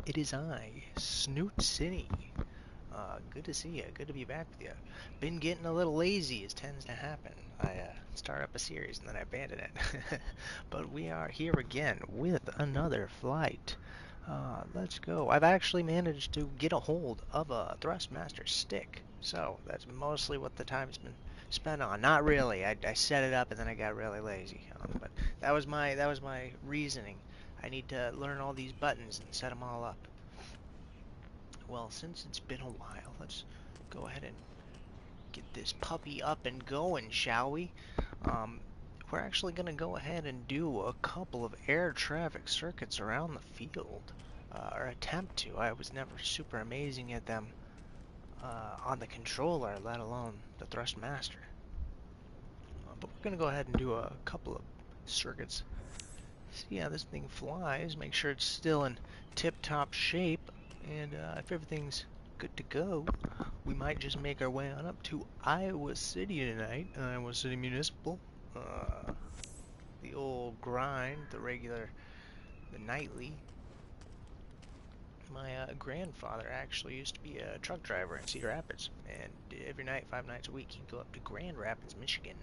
It is I, Snoot City. Good to see you. Good to be back with you. Been getting a little lazy, as tends to happen. I start up a series and then I abandon it. But we are here again with another flight. Let's go. I've actually managed to get a hold of a Thrustmaster stick, so that's mostly what the time's been spent on. Not really. I set it up and then I got really lazy. But that was my reasoning. I need to learn all these buttons and set them all up. Well, since it's been a while, let's go ahead and get this puppy up and going, shall we? Um, we're actually going to go ahead and do a couple of air traffic circuits around the field, or attempt to. I was never super amazing at them on the controller, let alone the Thrustmaster. But we're going to go ahead and do a couple of circuits. See how this thing flies, make sure it's still in tip-top shape, and if everything's good to go, we might just make our way on up to Iowa City tonight. Iowa City Municipal. The old grind, the nightly. My grandfather actually used to be a truck driver in Cedar Rapids, and every night, 5 nights a week, he'd go up to Grand Rapids, Michigan.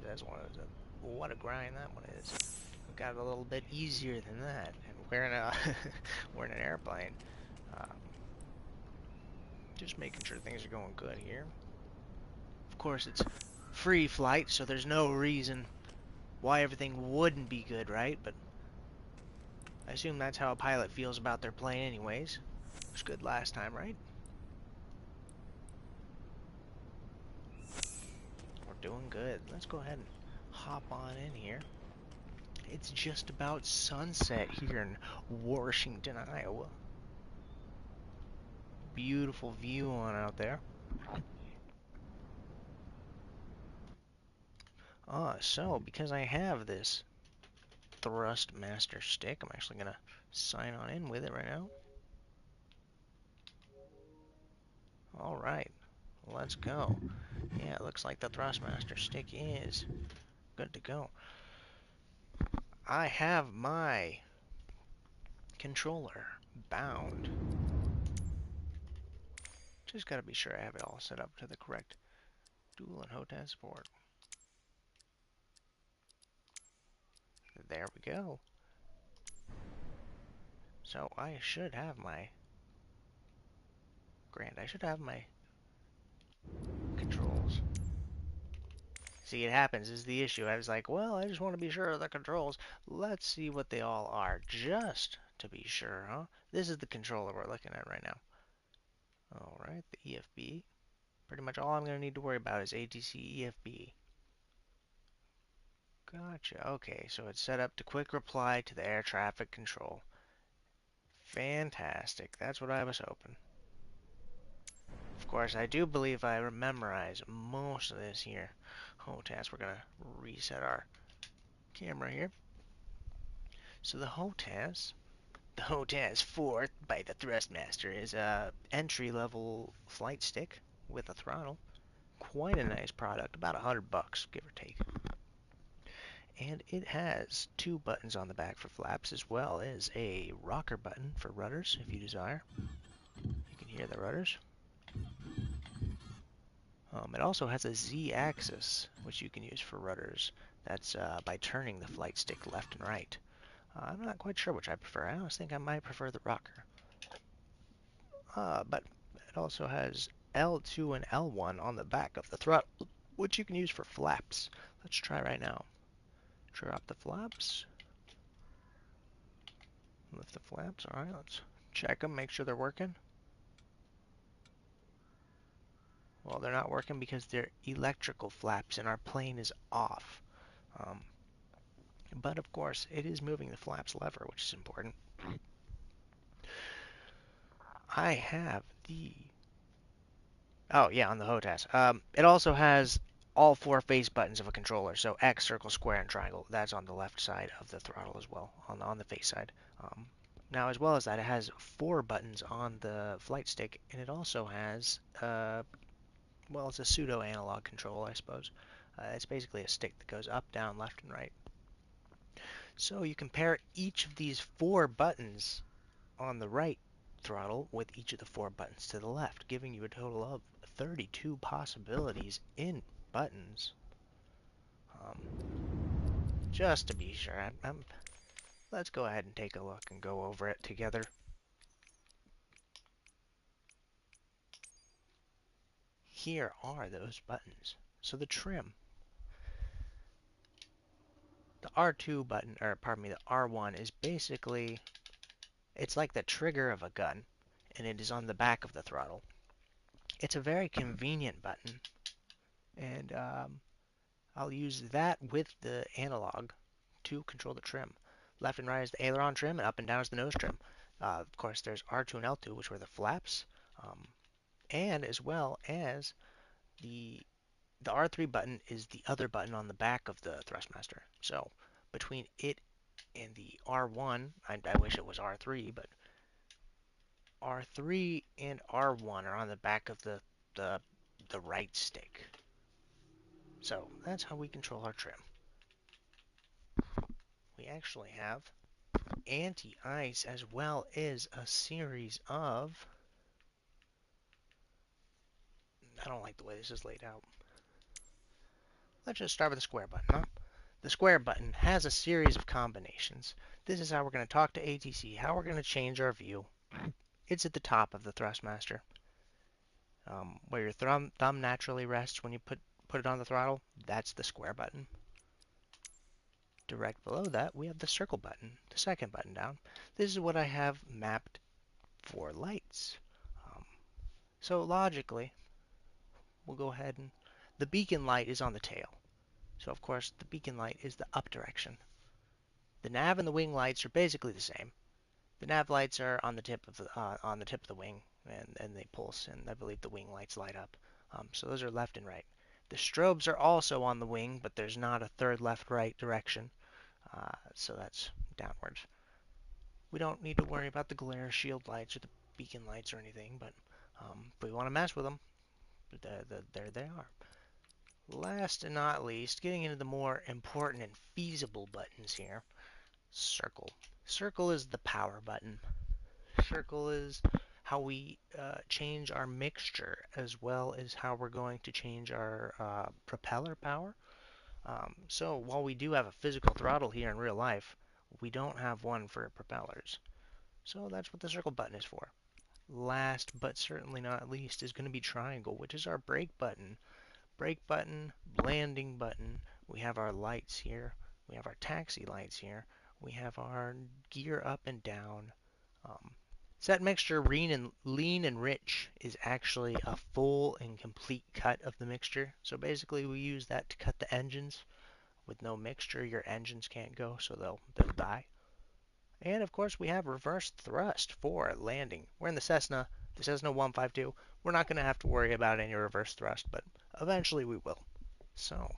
That's one of the, what a grind that one is. It got a little bit easier than that, and we're in an airplane. Um, just making sure things are going good here. Of course, it's free flight, so there's no reason why everything wouldn't be good, right? But I assume that's how a pilot feels about their plane anyways. It was good last time, right? We're doing good. Let's go ahead and hop on in here. It's just about sunset here in Washington, Iowa. Beautiful view on out there. So because I have this Thrustmaster stick, I'm actually gonna sign on in with it right now. All right, let's go. Yeah, it looks like the Thrustmaster stick is good to go. I have my controller bound. Just gotta be sure I have it all set up to the correct dual and HOTAS support. There we go. So I should have my I should have my controls. See, it happens is the issue. I was like, well, I just want to be sure of the controls. Let's see what they all are, just to be sure, huh? This is the controller we're looking at right now. Alright, the EFB. Pretty much all I'm going to need to worry about is ATC EFB. Gotcha. Okay, so it's set up to quick reply to the air traffic control. Fantastic. That's what I was hoping. Of course, I do believe I memorize most of this here. HOTAS, we're going to reset our camera here. So the HOTAS 4 by the Thrustmaster is a entry-level flight stick with a throttle. Quite a nice product, about $100, give or take. And it has two buttons on the back for flaps, as well as a rocker button for rudders, if you desire. You can hear the rudders. It also has a Z-axis, which you can use for rudders. That's by turning the flight stick left and right. I'm not quite sure which I prefer. I always think I might prefer the rocker. But it also has L2 and L1 on the back of the throttle, which you can use for flaps. Let's try right now. Drop the flaps. Lift the flaps. Alright, let's check them, make sure they're working. Well, they're not working because they're electrical flaps and our plane is off. But of course, it is moving the flaps lever, which is important. I have the... Oh, yeah, on the HOTAS. It also has all four face buttons of a controller. So X, circle, square, and triangle. That's on the left side of the throttle as well, on the face side. Now, as well as that, it has four buttons on the flight stick, and it also has, well, it's a pseudo-analog control, I suppose. It's basically a stick that goes up, down, left, and right. So you compare each of these four buttons on the right throttle with each of the 4 buttons to the left, giving you a total of 32 possibilities in buttons. Um, just to be sure, let's go ahead and take a look and go over it together. Here are those buttons. So the trim, the R2 button, or pardon me, the R1 is basically, it's like the trigger of a gun, and it is on the back of the throttle. It's a very convenient button, and I'll use that with the analog to control the trim. Left and right is the aileron trim, and up and down is the nose trim. Of course, there's R2 and L2, which were the flaps, and as well as the the R3 button is the other button on the back of the Thrustmaster. So between it and the R1, I wish it was R3, but R3 and R1 are on the back of the, the right stick. So that's how we control our trim. We actually have anti-ice as well as a series of, I don't like the way this is laid out. Let's just start with the square button, huh? The square button has a series of combinations. This is how we're going to talk to ATC, how we're going to change our view. It's at the top of the Thrustmaster, where your thumb naturally rests when you put it on the throttle. That's the square button. Direct below that, we have the circle button, the second button down. This is what I have mapped for lights. So logically, we'll go ahead and the beacon light is on the tail. So of course, the beacon light is the up direction. The nav and the wing lights are basically the same. The nav lights are on the tip of the wing, and they pulse, and I believe the wing lights light up. So those are left and right. The strobes are also on the wing, but there's not a third left-right direction, so that's downwards. We don't need to worry about the glare shield lights or the beacon lights or anything, but if we want to mess with them, there they are. Last and not least, getting into the more important and feasible buttons here, circle. Circle is the power button. Circle is how we change our mixture, as well as how we're going to change our propeller power. So while we do have a physical throttle here in real life, we don't have one for propellers. So that's what the circle button is for. Last but certainly not least is going to be triangle, which is our brake button. Brake button, landing button. We have our lights here. We have our taxi lights here. We have our gear up and down. Set mixture lean and rich is actually a full and complete cut of the mixture. So basically we use that to cut the engines. With no mixture, your engines can't go, so they'll die. And of course we have reverse thrust for landing. We're in the Cessna 152. We're not going to have to worry about any reverse thrust, but eventually we will. So,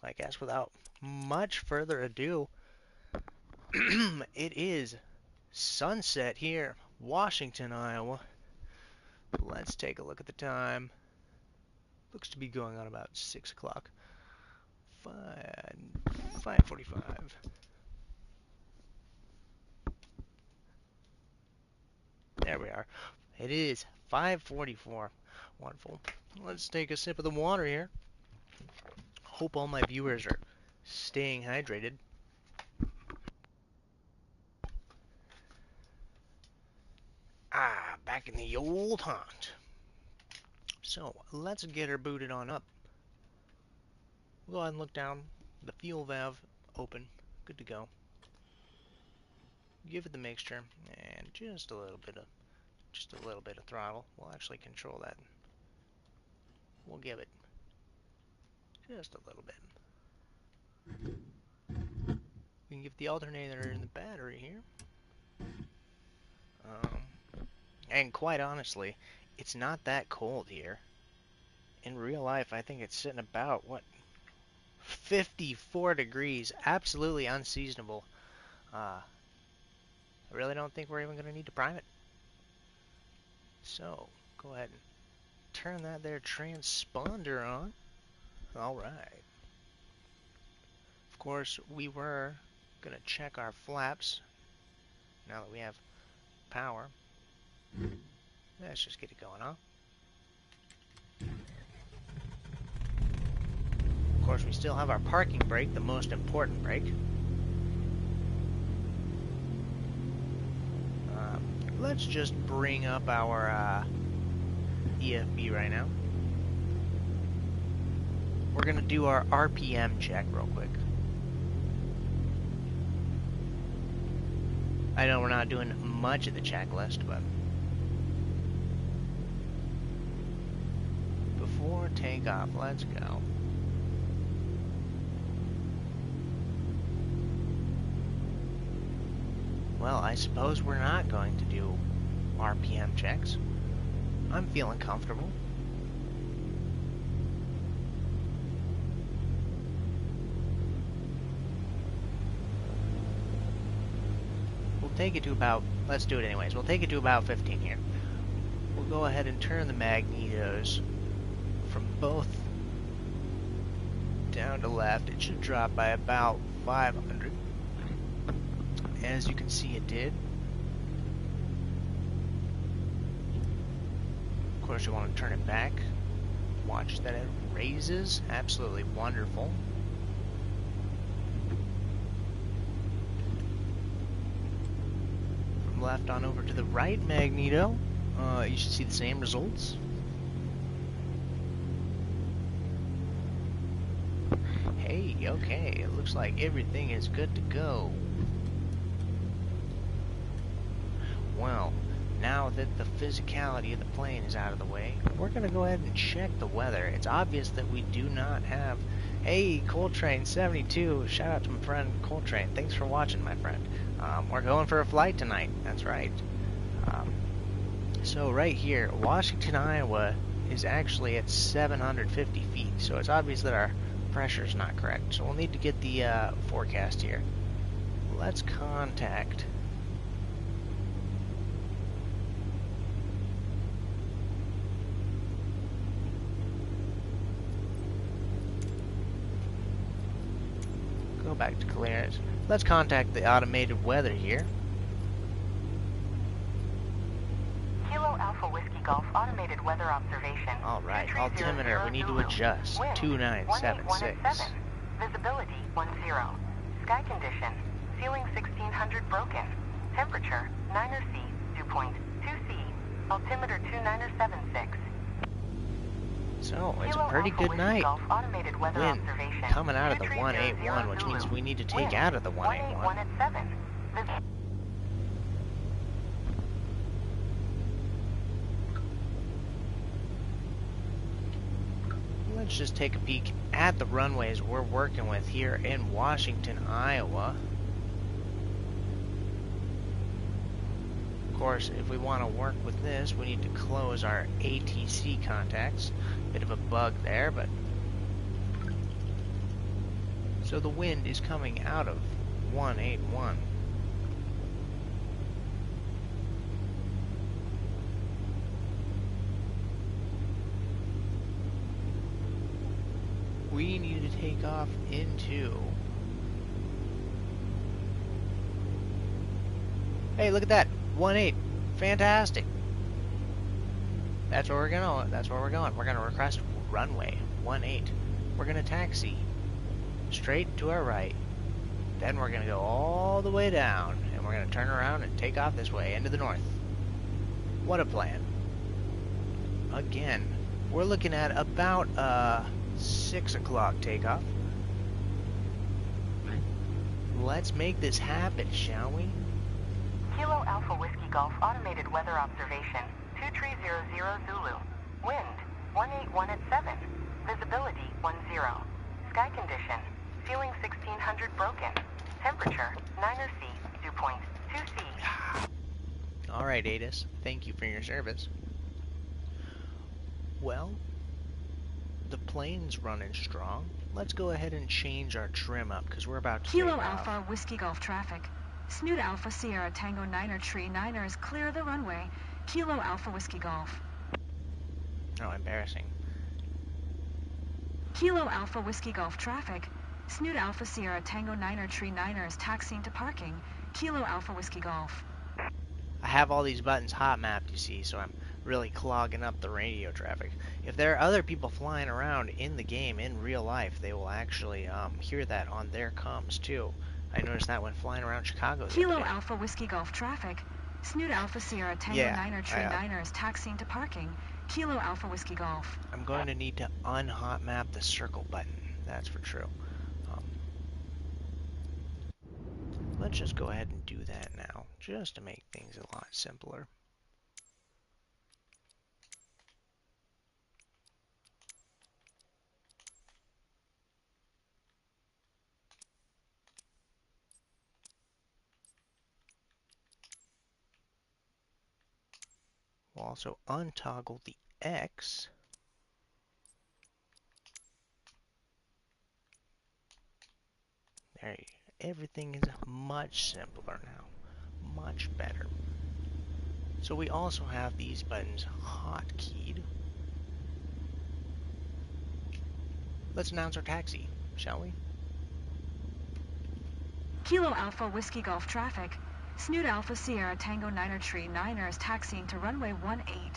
I guess without much further ado, it is sunset here, Washington, Iowa. Let's take a look at the time. Looks to be going on about 6 o'clock. 5:45. There we are. It is 5:44. Wonderful. Let's take a sip of the water here. Hope all my viewers are staying hydrated. Back in the old haunt. So, let's get her booted on up. We'll go ahead and look down. The fuel valve open. Good to go. Give it the mixture and just a little bit of throttle. We'll actually control that. We'll give it just a little bit. We can give the alternator in the battery here. And quite honestly, it's not that cold here. In real life, I think it's sitting about, 54 degrees. Absolutely unseasonable. I really don't think we're even going to need to prime it. So, go ahead and turn that there transponder on. Alright. Of course, we were going to check our flaps now that we have power. Let's just get it going, huh? Of course, we still have our parking brake, the most important brake. Let's just bring up our EFB right now. We're going to do our RPM check real quick. I know we're not doing much of the checklist, but before takeoff, let's go. Well, I suppose we're not going to do RPM checks. I'm feeling comfortable. We'll take it to about, let's do it anyways, we'll take it to about 15 here. We'll go ahead and turn the magnetos from both down to left. It should drop by about 500. As you can see, it did. Of course, you want to turn it back. Watch that it raises. Absolutely wonderful. From left on over to the right magneto, you should see the same results. Hey, okay, it looks like everything is good to go. Well, now that the physicality of the plane is out of the way, we're going to go ahead and check the weather. It's obvious that we do not have... Hey, Coltrane72, shout out to my friend Coltrane. Thanks for watching, my friend. We're going for a flight tonight, that's right. So right here, Washington, Iowa is actually at 750 feet, so it's obvious that our pressure is not correct. So we'll need to get the forecast here. Let's contact... back to clearance. Let's contact the automated weather here. Kilo Alpha Whiskey Golf automated weather observation. Alright, altimeter, we need to adjust. 2976. Visibility 10. Sky condition, ceiling 1600 broken. Temperature 9er C, dew point 2C. Altimeter 2976. So, it's a pretty good night. Wind coming out of the 181, which means we need to take out of the 181. Let's just take a peek at the runways we're working with here in Washington, Iowa. Of course, if we want to work with this, we need to close our ATC contacts. Bit of a bug there, but... So the wind is coming out of 181. We need to take off into... Hey, look at that! 1-8. Fantastic. That's where we're going. That's where we're going. We're going to request runway 18. We're going to taxi straight to our right. Then we're going to go all the way down, and we're going to turn around and take off this way into the north. What a plan. Again, we're looking at about 6 o'clock takeoff. Let's make this happen, shall we? Kilo Alpha Whiskey Golf automated weather observation 2300 Zulu. Wind 181 at 7. Visibility 10. Sky condition, ceiling 1600 broken. Temperature 9er C, dew point 2C. Alright, Adis. Thank you for your service. Well, the plane's running strong. Let's go ahead and change our trim up, because we're about to Kilo take Alpha off. Whiskey Golf traffic. Snoot Alpha Sierra Tango 9er Tree 9er is clear of the runway. Kilo Alpha Whiskey Golf. Oh, embarrassing. Kilo Alpha Whiskey Golf traffic. Snoot Alpha Sierra Tango 9er Tree 9er is taxiing to parking. Kilo Alpha Whiskey Golf. I have all these buttons hot mapped, you see, so I'm really clogging up the radio traffic. If there are other people flying around in the game in real life, they will actually hear that on their comms too. I noticed that when flying around Chicago the other Kilo day. Alpha Whiskey Golf traffic. Snoot Alpha Sierra Tango Yeah, Niner Tree Niner is taxiing to parking. Kilo Alpha Whiskey Golf. I'm going to need to unhot map the circle button. That's for true. Um, let's just go ahead and do that now, just to make things a lot simpler. We'll also untoggle the X. There, everything is much simpler now, much better. So we also have these buttons hotkeyed. Let's announce our taxi, shall we? Kilo Alpha Whiskey Golf traffic. Snoot Alpha Sierra Tango Niner Tree Niner is taxiing to runway 18.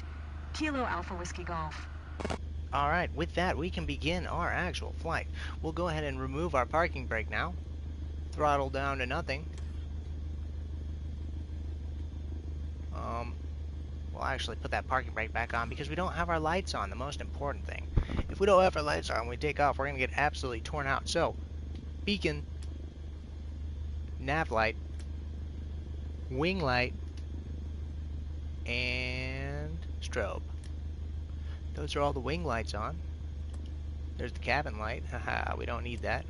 Kilo Alpha Whiskey Golf. Alright, with that we can begin our actual flight. We'll go ahead and remove our parking brake now. Throttle down to nothing. We'll actually put that parking brake back on because we don't have our lights on, the most important thing. If we don't have our lights on when we take off, we're going to get absolutely torn out. So, beacon, nav light, wing light, and strobe. Those are all the wing lights on. There's the cabin light. Haha, we don't need that.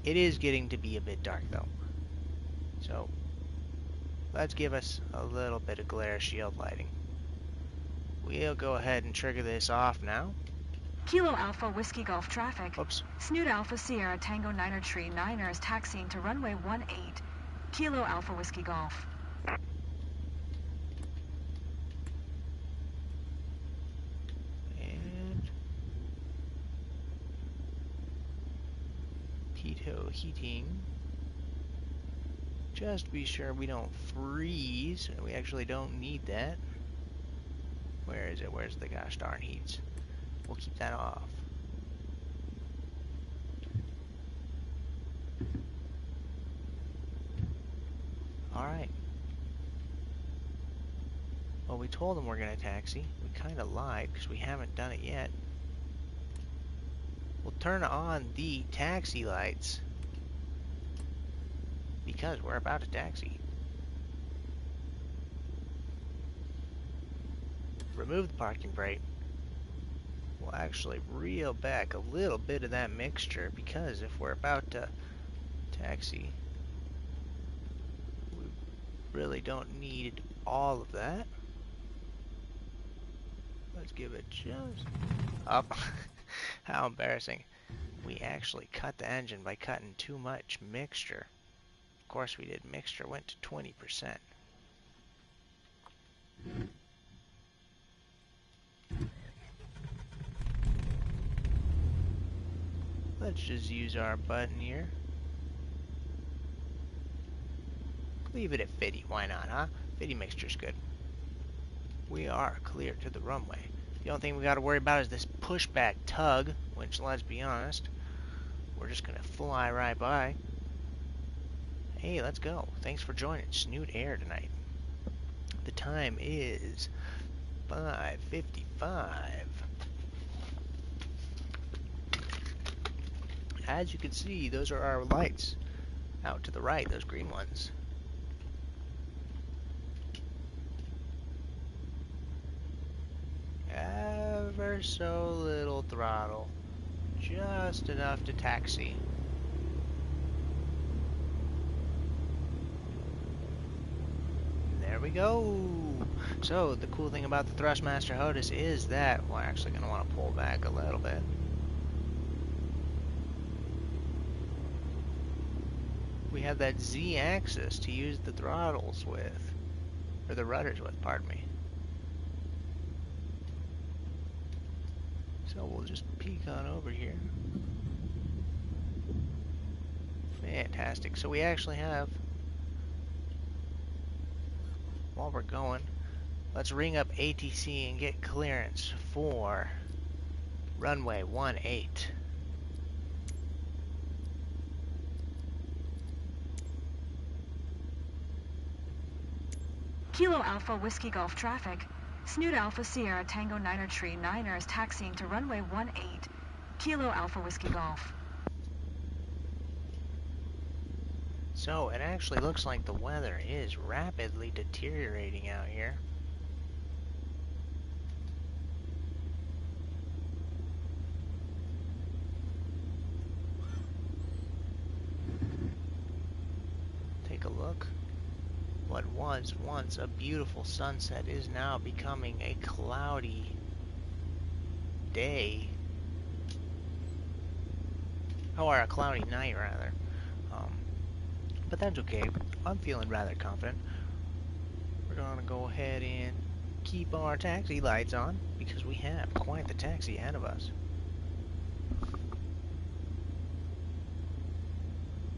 It is getting to be a bit dark though. So let's give us a little bit of glare shield lighting. We'll go ahead and trigger this off now. Kilo Alpha Whiskey Golf traffic. Oops. Snoot Alpha Sierra Tango Niner Tree Niner is taxiing to runway 18. Kilo Alpha Whiskey Golf. And Tito heating. Just to be sure we don't freeze. We actually don't need that. Where is it? Where's the gosh darn heats? We'll keep that off. Alright. Well, we told them we're going to taxi. We kind of lied because we haven't done it yet. We'll turn on the taxi lights because we're about to taxi. Remove the parking brake. We'll actually reel back a little bit of that mixture because if we're about to taxi, we really don't need all of that. Let's give it just up. How embarrassing. We actually cut the engine by cutting too much mixture. Of course we did. Mixture went to 20%. Let's just use our button here. Leave it at 50. Why not, huh? 50 mixture's good. We are clear to the runway. The only thing we got to worry about is this pushback tug, which, let's be honest, we're just going to fly right by. Hey, let's go. Thanks for joining Snoot Air tonight. The time is 5:55. As you can see, those are our lights out to the right, those green ones. Ever so little throttle, just enough to taxi. There we go. So the cool thing about the Thrustmaster HOTUS is that we're actually going to want to pull back a little bit. We have that Z axis to use the throttles with, or the rudders with, pardon me. So we'll just peek on over here. Fantastic. So we actually have while we're going, let's ring up ATC and get clearance for runway 18. Kilo Alpha Whiskey Golf traffic. Snoot Alpha Sierra Tango Niner Tree Niner is taxiing to runway 18. Kilo Alpha Whiskey Golf. So it actually looks like the weather is rapidly deteriorating out here. Take a look. What was once a beautiful sunset is now becoming a cloudy day. Or a cloudy night, rather. But that's okay. I'm feeling rather confident. We're going to go ahead and keep our taxi lights on because we have quite the taxi ahead of us.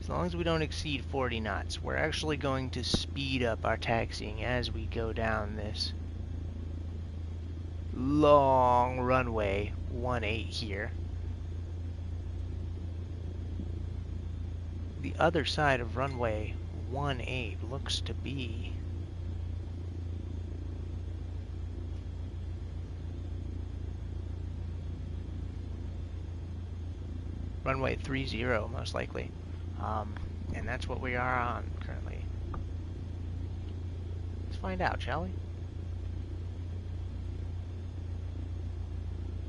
As long as we don't exceed 40 knots, we're actually going to speed up our taxiing as we go down this long runway 18 here. The other side of runway 18 looks to be runway 30, most likely. And that's what we are on currently. Let's find out, shall we?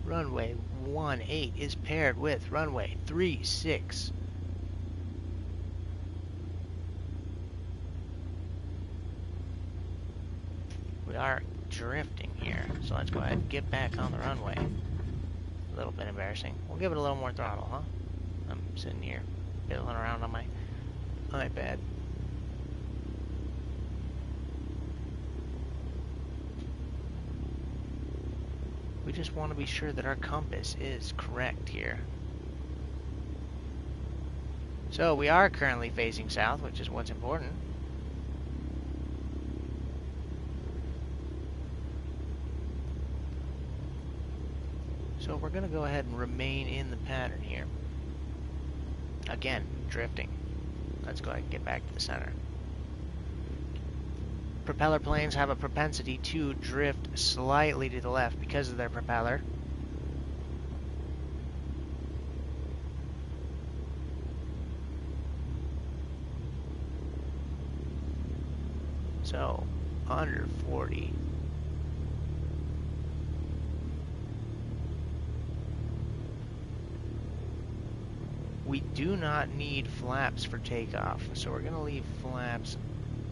Runway 18 is paired with runway 36. We are drifting here, so let's go ahead and get back on the runway. A little bit embarrassing. We'll give it a little more throttle, huh? I'm sitting here fiddling around on my iPad. We just want to be sure that our compass is correct here. So we are currently facing south, which is what's important. So we're going to go ahead and remain in the pattern here. Again, drifting. Let's go ahead and get back to the center. Propeller planes have a propensity to drift slightly to the left because of their propeller. So, under 40. We do not need flaps for takeoff, so we're going to leave flaps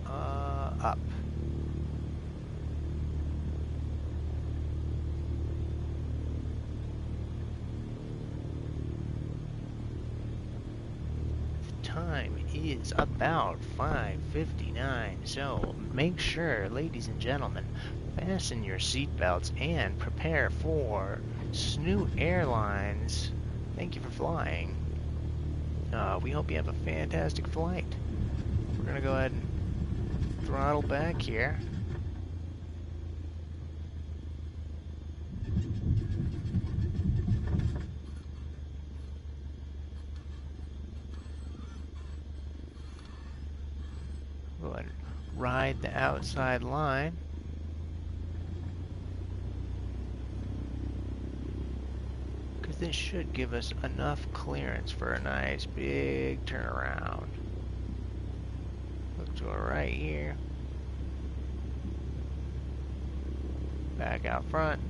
up. The time is about 5:59, so make sure, ladies and gentlemen, fasten your seatbelts and prepare for Snoot Airlines. Thank you for flying. We hope you have a fantastic flight. We're going to go ahead and throttle back here. Go ahead and ride the outside line. This should give us enough clearance for a nice big turnaround. Look to our right here. Back out front.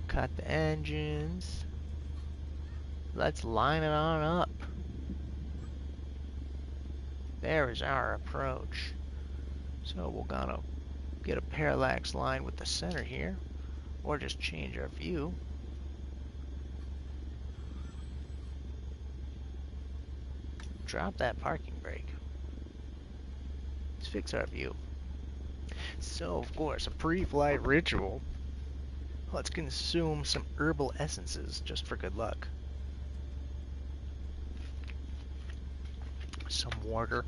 Cut the engines. Let's line it on up. There is our approach. So we're gonna get a parallax line with the center here, or just change our view. Drop that parking brake. Let's fix our view. So, of course, a pre-flight ritual. Let's consume some herbal essences just for good luck. some water.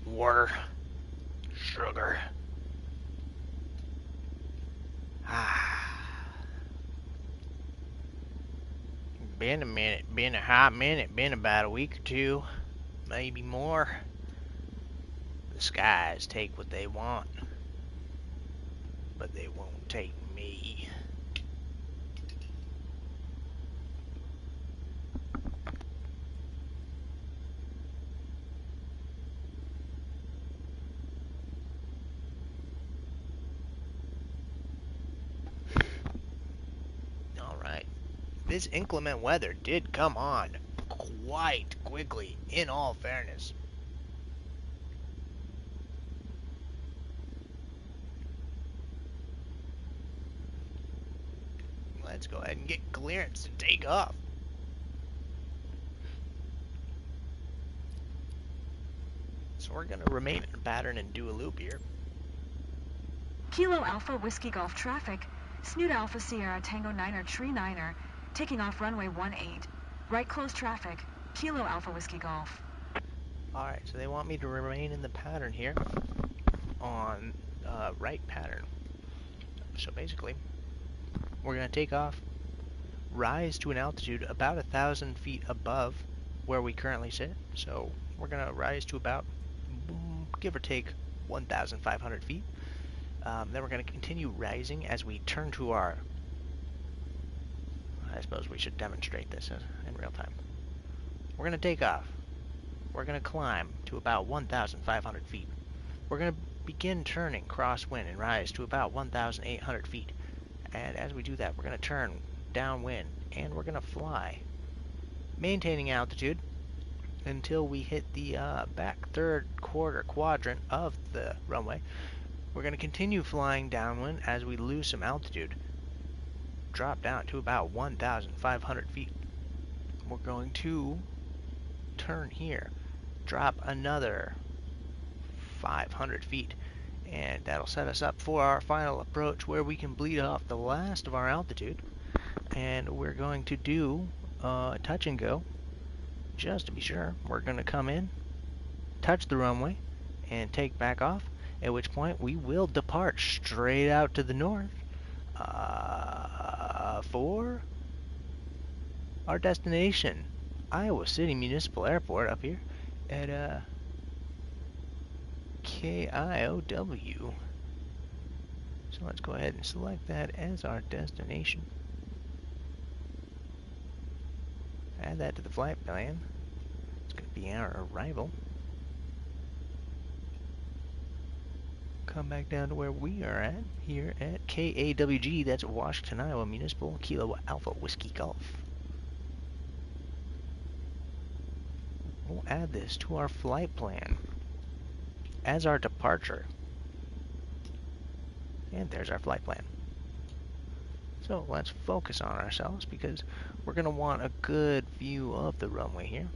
Water. Sugar. Been a minute, been a hot minute, been about a week or two, maybe more. The skies take what they want, but they won't take me. Alright, this inclement weather did come on quite quickly, in all fairness. Let's go ahead and get clearance to take off. So we're going to remain in a pattern and do a loop here. Kilo Alpha Whiskey Golf traffic. Snoot Alpha Sierra Tango 9er Tree 9er. Taking off runway 18. Right close traffic. Kilo Alpha Whiskey Golf. Alright, so they want me to remain in the pattern here on right pattern. So basically, we're going to take off, rise to an altitude about 1,000 feet above where we currently sit. So we're going to rise to about, give or take, 1,500 feet. Then we're going to continue rising as we turn to our... I suppose we should demonstrate this in real time. We're going to take off. We're going to climb to about 1,500 feet. We're going to begin turning crosswind and rise to about 1,800 feet. And as we do that, we're going to turn downwind and we're going to fly, maintaining altitude until we hit the back third quarter quadrant of the runway. We're going to continue flying downwind as we lose some altitude, drop down to about 1,500 feet. We're going to turn here, drop another 500 feet, and that'll set us up for our final approach where we can bleed off the last of our altitude. And we're going to do touch and go, just to be sure. We're going to come in, touch the runway, and take back off, at which point we will depart straight out to the north for our destination, Iowa City Municipal Airport up here at KIOW. So let's go ahead and select that as our destination. Add that to the flight plan. It's going to be our arrival. Come back down to where we are at, here at KAWG, that's Washington, Iowa Municipal, Kilo Alpha Whiskey Golf. We'll add this to our flight plan as our departure. And there's our flight plan. So let's focus on ourselves because we're going to want a good view of the runway here.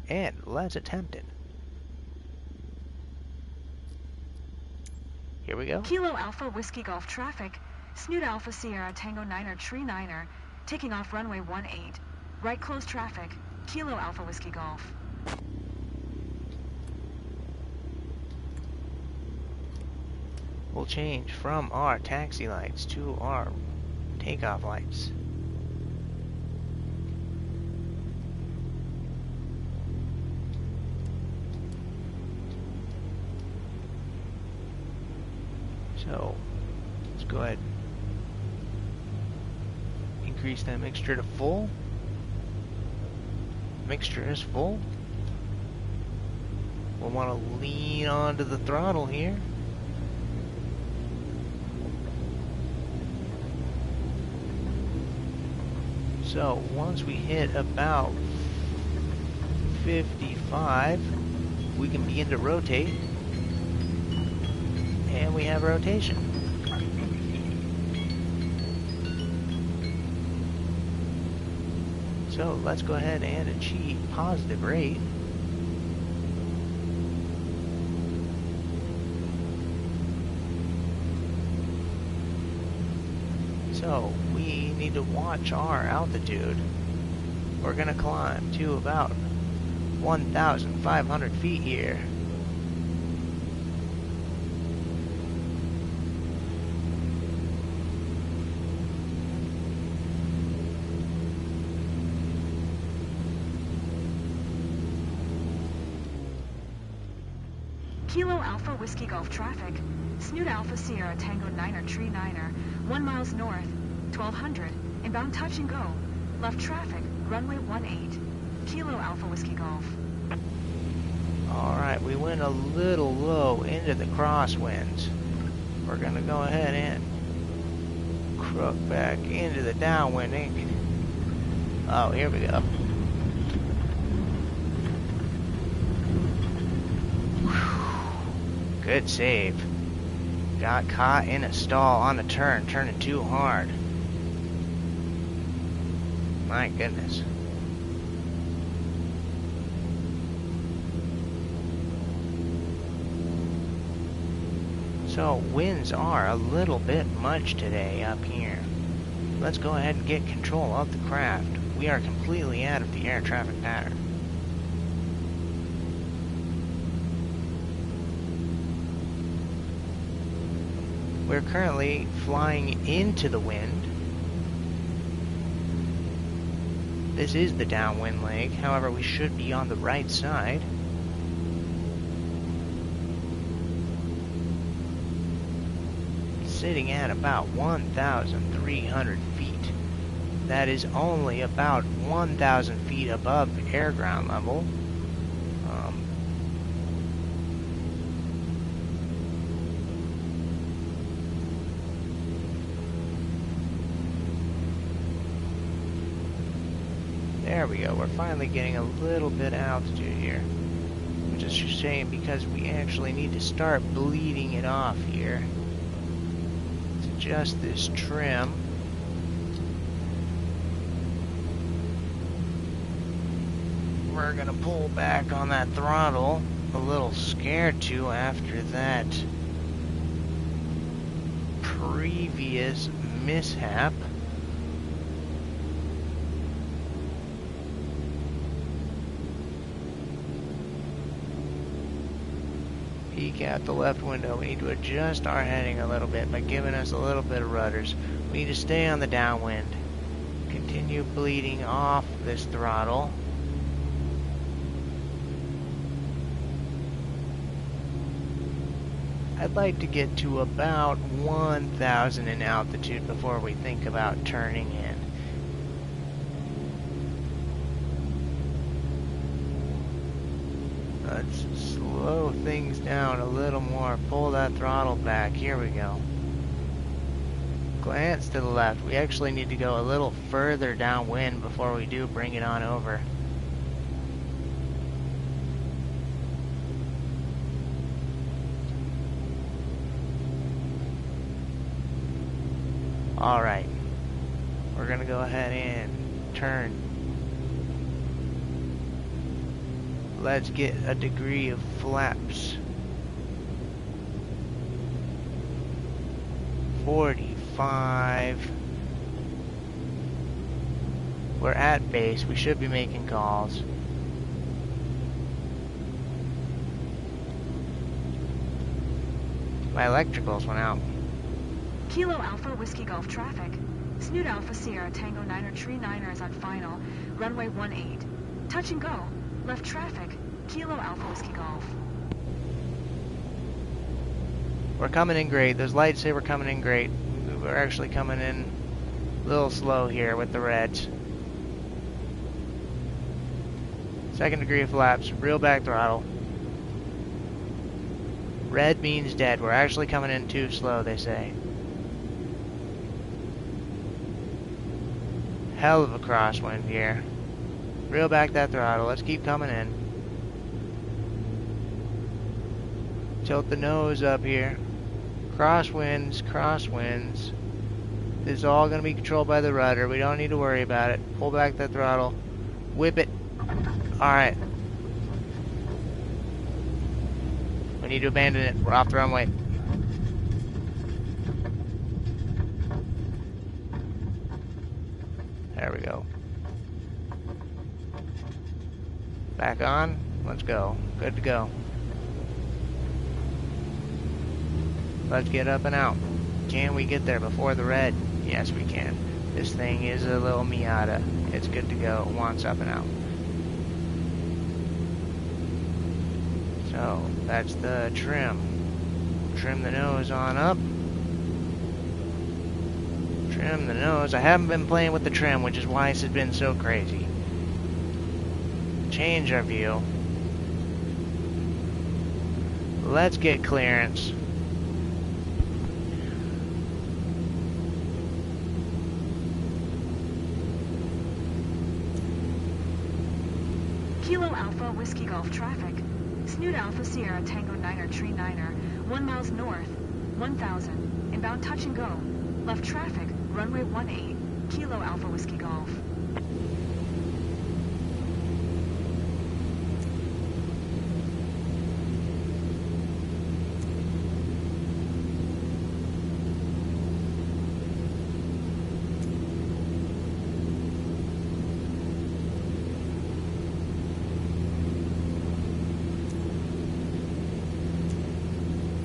And let's attempt it. Here we go. Kilo Alpha Whiskey Golf traffic. Snoot Alpha Sierra Tango 9er Tree 9er. Taking off runway 18. Right close traffic. Kilo Alpha Whiskey Golf. We'll change from our taxi lights to our takeoff lights. So let's go ahead and increase that mixture to full. Mixture is full. We'll want to lean onto the throttle here. So once we hit about 55, we can begin to rotate. And we have rotation. So let's go ahead and achieve positive rate. So we need to watch our altitude. We're going to climb to about 1,500 feet here. Kilo Alpha Whiskey Golf traffic. Snoot Alpha Sierra Tango 9er Tree 9er, 1 miles north, 1200, inbound touch and go. Left traffic, runway 18. Kilo Alpha Whiskey Golf. Alright, we went a little low into the crosswinds. We're gonna go ahead and crook back into the downwinding. Oh, here we go. Good save. Got caught in a stall on a turn, turning too hard. My goodness. So winds are a little bit much today up here. Let's go ahead and get control of the craft. We are completely out of the air traffic pattern. We're currently flying into the wind. This is the downwind leg, however we should be on the right side. Sitting at about 1,300 feet. That is only about 1,000 feet above air ground level. There we go, we're finally getting a little bit of altitude here. Which is a shame because we actually need to start bleeding it off here. To adjust this trim. We're gonna pull back on that throttle. A little scared to after that previous mishap. Peek out the left window. We need to adjust our heading a little bit by giving us a little bit of rudders. We need to stay on the downwind. Continue bleeding off this throttle. I'd like to get to about 1,000 in altitude before we think about turning in. Let's slow things down a little more. Pull that throttle back. Here we go. Glance to the left. We actually need to go a little further downwind before we do bring it on over. Alright. We're going to go ahead and turn. Let's get a degree of flaps. 45. We're at base. We should be making calls. My electricals went out. Kilo Alpha Whiskey Golf traffic. Snoot Alpha Sierra Tango 9er Tree 9er is on final. Runway 18. Touch and go. Left traffic. Kilo Alpha Whiskey Golf. We're coming in great. Those lights say we're coming in great. We're actually coming in a little slow here with the reds. Second degree of flaps. Reel back throttle. Red means dead. We're actually coming in too slow, they say. Hell of a crosswind here. Reel back that throttle. Let's keep coming in. Tilt the nose up here. Crosswinds, crosswinds. This is all going to be controlled by the rudder. We don't need to worry about it. Pull back that throttle. Whip it. Alright. We need to abandon it. We're off the runway. There we go. Back on. Let's go. Good to go. Let's get up and out. Can we get there before the red? Yes, we can. This thing is a little Miata. It's good to go. It wants up and out. So, that's the trim. Trim the nose on up. Trim the nose. I haven't been playing with the trim, which is why this has been so crazy. Change our view. Let's get clearance. Kilo Alpha Whiskey Golf traffic. Snoot Alpha Sierra Tango 9er Tree 9er, 1 miles north, 1000, inbound touch and go. Left traffic, runway 18, Kilo Alpha Whiskey Golf.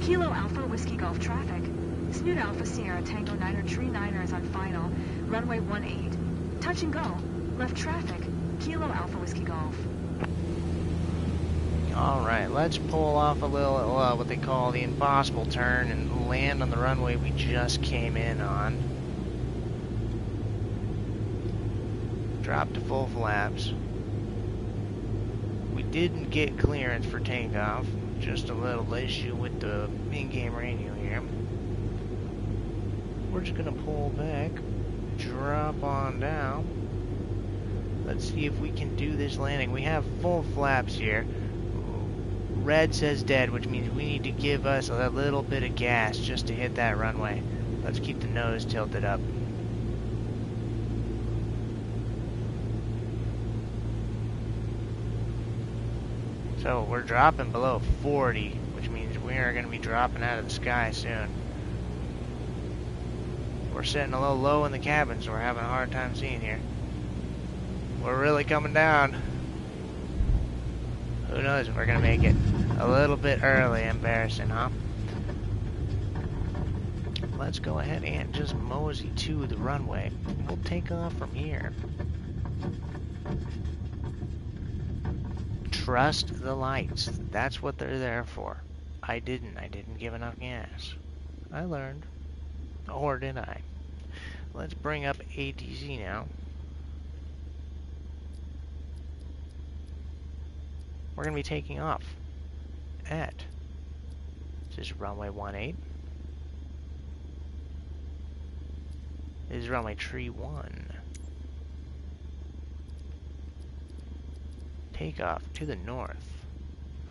Kilo Alpha Whiskey Golf traffic. Snoot Alpha Sierra Tango 9er Tree 9er is on final, runway 18. Touch and go. Left traffic, Kilo Alpha Whiskey Golf. Alright, let's pull off a little, what they call the impossible turn and land on the runway we just came in on. Drop to full flaps. We didn't get clearance for takeoff. Just a little issue with the in-game radio here. We're just gonna pull back, drop on down. Let's see if we can do this landing. We have full flaps here. Red says dead, which means we need to give us a little bit of gas just to hit that runway. Let's keep the nose tilted up. So we're dropping below 40, which means we are going to be dropping out of the sky soon. We're sitting a little low in the cabin, so we're having a hard time seeing here. We're really coming down. Who knows if we're going to make it a little bit early. Embarrassing, huh? Let's go ahead and just mosey to the runway. We'll take off from here. Trust the lights. That's what they're there for. I didn't give enough gas. I learned. Or did I? Let's bring up ATC now. We're going to be taking off at, this is runway 18. This is runway tree 1. Takeoff to the north.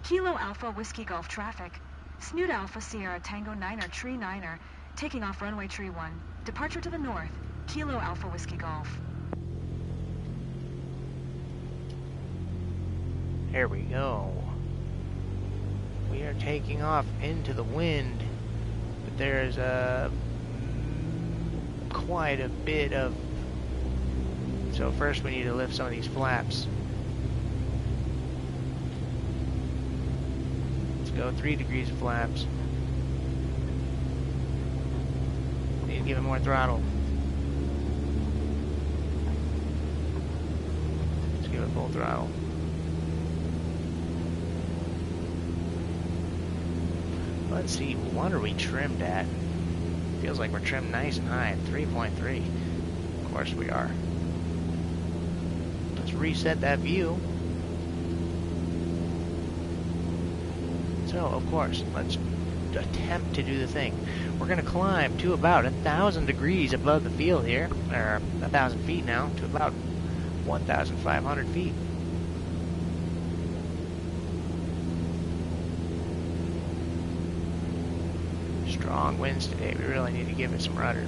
Kilo Alpha Whiskey Golf traffic. Snoot Alpha Sierra Tango 9er Tree 9er, taking off runway tree 1. Departure to the north, Kilo Alpha Whiskey Golf. Here we go. We are taking off into the wind, but there's quite a bit of... So first we need to lift some of these flaps. Let's go 3 degrees of flaps. Need to give it more throttle. Let's give it full throttle. Let's see, what are we trimmed at? Feels like we're trimmed nice and high at 3.3. Of course we are. Let's reset that view. So, of course, let's attempt to do the thing. We're going to climb to about 1,000 degrees above the field here, or 1,000 feet now, to about 1,500 feet. Strong winds today. We really need to give it some rudder.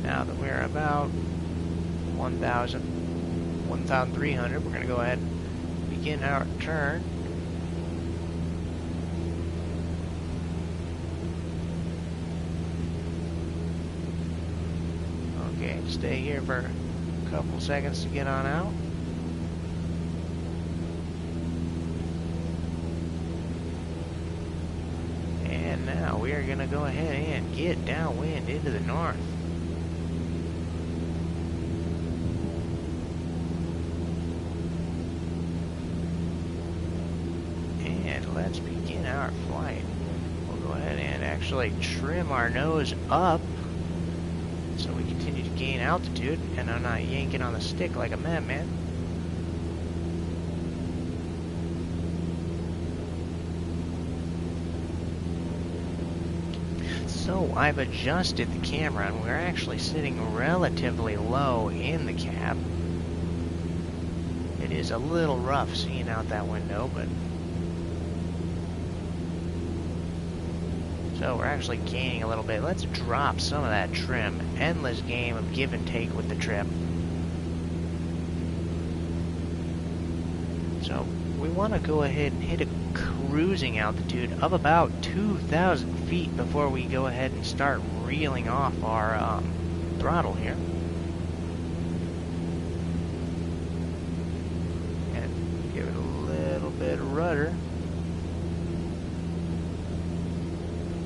Now that we're about 1,300, we're going to go ahead and begin our turn. Okay, stay here for a Couple seconds to get on out. And now we are going to go ahead and get downwind into the north. And let's begin our flight. We'll go ahead and actually trim our nose up so we continue to gain altitude and I'm not yanking on the stick like a madman. So I've adjusted the camera and we're actually sitting relatively low in the cab. It is a little rough seeing out that window, but so we're actually gaining a little bit. Let's drop some of that trim. Endless game of give and take with the trim. So we want to go ahead and hit a cruising altitude of about 2,000 feet before we go ahead and start reeling off our throttle here. And give it a little bit of rudder.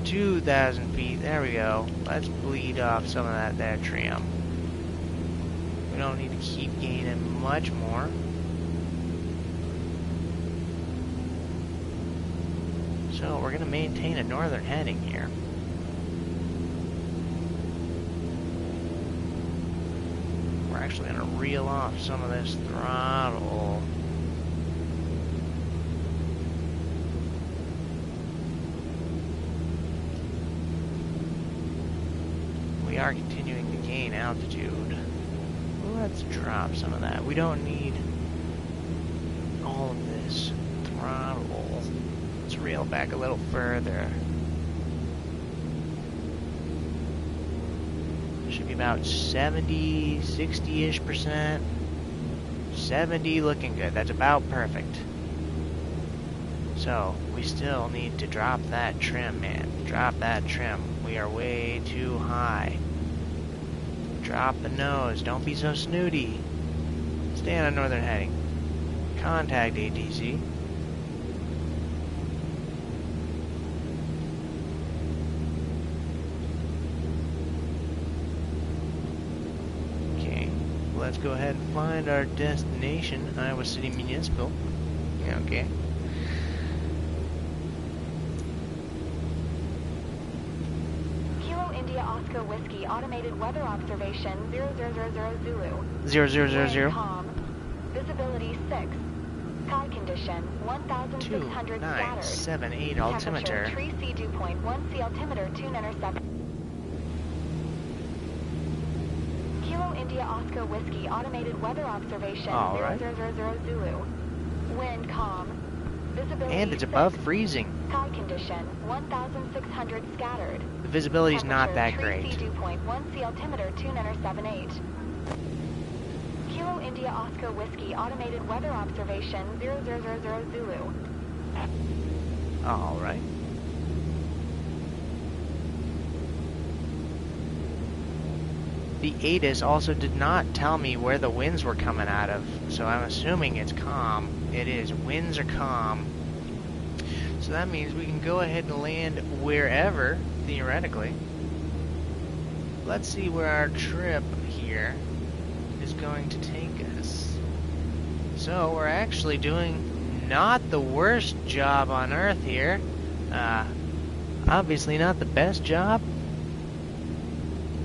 2,000 feet, there we go. Let's bleed off some of that there trim. We don't need to keep gaining much more. So we're going to maintain a northern heading here. We're actually going to reel off some of this throttle. We are continuing to gain altitude. Let's drop some of that. We don't need all of this throttle. Let's reel back a little further. Should be about 70, 60-ish percent. 70 looking good. That's about perfect. So, we still need to drop that trim, man. Drop that trim. We are way too high. Drop the nose. Don't be so snooty. Stay on a northern heading. Contact ATC. Okay. Let's go ahead and find our destination, Iowa City Municipal. Yeah, okay. Oscar Whiskey Automated Weather Observation 0000 Zulu. 0000. Calm. Visibility 6. Sky condition 1,600 scattered. 2978 altimeter. Temperature 3 C dew point 1 C altimeter 297. Kilo India Oscar Whiskey Automated Weather Observation 0000 Zulu. Wind calm. Visibility And it's 6. above freezing. Sky condition 1,600 scattered. The visibility's not that great. 3 C dew point 1 C altimeter 2978. Kilo India Oscar Whiskey Automated Weather Observation 0000 Zulu. All right. The ATIS also did not tell me where the winds were coming out of, so I'm assuming it's calm. It is. Winds are calm. So that means we can go ahead and land wherever, theoretically. Let's see where our trip here is going to take us. So we're actually doing not the worst job on Earth here. Obviously not the best job.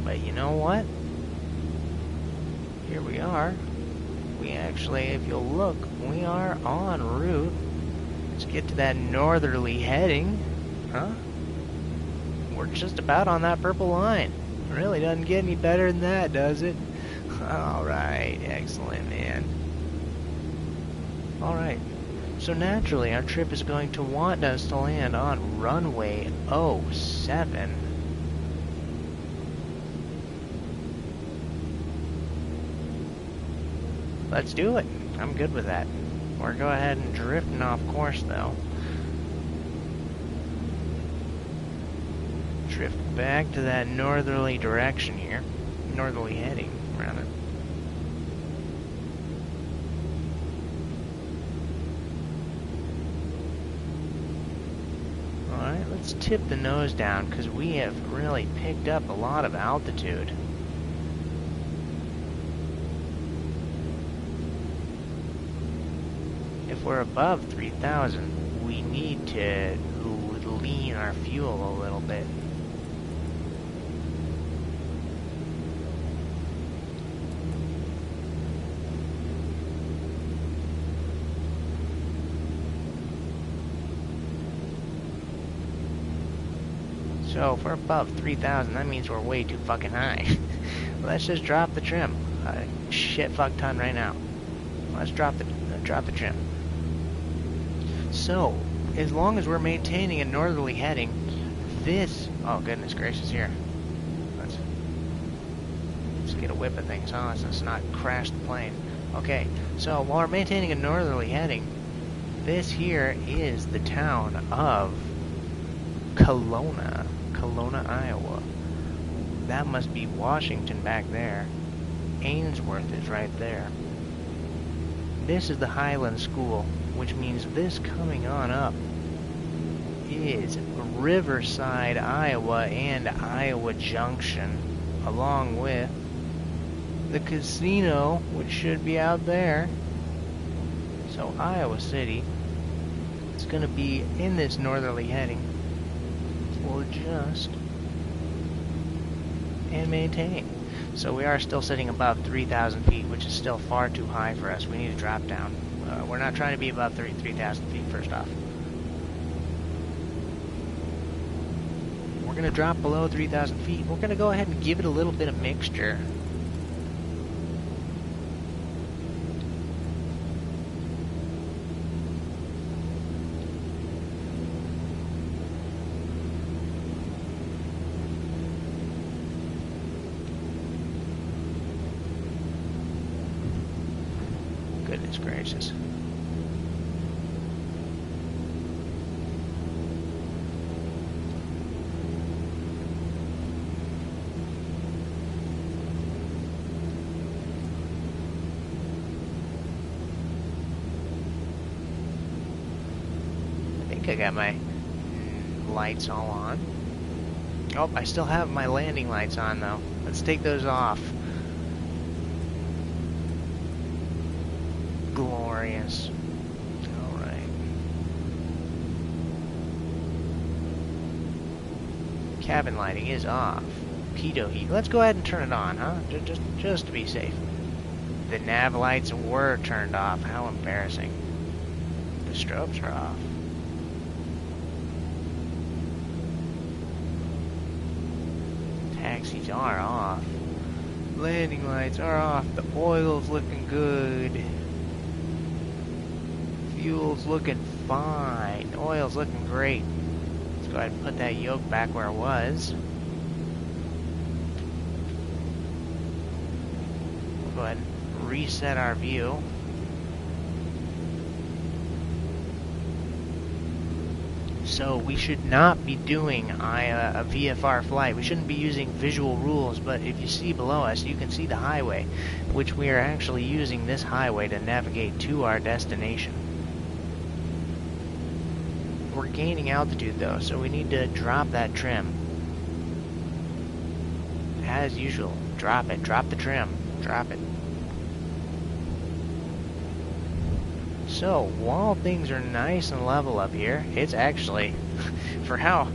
But you know what? Here we are. We actually, if you'll look, we are en route. Let's get to that northerly heading. Huh? We're just about on that purple line. Really doesn't get any better than that, does it? Alright, excellent, man. Alright, so naturally our trip is going to want us to land on runway 07. Let's do it. I'm good with that. We're go ahead and drifting off course though. Drift back to that northerly direction here. Northerly heading, rather. let's tip the nose down because we have really picked up a lot of altitude. If we're above 3,000, we need to lean our fuel a little bit. So if we're above 3,000, that means we're way too fucking high. Let's just drop the trim. Shit fuck ton right now. Let's drop the trim. So, as long as we're maintaining a northerly heading, this... Oh, goodness gracious, here. Let's get a whip of things, huh? Let's not crash the plane. Okay, so while we're maintaining a northerly heading, this here is the town of Kelowna, Iowa. That must be Washington back there. Ainsworth is right there. This is the Highland School, which means this coming on up is Riverside, Iowa, and Iowa Junction, along with the casino, which should be out there. So Iowa City is going to be in this northerly heading. We'll adjust and maintain. So we are still sitting above 3,000 feet, which is still far too high for us. We need to drop down. We're not trying to be above 3,000 feet first off. We're going to drop below 3,000 feet. We're going to go ahead and give it a little bit of mixture. Goodness gracious. I think I got my lights all on. Oh, I still have my landing lights on though. Let's take those off. Glorious. Alright. Cabin lighting is off. Pitot heat. Let's go ahead and turn it on, huh? Just to be safe. The nav lights were turned off. How embarrassing. The strobes are off. Taxis are off. Landing lights are off. The oil's looking good. Fuel's looking fine. Oil's looking great. Let's go ahead and put that yoke back where it was. We'll go ahead and reset our view. So we should not be doing a VFR flight. We shouldn't be using visual rules, but if you see below us, you can see the highway, which we are actually using this highway to navigate to our destination. We're gaining altitude though, so we need to drop that trim. As usual, drop it, drop the trim, drop it. So, while things are nice and level up here, it's actually, for how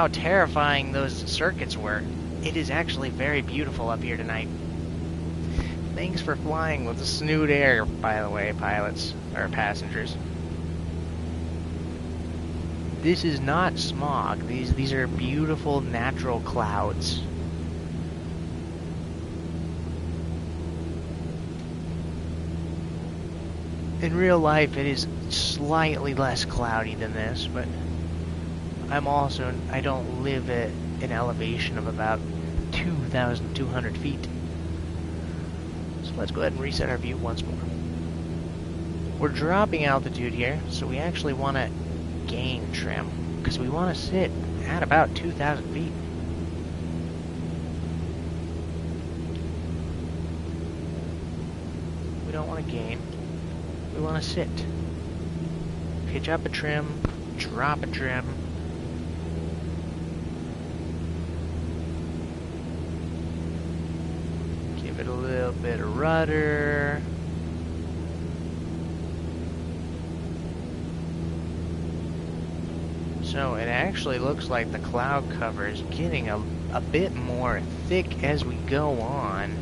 terrifying those circuits were, it is actually very beautiful up here tonight. Thanks for flying with the Snoot Air, by the way, pilots, or passengers. This is not smog. These are beautiful natural clouds. In real life, it is slightly less cloudy than this, but I don't live at an elevation of about 2,200 feet. So let's go ahead and reset our view once more. We're dropping altitude here, so we actually want to gain trim, because we want to sit at about 2,000 feet. We don't want to gain. We want to sit. Pitch up a trim, drop a trim. a little bit of rudder. So it actually looks like the cloud cover is getting a bit more thick as we go on.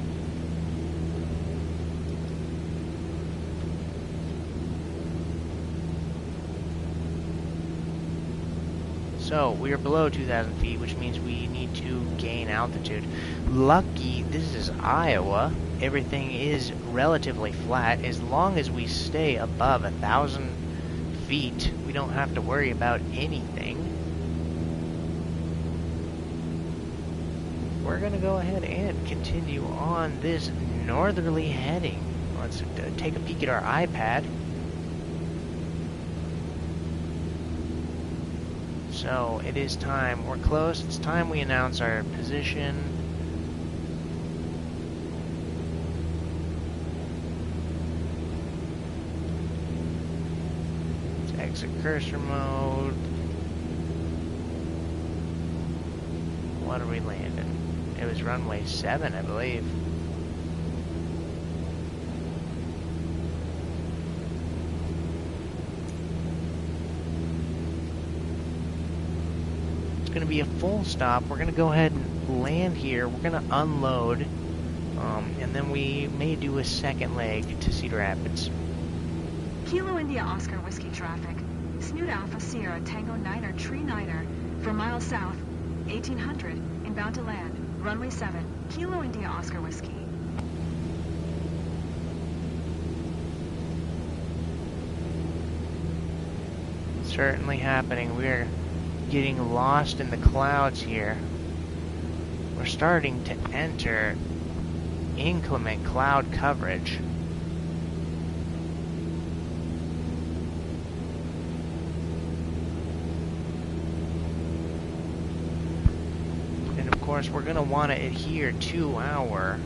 So we are below 2,000 feet, which means we need to gain altitude. Lucky, this is Iowa. Everything is relatively flat. As long as we stay above 1,000 feet, we don't have to worry about anything. We're going to go ahead and continue on this northerly heading. Let's take a peek at our iPad. So it is time. We're close. It's time we announce our position. Let's exit cursor mode. What are we landing? It was runway 7, I believe. Going to be a full stop. We're going to go ahead and land here. We're going to unload, and then we may do a second leg to Cedar Rapids. Kilo India Oscar Whiskey traffic. Snoot Alpha Sierra Tango 9er Tree 9er. For miles south, 1800, inbound to land. Runway 7, Kilo India Oscar Whiskey. Certainly happening. We're getting lost in the clouds here. We're starting to enter inclement cloud coverage. And of course, we're going to want to adhere to our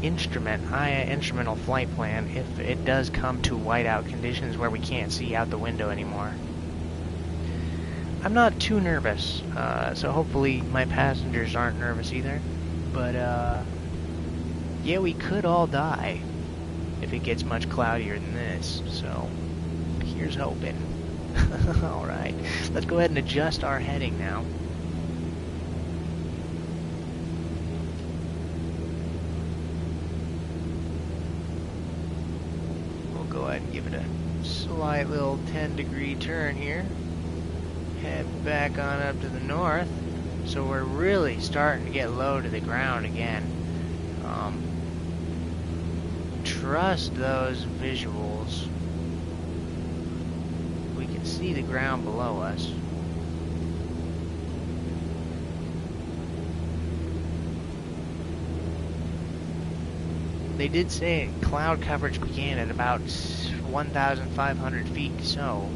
instrumental flight plan if it does come to whiteout conditions where we can't see out the window anymore. I'm not too nervous, so hopefully my passengers aren't nervous either. But, yeah, we could all die if it gets much cloudier than this, so here's hoping. Alright, let's go ahead and adjust our heading now. We'll go ahead and give it a slight little 10-degree turn here. Head back on up to the north, so we're really starting to get low to the ground again. Trust those visuals. We can see the ground below us. They did say cloud coverage began at about 1,500 feet, so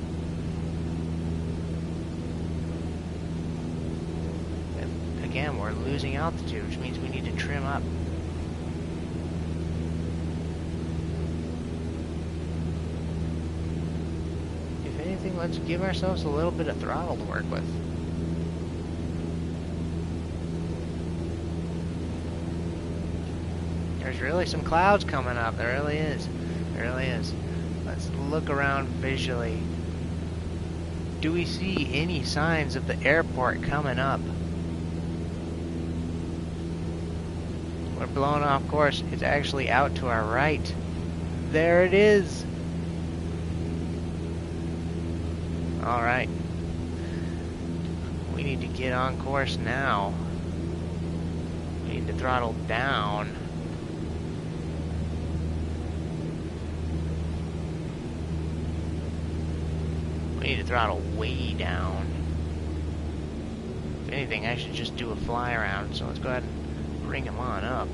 again, we're losing altitude, which means we need to trim up. If anything, let's give ourselves a little bit of throttle to work with. There's really some clouds coming up. There really is. There really is. Let's look around visually. Do we see any signs of the airport coming up? We're blowing off course. It's actually out to our right. There it is. Alright. We need to get on course now. We need to throttle down. We need to throttle way down. If anything, I should just do a fly around. So let's go ahead and bring him on up.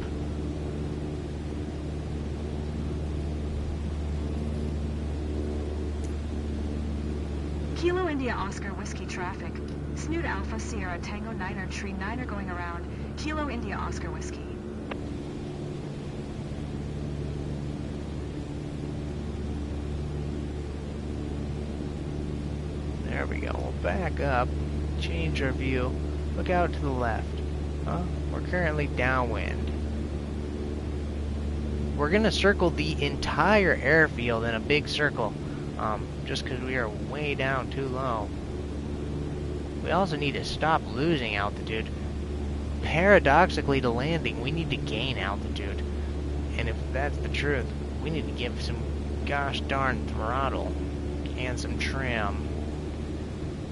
Kilo India Oscar Whiskey traffic. Snoot Alpha Sierra Tango 9er Tree 9er going around. Kilo India Oscar Whiskey. There we go. We'll back up, change our view, look out to the left. Huh? We're currently downwind. We're gonna circle the entire airfield in a big circle, just because we are way down too low. We also need to stop losing altitude. Paradoxically to landing, we need to gain altitude. And if that's the truth, we need to give some gosh darn throttle and some trim.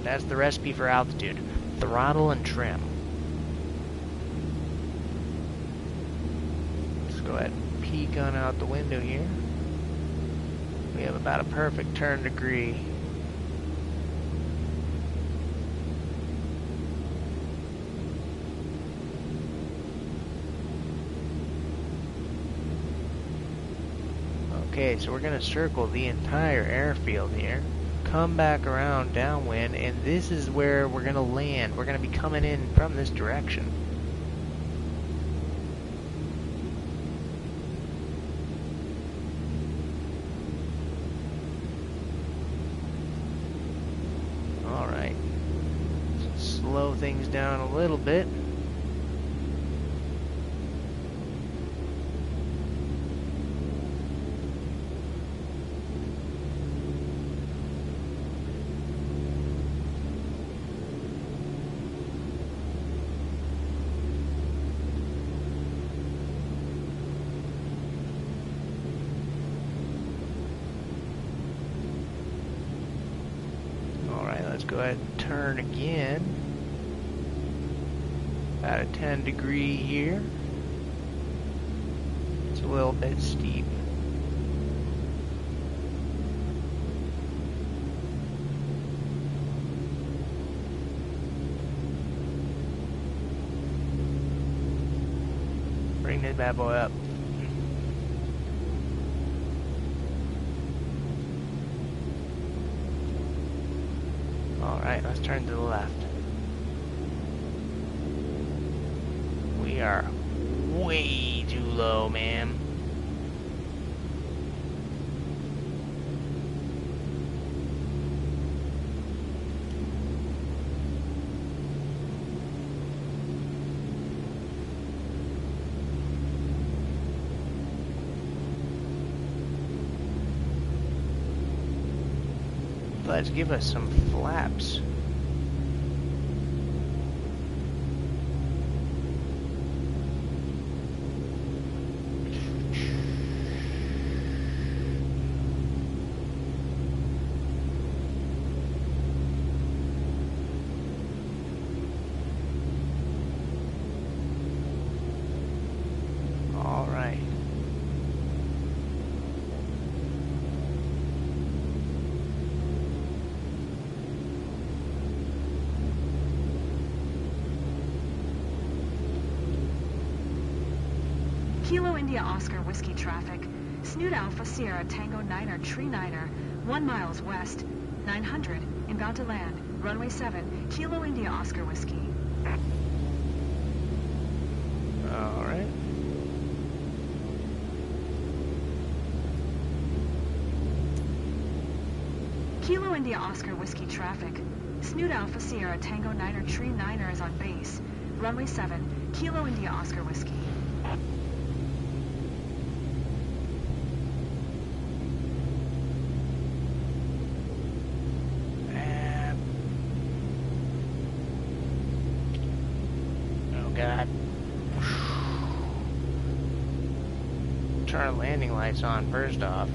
That's the recipe for altitude. Throttle and trim. Let's go ahead and peek on out the window here. We have about a perfect turn degree. Okay, so we're going to circle the entire airfield here, come back around downwind, and this is where we're going to land. We're going to be coming in from this direction. Alright, slow things down a little bit. Let's go ahead and turn again. About a 10 degree here. It's a little bit steep. Bring this bad boy up. Alright, let's turn to the left. We are way too low, man. Let's give us some flaps. All right. Kilo India Oscar Whiskey traffic. Snoot Alpha Sierra Tango Niner Tree Niner, 1 miles west, 900, inbound to land, runway 7, Kilo India Oscar Whiskey. All right. Kilo India Oscar Whiskey traffic. Snoot Alpha Sierra Tango Niner Tree Niner is on base, runway 7, Kilo India Oscar Whiskey. God. Turn our landing lights on first off.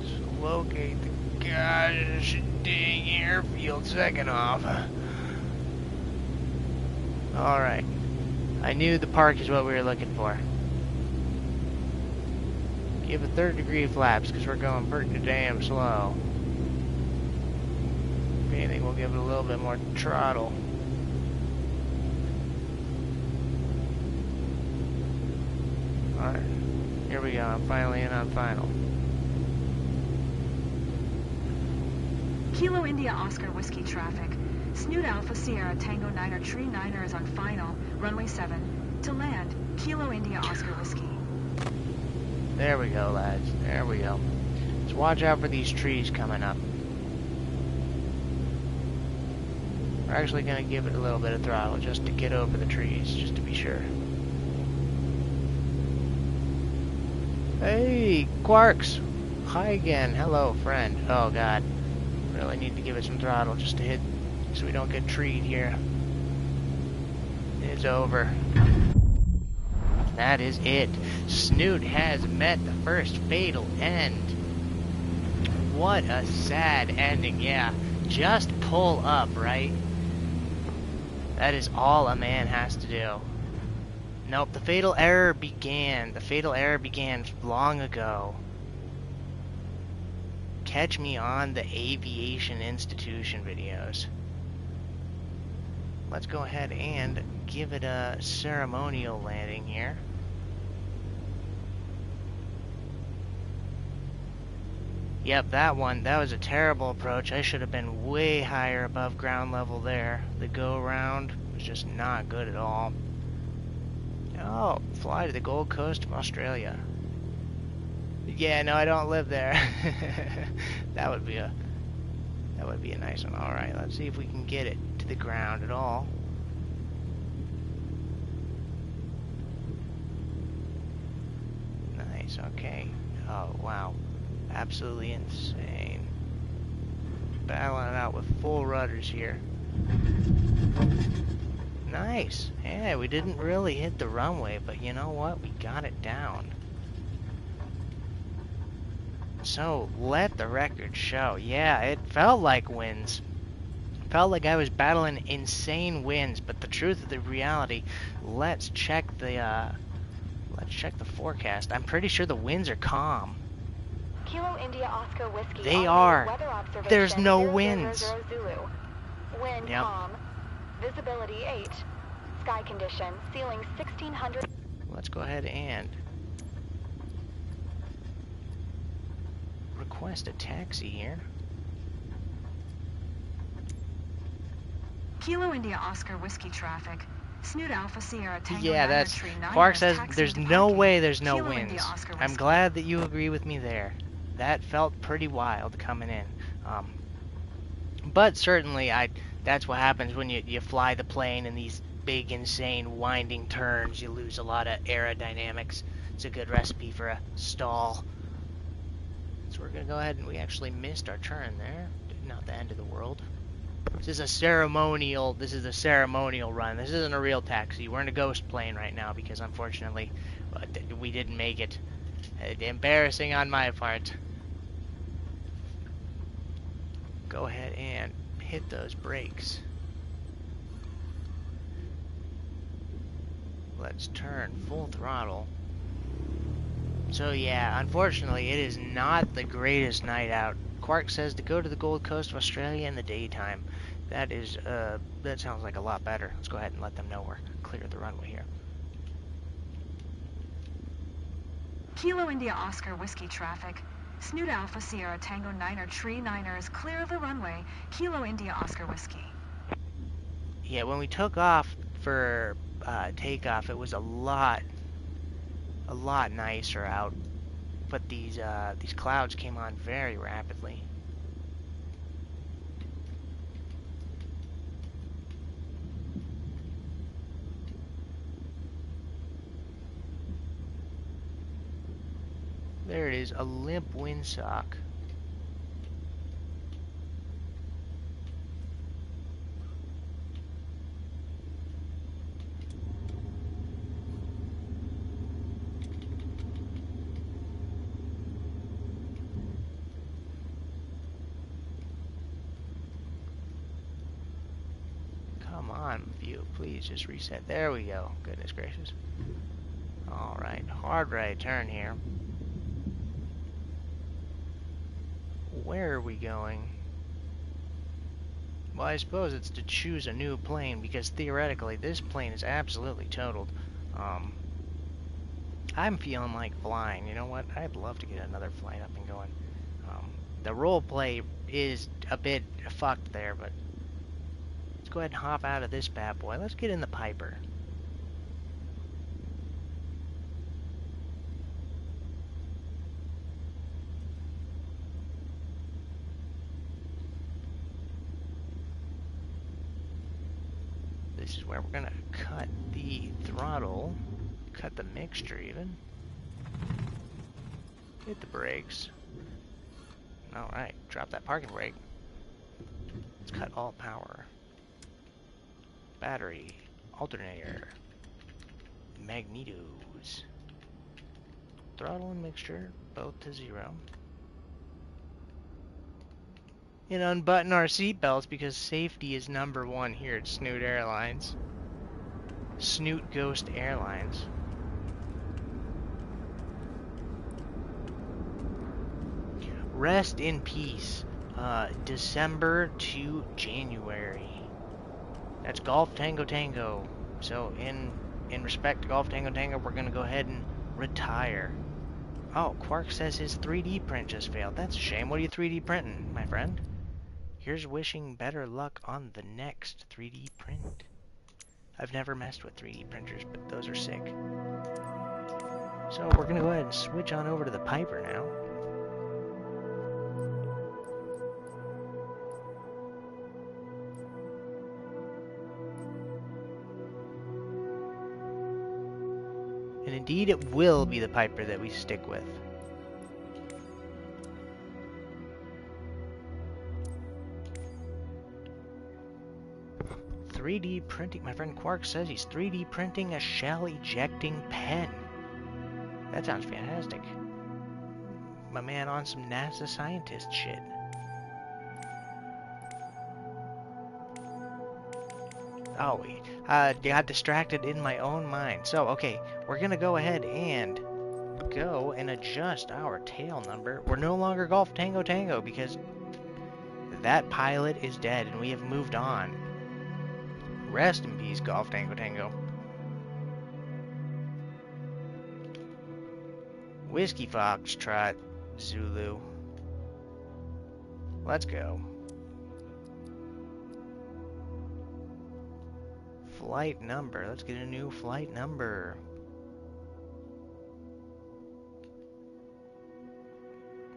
Just locate the gosh dang airfield second off. Alright. I knew the park is what we were looking for. Give it 3rd degree flaps because we're going pretty damn slow. If anything, we'll give it a little bit more throttle. Alright, here we go. I'm finally in on final. Kilo India Oscar Whiskey traffic. Snoot Alpha Sierra Tango Niner Tree Niner is on final, runway 7. To land, Kilo India Oscar Whiskey. There we go, lads. There we go. Let's watch out for these trees coming up. We're actually going to give it a little bit of throttle just to get over the trees, just to be sure. Hey, Quarks! Hi again. Hello, friend. Oh, God. Really need to give it some throttle just to hit, so we don't get treed here. It's over. That is it. Snoot has met the first fatal end. What a sad ending, yeah. Just pull up, right? That is all a man has to do. Nope, the fatal error began. The fatal error began long ago. Catch me on the Aviation Institution videos. Let's go ahead and give it a ceremonial landing here. Yep, that was a terrible approach. I should have been way higher above ground level there. The go-round was just not good at all. Oh, fly to the Gold Coast of Australia. Yeah, no, I don't live there. That would be a nice one. All right, let's see if we can get it to the ground at all. Nice. Okay. Oh, wow. Absolutely insane. Battling it out with full rudders here. Nice. Yeah, we didn't really hit the runway, but you know what? We got it down. So, let the record show. Yeah, it felt like winds. Felt like I was battling insane winds, but the truth of the reality, let's check the forecast. I'm pretty sure the winds are calm. Kilo India Oscar Whiskey. They automated are. Weather observation There's no 000 winds. Zulu. Wind Yep. calm. Visibility 8. Sky condition. Ceiling 1600. Let's go ahead and request a taxi here. Kilo India Oscar Whiskey traffic. Snoot Alpha Sierra Tango Yeah, Niner that's... Tree 9 Quark is says taxiing there's to no parking. way there's no Kilo India winds. Oscar I'm Whiskey. glad that you agree with me there. That felt pretty wild coming in. But certainly, that's what happens when you fly the plane in these big, insane, winding turns. You lose a lot of aerodynamics. It's a good recipe for a stall. So we're going to go ahead and we actually missed our turn there. Not the end of the world. This is a ceremonial run. This isn't a real taxi. We're in a ghost plane right now because unfortunately we didn't make it. Embarrassing on my part. Go ahead and hit those brakes. Let's turn full throttle. So yeah, unfortunately it is not the greatest night out. Quark says to go to the Gold Coast of Australia in the daytime. That sounds like a lot better. Let's go ahead and let them know we're clear of the runway here. Kilo India Oscar Whiskey traffic. Snoot Alpha Sierra Tango Niner Tree Niner is clear of the runway. Kilo India Oscar Whiskey. Yeah, when we took off for takeoff, it was a lot nicer out. But these clouds came on very rapidly. There it is, a limp windsock. Come on, view, please just reset. There we go. Goodness gracious. Alright, hard right turn here. Where are we going? Well, I suppose it's to choose a new plane, because theoretically this plane is absolutely totaled. I'm feeling like flying. You know what? I'd love to get another flight up and going. The role play is a bit fucked there, but let's go ahead and hop out of this bad boy. Let's get in the Piper. is where we're gonna cut the throttle, cut the mixture even. Hit the brakes. Alright, drop that parking brake. Let's cut all power. Battery, alternator, magnetos. Throttle and mixture, both to 0. And unbutton our seatbelts because safety is #1 here at Snoot Airlines. Snoot Ghost Airlines. Rest in peace. December to January. That's Golf Tango Tango. So in respect to Golf Tango Tango, we're gonna go ahead and retire. Oh, Quark says his 3D print just failed. That's a shame. What are you 3D printing, my friend? Here's wishing better luck on the next 3D print. I've never messed with 3D printers, but those are sick. So we're gonna go ahead and switch on over to the Piper now. And indeed it will be the Piper that we stick with. "3D printing." My friend Quark says he's 3D printing a shell ejecting pen. That sounds fantastic. My man on some NASA scientist shit. Oh, I got distracted in my own mind. So, okay, we're gonna go ahead and go and adjust our tail number. We're no longer Golf Tango Tango because that pilot is dead and we have moved on. Rest in peace, Golf Tango Tango. Whiskey Foxtrot Zulu. Let's go. Flight number. Let's get a new flight number.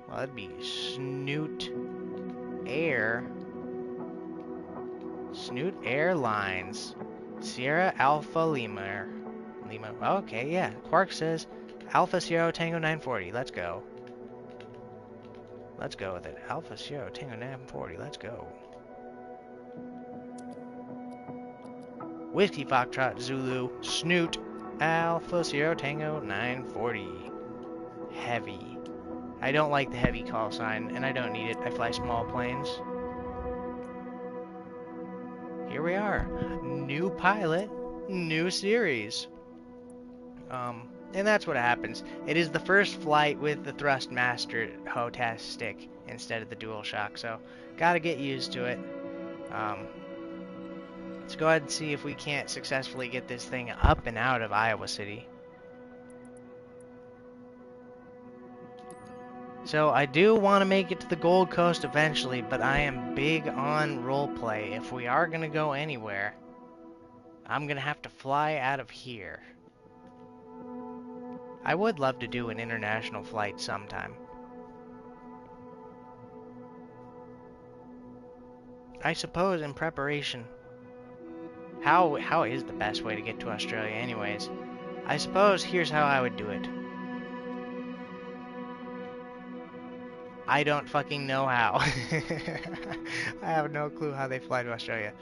Well, that'd be Snoot Airlines. Sierra Alpha Lima. Okay, yeah. Quark says Alpha Sierra Tango 940. Let's go. Let's go with it. Alpha Sierra Tango 940. Let's go. Whiskey Foxtrot Zulu Snoot Alpha Sierra Tango 940. Heavy. I don't like the heavy call sign, and I don't need it. I fly small planes. Here we are. New pilot, new series. And that's what happens. It is the first flight with the Thrustmaster HOTAS stick instead of the DualShock, so gotta get used to it. Let's go ahead and see if we can't successfully get this thing up and out of Iowa City. So I do want to make it to the Gold Coast eventually, but I am big on roleplay. If we are going to go anywhere, I'm going to have to fly out of here. I would love to do an international flight sometime. I suppose in preparation. How is the best way to get to Australia anyways? I suppose here's how I would do it. I don't fucking know how. I have no clue how they fly to Australia.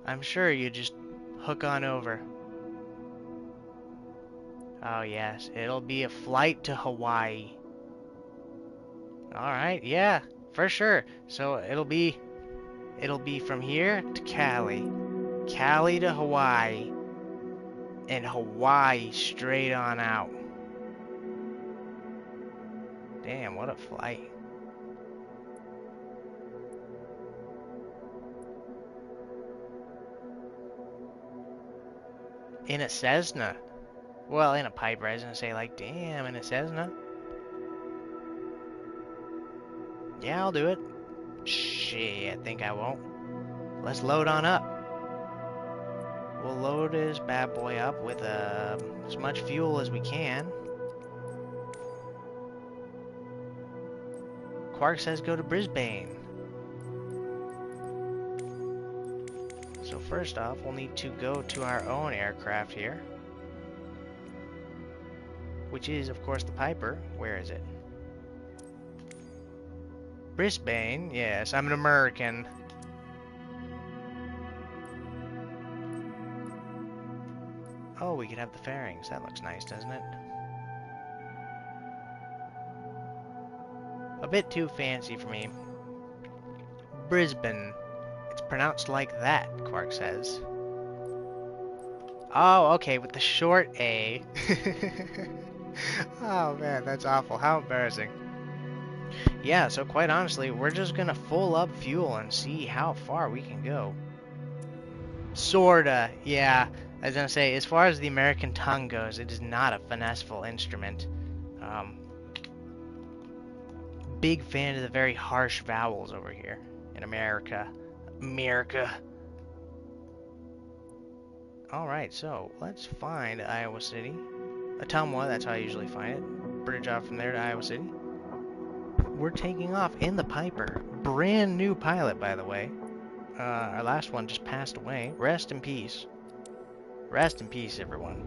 I'm sure you just hook on over. Oh yes, it'll be a flight to Hawaii. Alright, yeah, for sure. So it'll be from here to Cali. Cali to Hawaii. And Hawaii straight on out. Damn, what a flight. In a Cessna. Well, in a Piper, I was gonna say, like, damn, in a Cessna. Yeah, I'll do it. Shit, I think I won't. Let's load on up. We'll load this bad boy up with as much fuel as we can. Quark says go to Brisbane. So first off, we'll need to go to our own aircraft here, which is, of course, the Piper. Where is it? Brisbane. Yes, I'm an American. Oh, we could have the fairings. That looks nice, doesn't it? A bit too fancy for me. Brisbane. It's pronounced like that, Quark says. Oh, okay, with the short A. Oh man, that's awful. How embarrassing. Yeah, so quite honestly, we're just gonna full up fuel and see how far we can go. Sorta, yeah. I was gonna say, as far as the American tongue goes, it is not a finesseful instrument. Um, Big fan of the very harsh vowels over here in America. America. Alright, so let's find Iowa City. Ottumwa, that's how I usually find it. Bridge off from there to Iowa City. We're taking off in the Piper. Brand new pilot, by the way. Our last one just passed away. Rest in peace. Rest in peace, everyone.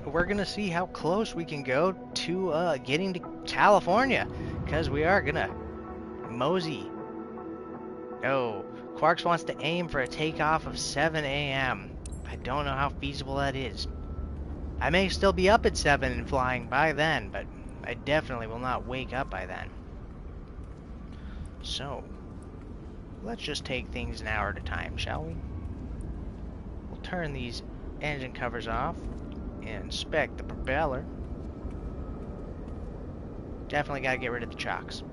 We're gonna see how close we can go to getting to California, because we are gonna mosey. Oh, Quarks wants to aim for a takeoff of 7 a.m. I don't know how feasible that is. I may still be up at 7 and flying by then, but I definitely will not wake up by then. So, let's just take things an hour at a time, shall we? We'll turn these engine covers off and inspect the propeller. Definitely gotta get rid of the chocks.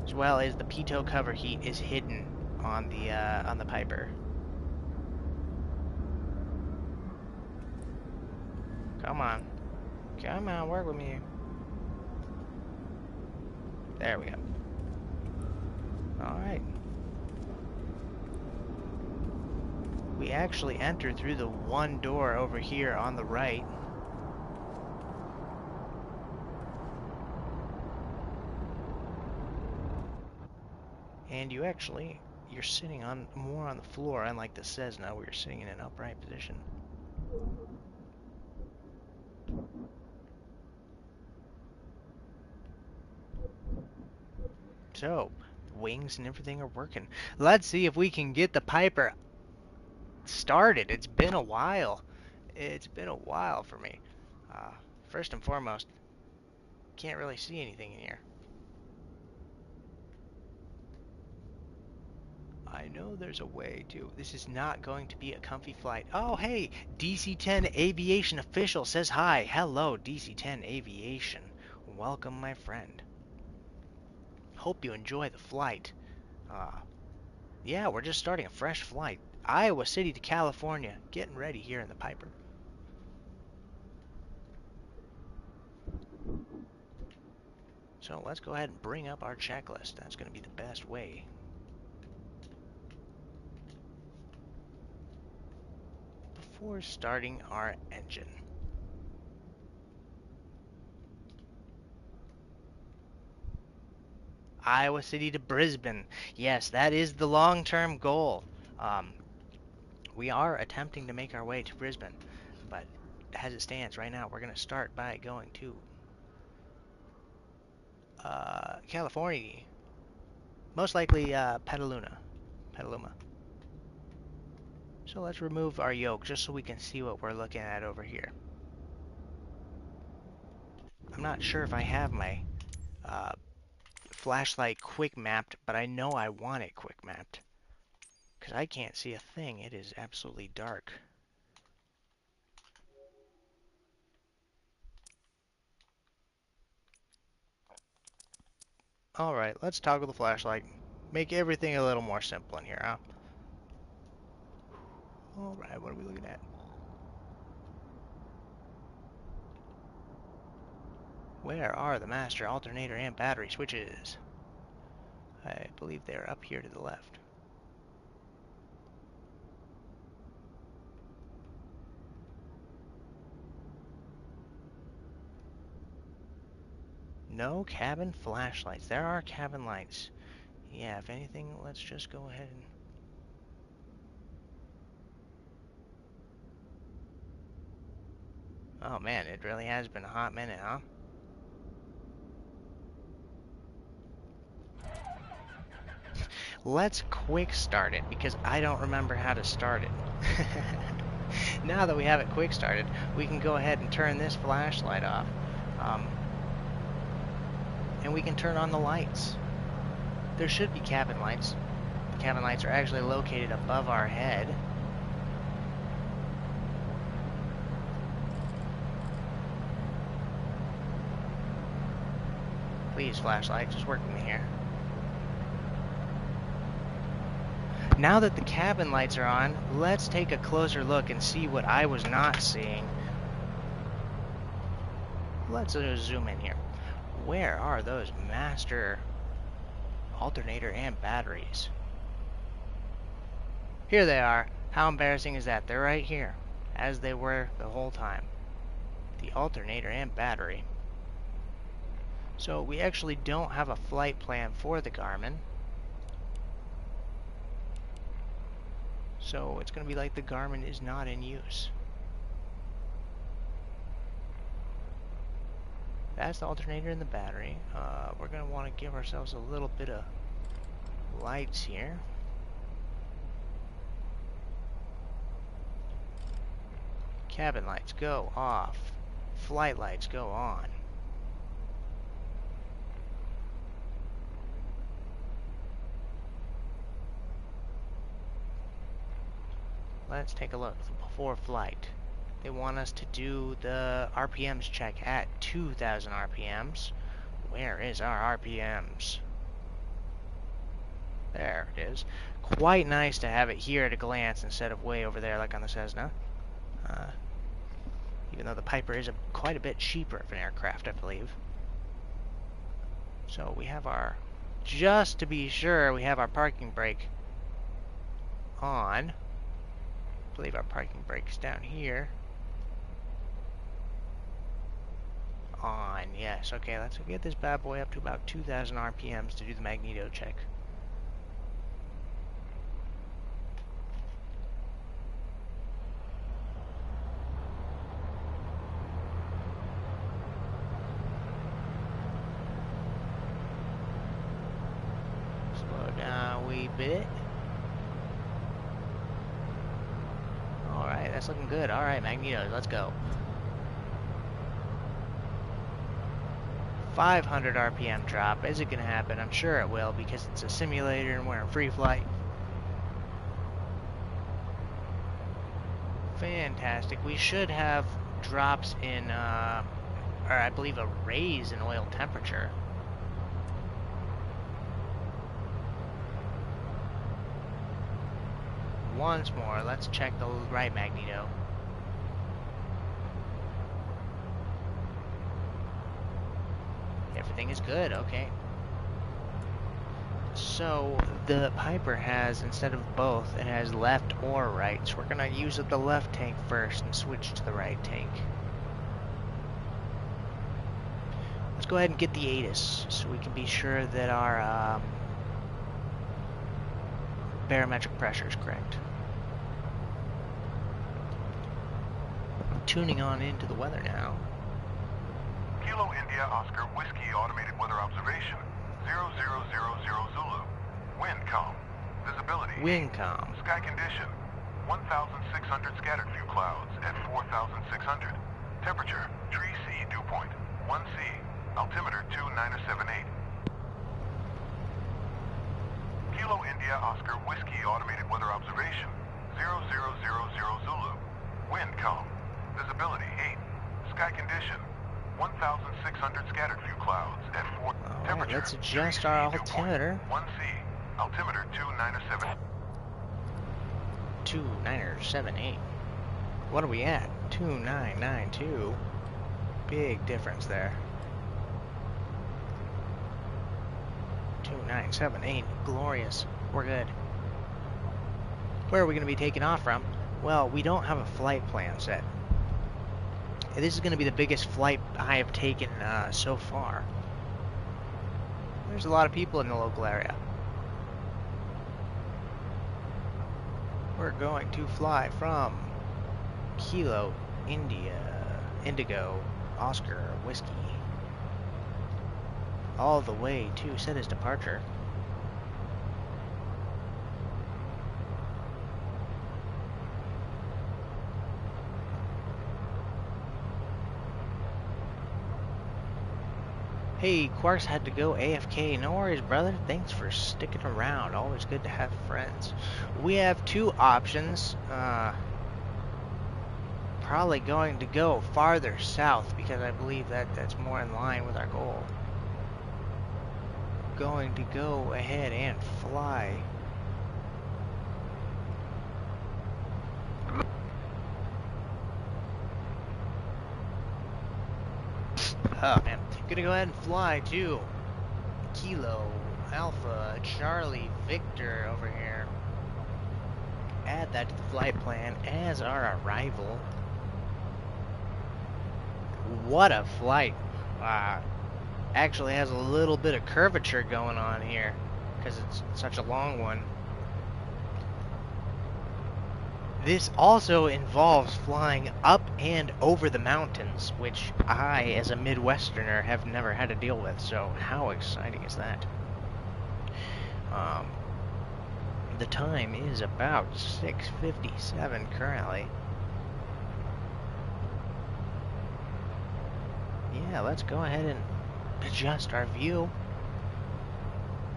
As well as the pitot cover heat is hidden on the Piper. Come on. Come on, work with me. There we go. Alright. We actually enter through the one door over here on the right. And you're sitting on more on the floor, unlike the Cessna, where you're sitting in an upright position. So, wings and everything are working. Let's see if we can get the Piper started. It's been a while. It's been a while for me. Uh, First and foremost, can't really see anything in here. I know there's a way to. This is not going to be a comfy flight. Oh, hey, DC-10 Aviation official says hi. Hello, DC-10 Aviation. Welcome, my friend. Hope you enjoy the flight. Uh, yeah, we're just starting a fresh flight. Iowa City to California. Getting ready here in the Piper. So let's go ahead and bring up our checklist. That's going to be the best way. Before starting our engine. Iowa City to Brisbane. Yes, that is the long-term goal. We are attempting to make our way to Brisbane, but as it stands right now, we're going to start by going to California. Most likely Petaluma. So let's remove our yoke just so we can see what we're looking at over here. I'm not sure if I have my uh, flashlight quick mapped, but I know I want it quick mapped. Because I can't see a thing. It is absolutely dark. Alright, let's toggle the flashlight. Make everything a little more simple in here, huh? Alright, what are we looking at? Where are the master, alternator, and battery switches? I believe they're up here to the left. No cabin flashlights. There are cabin lights. Yeah, if anything, let's just go ahead and... Oh man, it really has been a hot minute, huh? Let's quick start it, because I don't remember how to start it. Now that we have it quick started, we can go ahead and turn this flashlight off. And we can turn on the lights. There should be cabin lights. The cabin lights are actually located above our head. Please, flashlight, just work with me here. Now that the cabin lights are on, let's take a closer look and see what I was not seeing. Let's zoom in here. Where are those master alternator and batteries? Here they are. How embarrassing is that? They're right here, as they were the whole time. The alternator and battery. So we actually don't have a flight plan for the Garmin. So it's going to be like the Garmin is not in use. That's the alternator and the battery. We're going to want to give ourselves a little bit of lights here. Cabin lights go off. Flight lights go on. Let's take a look before flight. They want us to do the RPMs check at 2,000 RPMs. Where is our RPMs? There it is. Quite nice to have it here at a glance instead of way over there like on the Cessna. Even though the Piper is quite a bit cheaper of an aircraft, I believe. So we have our, just to be sure, we have our parking brake on. I believe our parking brake's down here. On, yes. Okay, let's get this bad boy up to about 2,000 RPMs to do the magneto check. Slow down a wee bit. Alright, that's looking good. Alright, magneto, let's go. 500 RPM drop. Is it going to happen? I'm sure it will because it's a simulator and we're in free flight. Fantastic. We should have drops in, or I believe a raise in oil temperature. Once more, let's check the right magneto. Everything is good, okay. So, the Piper has, instead of both, it has left or right. So we're going to use the left tank first and switch to the right tank. Let's go ahead and get the ATIS so we can be sure that our barometric pressure is correct. Tuning on into the weather now. Kilo India Oscar Whiskey Automated Weather Observation 0000 Zulu. Wind calm. Visibility. Wind calm. Sky condition 1,600 scattered few clouds at 4,600. Temperature tree C dew point 1C. Altimeter 2978. Kilo India Oscar Whiskey Automated Weather Observation 0000 Zulu. Wind calm. Visibility 8. Sky condition 1,600 scattered few clouds at 4. Alright, Temperature let's adjust our altimeter. 1C. Altimeter 2978. 2978. What are we at? 2992. Big difference there. 2978. Glorious. We're good. Where are we going to be taking off from? Well, we don't have a flight plan set. This is going to be the biggest flight I have taken so far. There's a lot of people in the local area. We're going to fly from Kilo, Indigo, Oscar, Whiskey, all the way to set his departure. Hey, Quarks had to go AFK. No worries, brother. Thanks for sticking around. Always good to have friends. We have two options. Probably going to go farther south because I believe that's more in line with our goal. Going to go ahead and fly. Oh man, gonna go ahead and fly to Kilo, Alpha, Charlie, Victor over here. Add that to the flight plan as our arrival. What a flight! Actually has a little bit of curvature going on here because it's such a long one. This also involves flying up and over the mountains, which I, as a Midwesterner, have never had to deal with, so how exciting is that? The time is about 6:57 currently. Yeah, let's go ahead and adjust our view.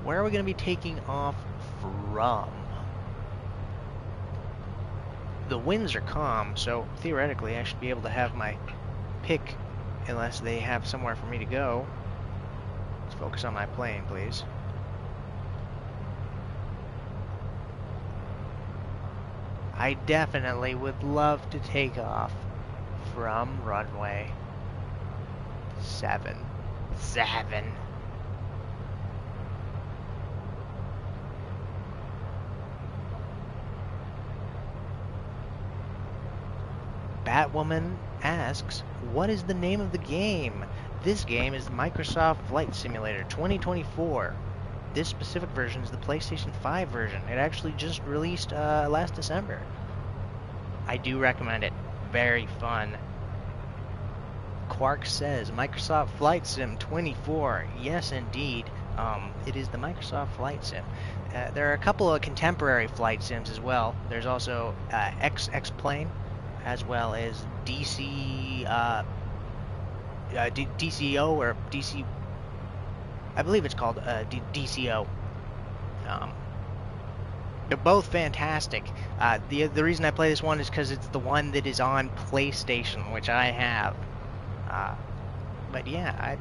Where are we going to be taking off from? The winds are calm, so theoretically I should be able to have my pick unless they have somewhere for me to go. Let's focus on my plane, please. I definitely would love to take off from runway 7. Batwoman asks, what is the name of the game? This game is the Microsoft Flight Simulator 2024. This specific version is the PlayStation 5 version. It actually just released last December. I do recommend it. Very fun. Quark says, Microsoft Flight Sim 24. Yes, indeed. It is the Microsoft Flight Sim. There are a couple of contemporary flight sims as well. There's also X-Plane, as well as DCO or DC. I believe it's called DCO. They're both fantastic. The reason I play this one is because it's the one that is on PlayStation, which I have. But yeah, I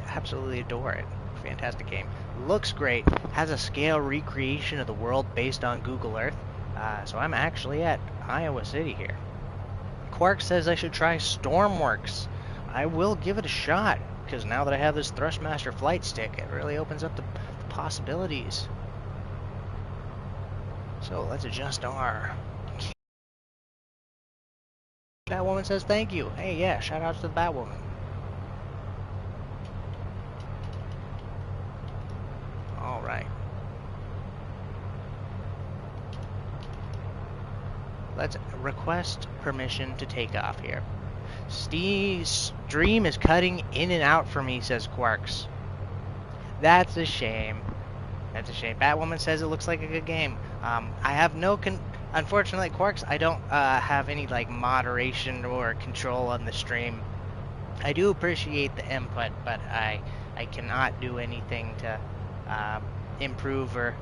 absolutely adore it. Fantastic game. Looks great. Has a scale recreation of the world based on Google Earth. So I'm actually at Iowa City here. Quark says I should try Stormworks. I will give it a shot, because now that I have this Thrustmaster flight stick, it really opens up the possibilities. So let's adjust our... Batwoman says thank you. Hey, yeah, shout outs to the Batwoman. Alright. Let's request permission to take off here. Steve's stream is cutting in and out for me, says Quarks. That's a shame. That's a shame. Batwoman says it looks like a good game. I have no unfortunately, Quarks, I don't have any like moderation or control on the stream. I do appreciate the input, but I cannot do anything to improve or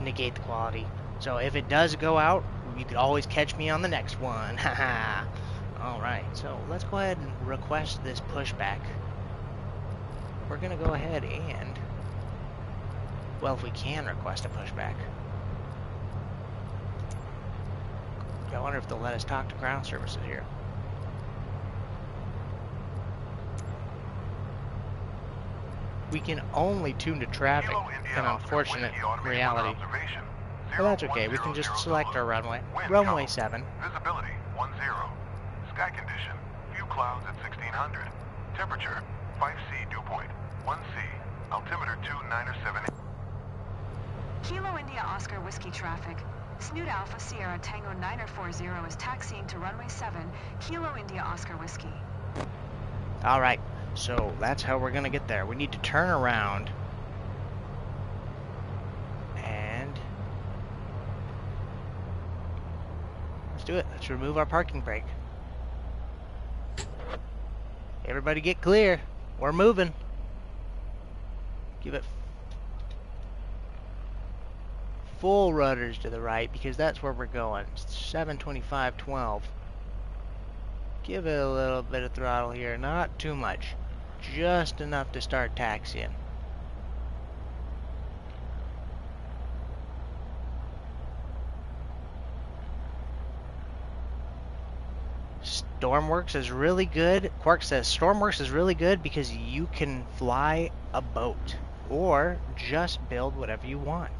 negate the quality. So if it does go out, you could always catch me on the next one. Haha. Alright, so let's go ahead and request this pushback. We're going to go ahead and... Well, if we can request a pushback. I wonder if they'll let us talk to ground services here. We can only tune to traffic, an unfortunate reality. But that's okay, we can just select our runway. Runway 7. Visibility 10. Sky condition, few clouds at 1600. Temperature 5C dew point, 1C Altimeter 297. Kilo India Oscar Whiskey traffic. Snoot Alpha Sierra Tango 940 is taxiing to runway 7, Kilo India Oscar Whiskey. Alright, so that's how we're gonna get there. We need to turn around and let's do it. Let's remove our parking brake. Everybody get clear. We're moving. Give it full rudders to the right because that's where we're going. 725-12. Give it a little bit of throttle here, not too much. Just enough to start taxiing. Stormworks is really good. Quark says Stormworks is really good because you can fly a boat or just build whatever you want.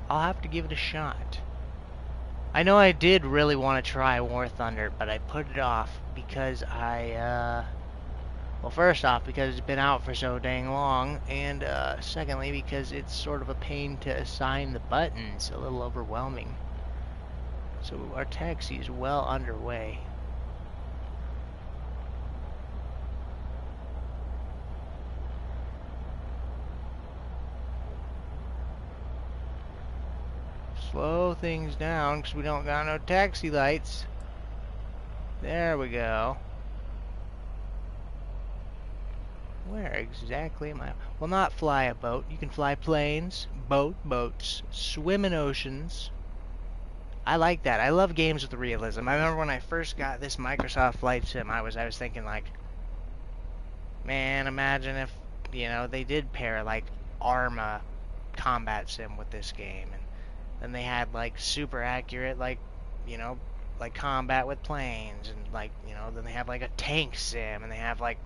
I'll have to give it a shot. I know I did really want to try War Thunder, but I put it off because well, first off, because it's been out for so dang long, and secondly, because it's sort of a pain to assign the buttons, a little overwhelming. So our taxi is well underway. Slow things down because we don't got no taxi lights. There we go. Where exactly am I? Well, not fly a boat. You can fly planes, boats, swim in oceans. I like that. I love games with realism. I remember when I first got this Microsoft Flight Sim, I was thinking like, man, imagine if, you know, they did pair like Arma Combat Sim with this game, and then they had like super accurate, like, you know, like combat with planes, and like, you know, then they have like a tank sim, and they have like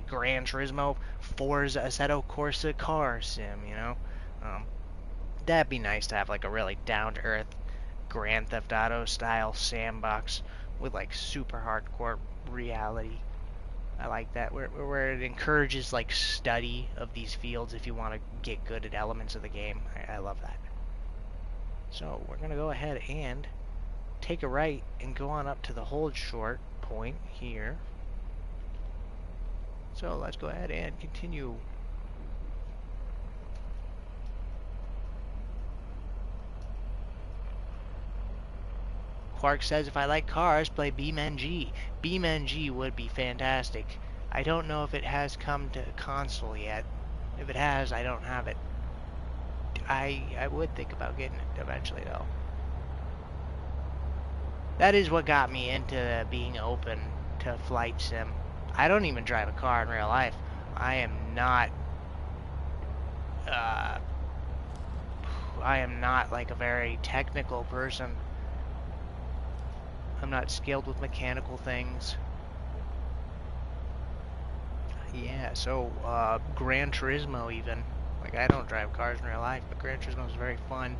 Gran Turismo Forza Assetto Corsa car sim, you know. That'd be nice to have like a really down-to-earth Grand Theft Auto style sandbox with like super hardcore reality. I like that, where it encourages like study of these fields if you want to get good at elements of the game. I love that. So we're gonna go ahead and take a right and go on up to the hold short point here. So let's go ahead and continue. Quark says if I like cars, play BeamNG. BeamNG would be fantastic. I don't know if it has come to console yet. If it has, I don't have it. I would think about getting it eventually, though. That is what got me into being open to flight sim. I don't even drive a car in real life. I am not like a very technical person. I'm not skilled with mechanical things. Yeah, so Gran Turismo even. Like, I don't drive cars in real life, but Gran Turismo is very fun.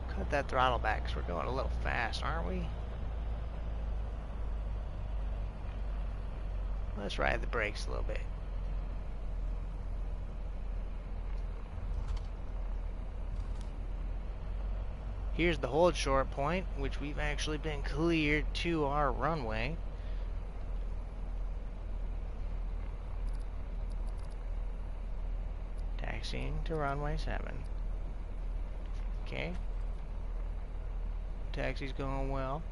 Cut that throttle back because we're going a little fast, aren't we? Let's ride the brakes a little bit. Here's the hold short point, which we've actually been cleared to our runway. Taxiing to runway 7. Okay. Taxi's going well.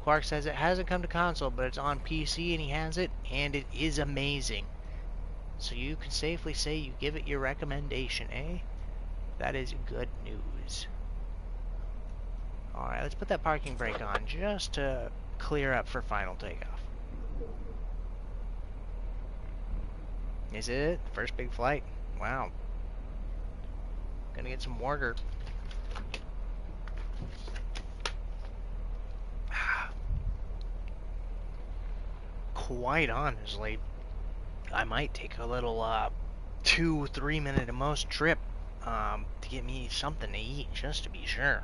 Quark says it hasn't come to console, but it's on PC and he has it, and it is amazing. So you can safely say you give it your recommendation, eh? That is good news. Alright, let's put that parking brake on just to clear up for final takeoff. Is it? First big flight? Wow. Gonna get some water. Quite honestly, I might take a little 2-3 minute at most trip to get me something to eat just to be sure.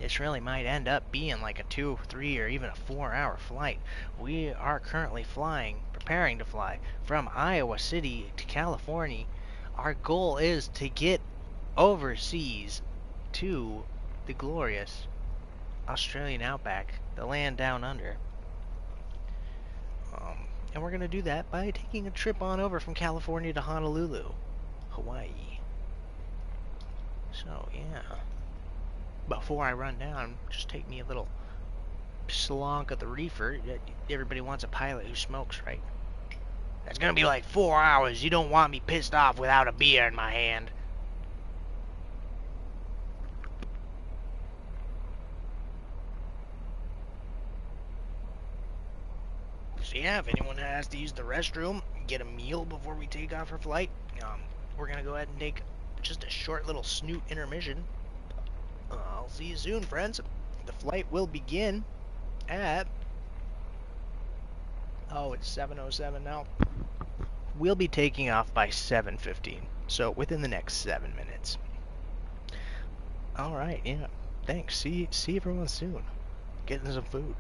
This really might end up being like a 2, 3, or even a 4-hour flight. We are currently flying, preparing to fly from Iowa City to California. Our goal is to get overseas to the glorious Australian outback, the land down under. And we're going to do that by taking a trip on over from California to Honolulu, Hawaii. So, yeah. Before I run down, just take me a little slonk of the reefer. Everybody wants a pilot who smokes, right? That's going to be like 4 hours. You don't want me pissed off without a beer in my hand. So yeah, if anyone has to use the restroom, get a meal before we take off for flight, we're going to go ahead and take just a short little snoot intermission. I'll see you soon, friends. The flight will begin at... Oh, it's 7:07 now. We'll be taking off by 7:15, so within the next 7 minutes. Alright, yeah. Thanks. See everyone soon. Getting some food.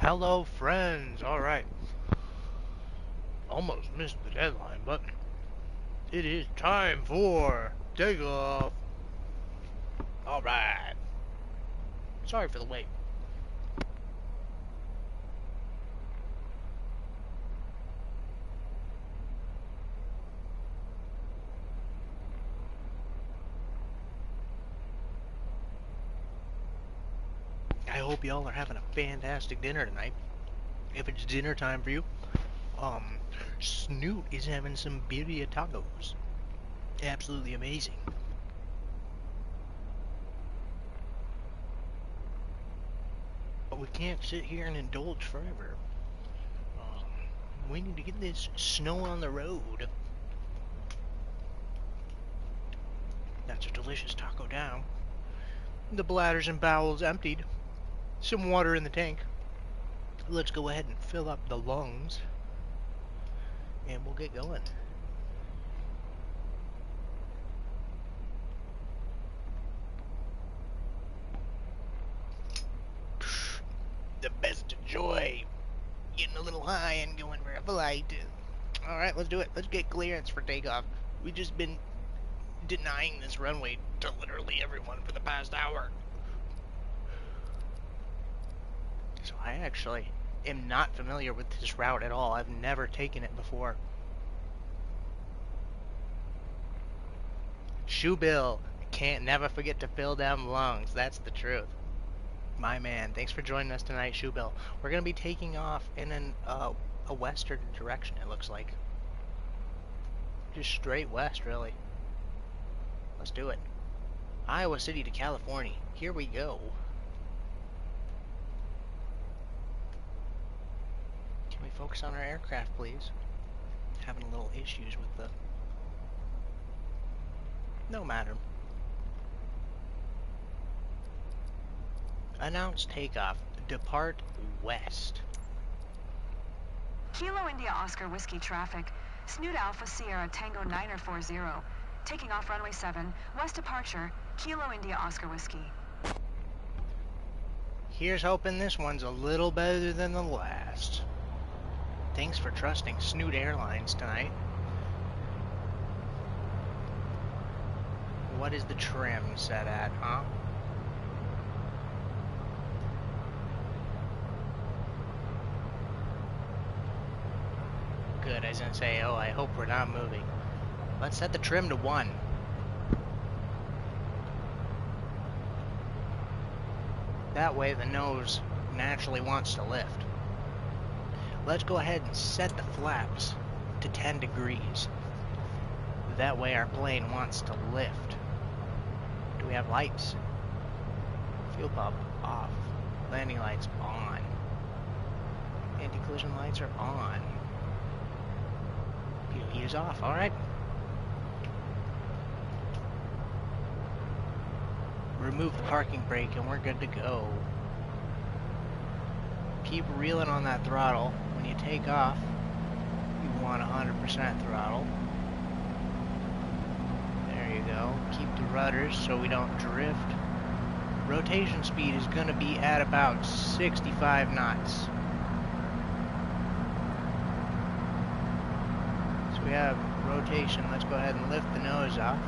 Hello, friends. All right. Almost missed the deadline, but it is time for takeoff. All right. Sorry for the wait. I hope y'all are having a fantastic dinner tonight. If it's dinner time for you, Snoot is having some birria tacos. Absolutely amazing. But we can't sit here and indulge forever. We need to get this snow on the road. That's a delicious taco down. The bladders and bowels emptied. Some water in the tank. Let's go ahead and fill up the lungs. And we'll get going. The best of joy. Getting a little high and going for a flight. Alright, let's do it. Let's get clearance for takeoff. We've just been denying this runway to literally everyone for the past hour. So I actually am not familiar with this route at all. I've never taken it before. Shoebill, can't never forget to fill them lungs. That's the truth. My man, thanks for joining us tonight, Shoebill. We're going to be taking off in a western direction, it looks like. Just straight west, really. Let's do it. Iowa City to California. Here we go. Can we focus on our aircraft, please? Having a little issues with the... No matter. Announce takeoff. Depart west. Kilo India Oscar Whiskey traffic. Snoot Alpha Sierra Tango 940. Taking off runway 7. West departure. Kilo India Oscar Whiskey. Here's hoping this one's a little better than the last. Thanks for trusting Snoot Airlines tonight. What is the trim set at, huh? Good, I was gonna say, oh, I hope we're not moving. Let's set the trim to 1. That way the nose naturally wants to lift. Let's go ahead and set the flaps to 10 degrees. That way our plane wants to lift. Do we have lights? Fuel pump off. Landing lights on. Anti-collision lights are on. POE is off, alright. Remove the parking brake and we're good to go. Keep reeling on that throttle. When you take off, you want 100% throttle. There you go. Keep the rudders so we don't drift. Rotation speed is going to be at about 65 knots. So we have rotation. Let's go ahead and lift the nose off.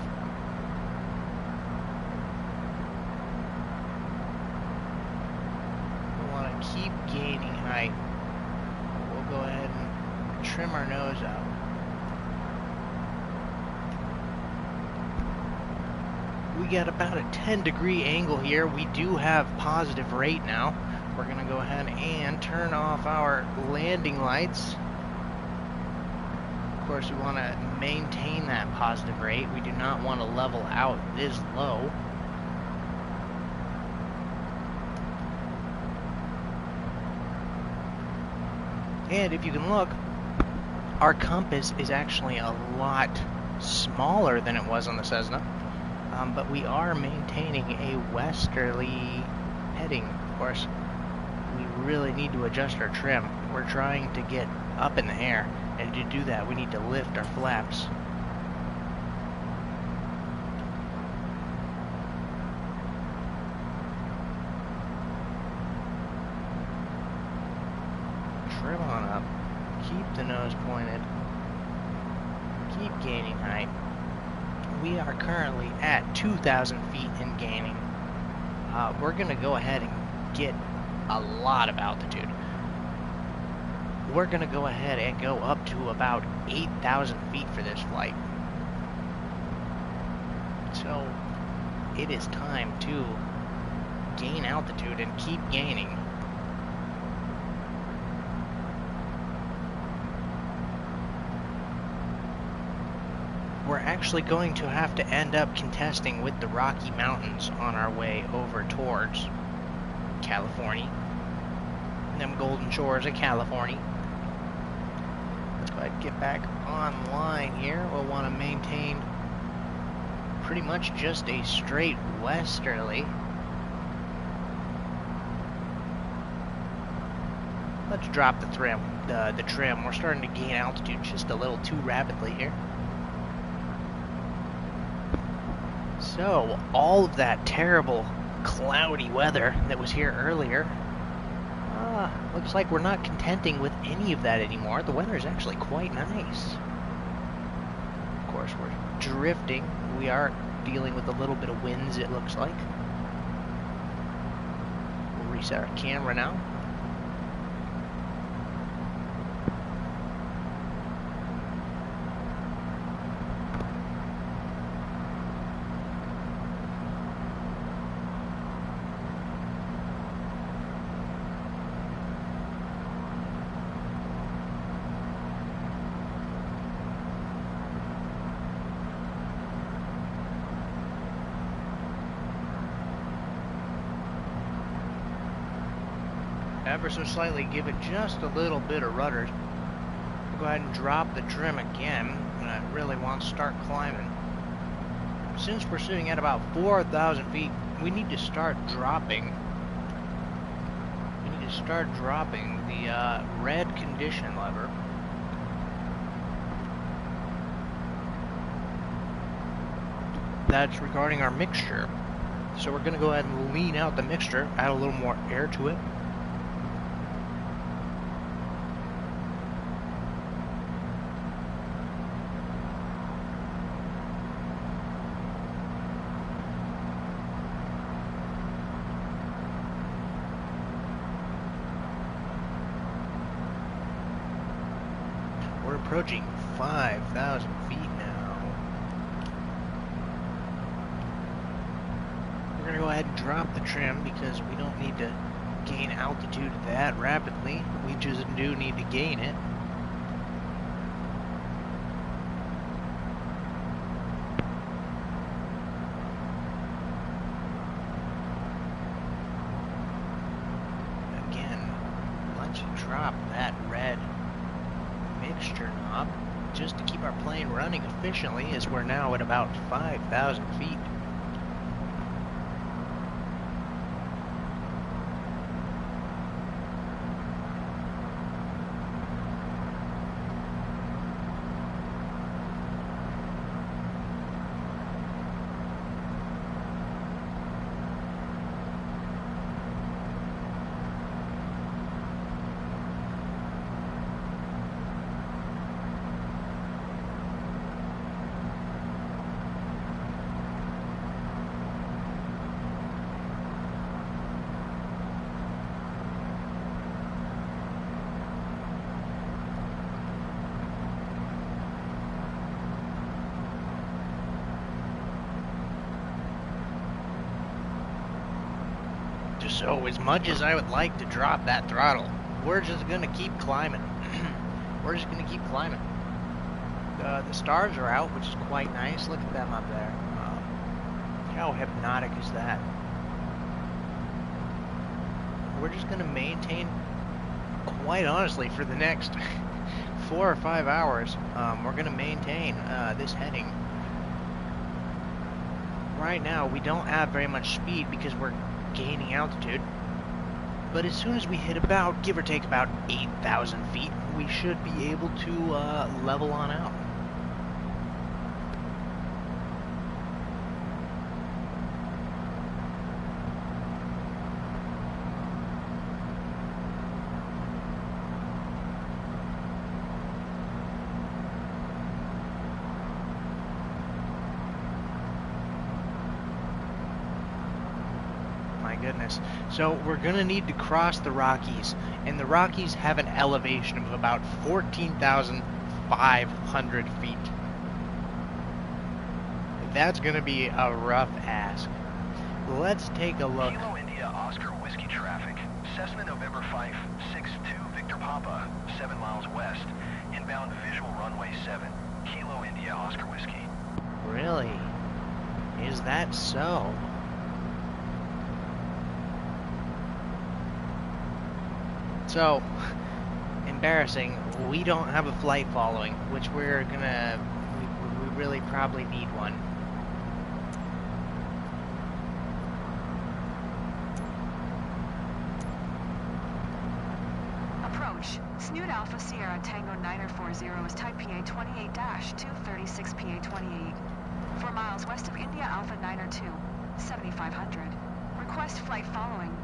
We want to keep gaining height. We'll go ahead and trim our nose up. We got about a 10-degree angle here. We do have positive rate now. We're going to go ahead and turn off our landing lights. Of course, we want to maintain that positive rate. We do not want to level out this low. And if you can look, our compass is actually a lot smaller than it was on the Cessna. But we are maintaining a westerly heading. Of course, we really need to adjust our trim. We're trying to get up in the air, and to do that, we need to lift our flaps. trim on up, keep the nose pointed, keep gaining height. We are currently at 2,000 feet in gaining. We're going to go ahead and get a lot of altitude. We're going to go ahead and go up to about 8,000 feet for this flight. So it is time to gain altitude and keep gaining. We're actually going to have to end up contesting with the Rocky Mountains on our way over towards California. Them golden shores of California. Let's go ahead and get back online here. We'll want to maintain pretty much just a straight westerly. Let's drop the trim. The trim. We're starting to gain altitude just a little too rapidly here. So, all of that terrible cloudy weather that was here earlier, looks like we're not contenting with any of that anymore. The weather is actually quite nice. Of course, we're drifting. We are dealing with a little bit of winds, it looks like. We'll reset our camera now. Ever so slightly, give it just a little bit of rudder. We'll go ahead and drop the trim again, and I really want to start climbing. Since we're sitting at about 4,000 feet, we need to start dropping. We need to start dropping the red condition lever. That's regarding our mixture. So we're going to go ahead and lean out the mixture, add a little more air to it. We're approaching 5,000 feet now. We're going to go ahead and drop the trim because we don't need to gain altitude that rapidly. We just do need to gain it. Again, let's drop that red mixture knob just to keep our plane running efficiently, as we're now at about 5,000 feet. So as much as I would like to drop that throttle, we're just going to keep climbing. We're just going to keep climbing. The stars are out, which is quite nice. Look at them up there. How hypnotic is that? We're just going to maintain, quite honestly, for the next 4 or 5 hours, we're going to maintain this heading. Right now, we don't have very much speed because we're gaining altitude, but as soon as we hit about, give or take about 8,000 feet, we should be able to level on out. goodness. So we're going to need to cross the Rockies, and the Rockies have an elevation of about 14,500 feet. That's going to be a rough ask. Let's take a look. Kilo India Oscar Whiskey traffic. Cessna November 562 Victor Papa, 7 miles west. Inbound visual runway 7. Kilo India Oscar Whiskey. Really? Is that so? So, embarrassing, we don't have a flight following, which we really probably need one. Approach. Snoot Alpha Sierra Tango 940 is type PA28-236 PA28. 4 miles west of India Alpha 902, 7500. Request flight following.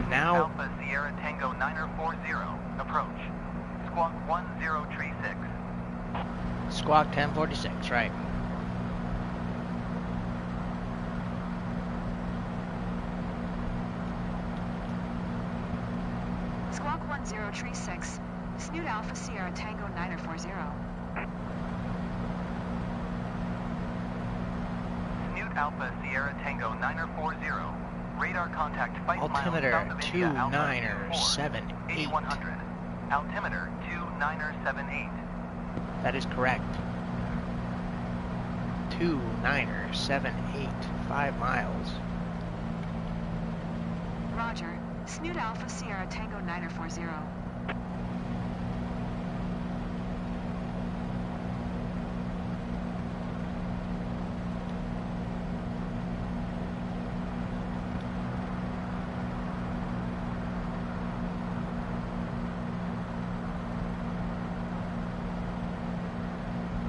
Now, Alpha Sierra Tango 940, approach. Squawk 1036. Squawk 1046, right. Squawk 1036. Snoot Alpha Sierra Tango 940. Snoot Alpha Sierra Tango 940. Radar contact 5 Altimeter miles south of India Alpha 2978. 8100. Altimeter 2978. That is correct. 2978, 5 miles. Roger. Snoot Alpha Sierra Tango 940.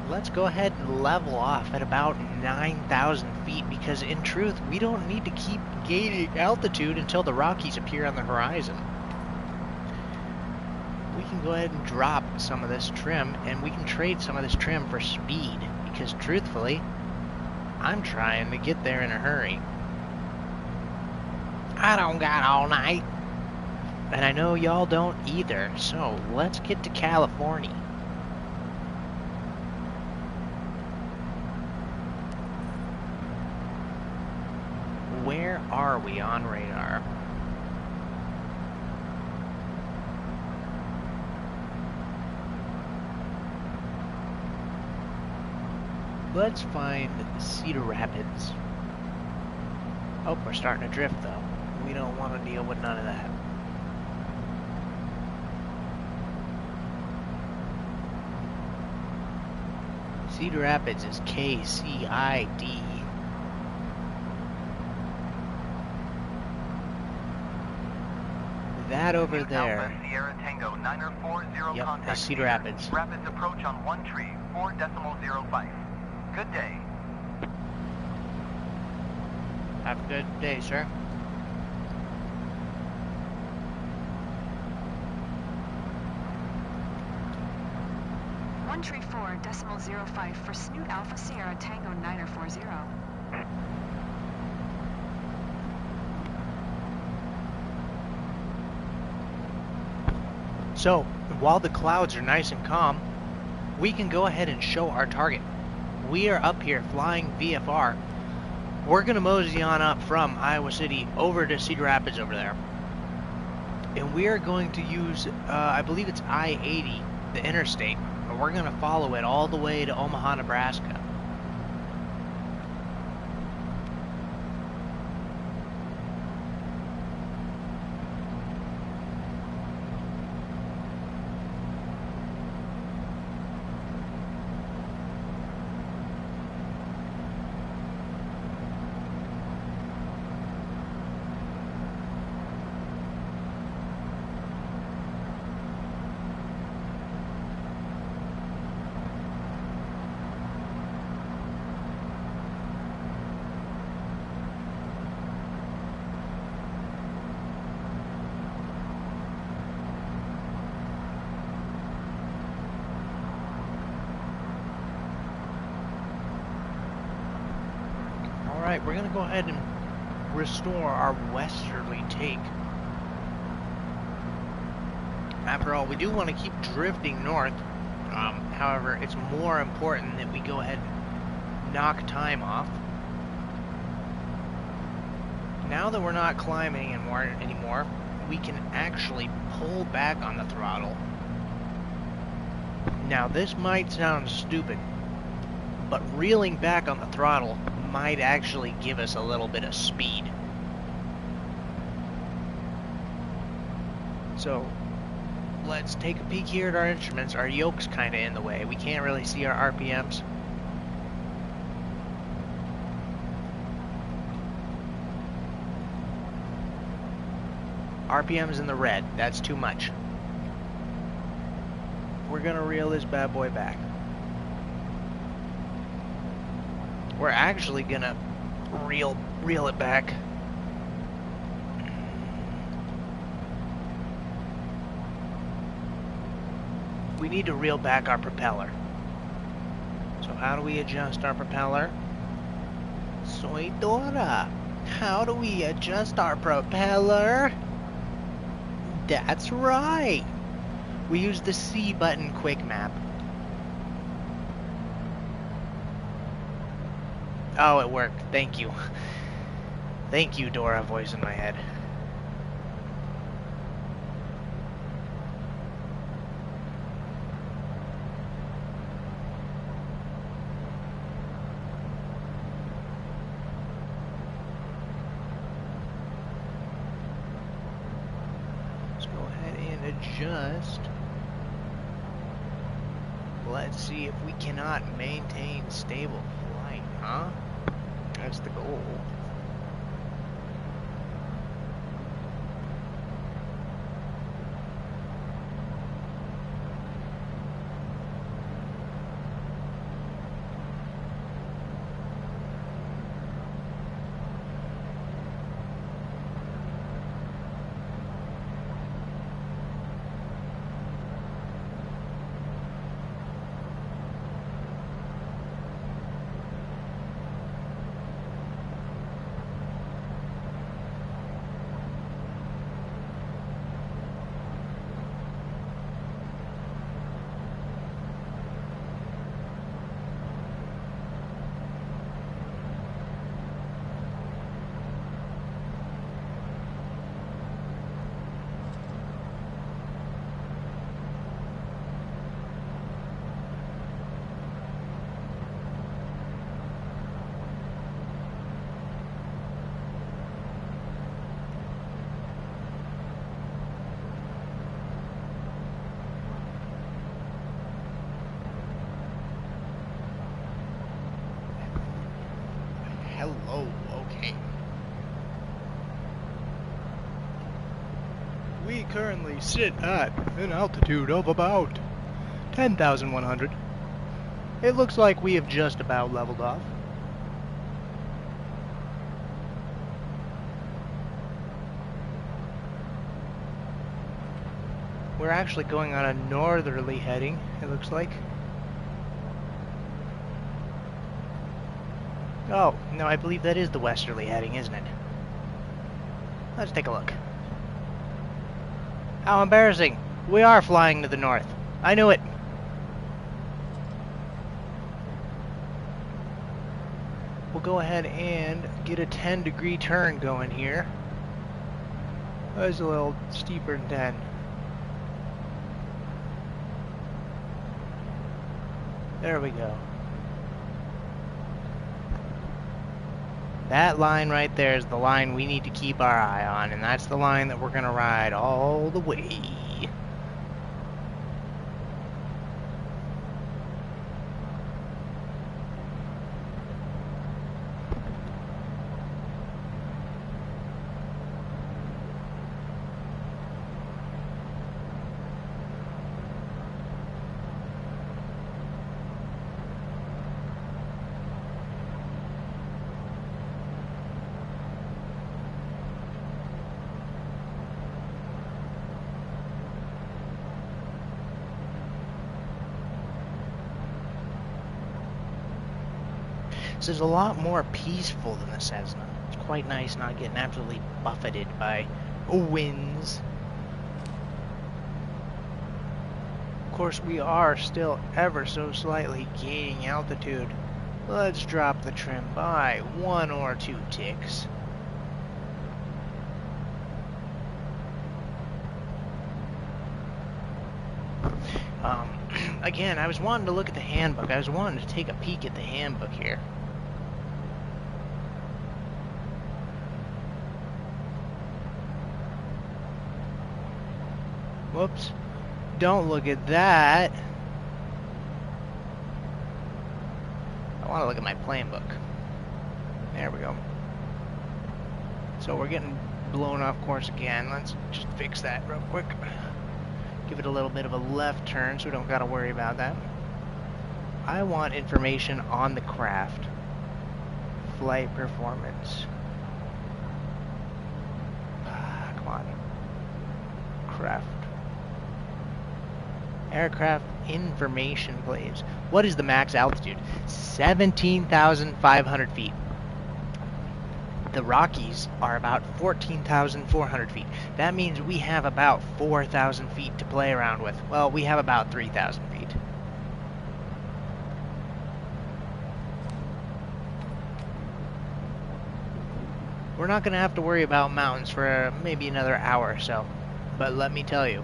Let's go ahead and level off at about 9,000 feet because in truth, we don't need to keep gaining altitude until the Rockies appear on the horizon. We can go ahead and drop some of this trim and we can trade some of this trim for speed because truthfully, I'm trying to get there in a hurry. I don't got all night. And I know y'all don't either, so let's get to California. Where are we on radar? Let's find Cedar Rapids. Oh, we're starting to drift though. We don't want to deal with none of that. Cedar Rapids is KCID. That over there. Alpha Sierra Tango 940 Yep, contact that's Cedar Cedar. Rapids. Rapids approach on 1 tree, 4.05. Good day. Have a good day, sir. One tree 4.05 for Snoot Alpha Sierra Tango 940. So, while the clouds are nice and calm, we can go ahead and show our target. We are up here flying VFR. We're going to mosey on up from Iowa City over to Cedar Rapids over there. And we are going to use, I believe it's I-80, the interstate. And we're going to follow it all the way to Omaha, Nebraska. Alright, we're gonna go ahead and restore our westerly take. After all, we do want to keep drifting north. However, it's more important that we go ahead and knock time off. Now that we're not climbing anymore, we can actually pull back on the throttle. Now, this might sound stupid, but reeling back on the throttle might actually give us a little bit of speed. So, let's take a peek here at our instruments. Our yoke's kind of in the way. We can't really see our RPMs. RPM's in the red. That's too much. We're gonna reel this bad boy back. We're actually gonna reel it back. We need to reel back our propeller. So how do we adjust our propeller? Soy Dora. How do we adjust our propeller? That's right. We use the C button quick map. Oh, it worked. Thank you. Thank you, Dora voice in my head. Let's go ahead and adjust. Let's see if we cannot maintain stable flight, huh? That's the goal. Hello, okay. We currently sit at an altitude of about 10,100. It looks like we have just about leveled off. We're actually going on a northerly heading, it looks like. Oh, no, I believe that is the westerly heading, isn't it? Let's take a look. How embarrassing. We are flying to the north. I knew it. We'll go ahead and get a 10-degree turn going here. That's a little steeper than 10. There we go. That line right there is the line we need to keep our eye on, and that's the line that we're going to ride all the way. This is a lot more peaceful than the Cessna. It's quite nice not getting absolutely buffeted by winds. Of course, we are still ever so slightly gaining altitude. Let's drop the trim by 1 or 2 ticks. Again, I was wanting to look at the handbook. I was wanting to take a peek at the handbook here. Whoops. Don't look at that. I want to look at my plan book. There we go. So we're getting blown off course again. Let's just fix that real quick. Give it a little bit of a left turn so we don't got to worry about that. I want information on the craft. Flight performance. Come on. Craft. Aircraft information, please. What is the max altitude? 17,500 feet. The Rockies are about 14,400 feet. That means we have about 4,000 feet to play around with. Well, we have about 3,000 feet. We're not going to have to worry about mountains for maybe another hour or so. But let me tell you,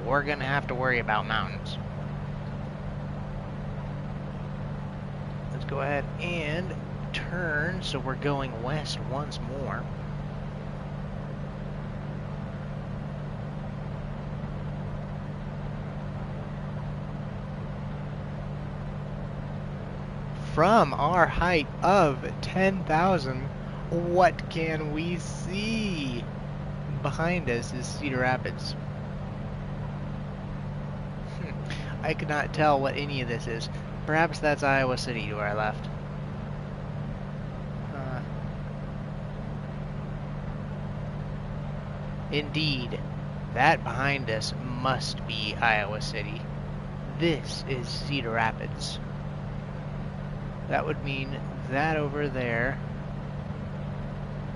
we're going to have to worry about mountains. Let's go ahead and turn, so we're going west once more. From our height of 10,000, what can we see? Behind us is Cedar Rapids. I could not tell what any of this is. Perhaps that's Iowa City to our left. Indeed, that behind us must be Iowa City. This is Cedar Rapids. That would mean that over there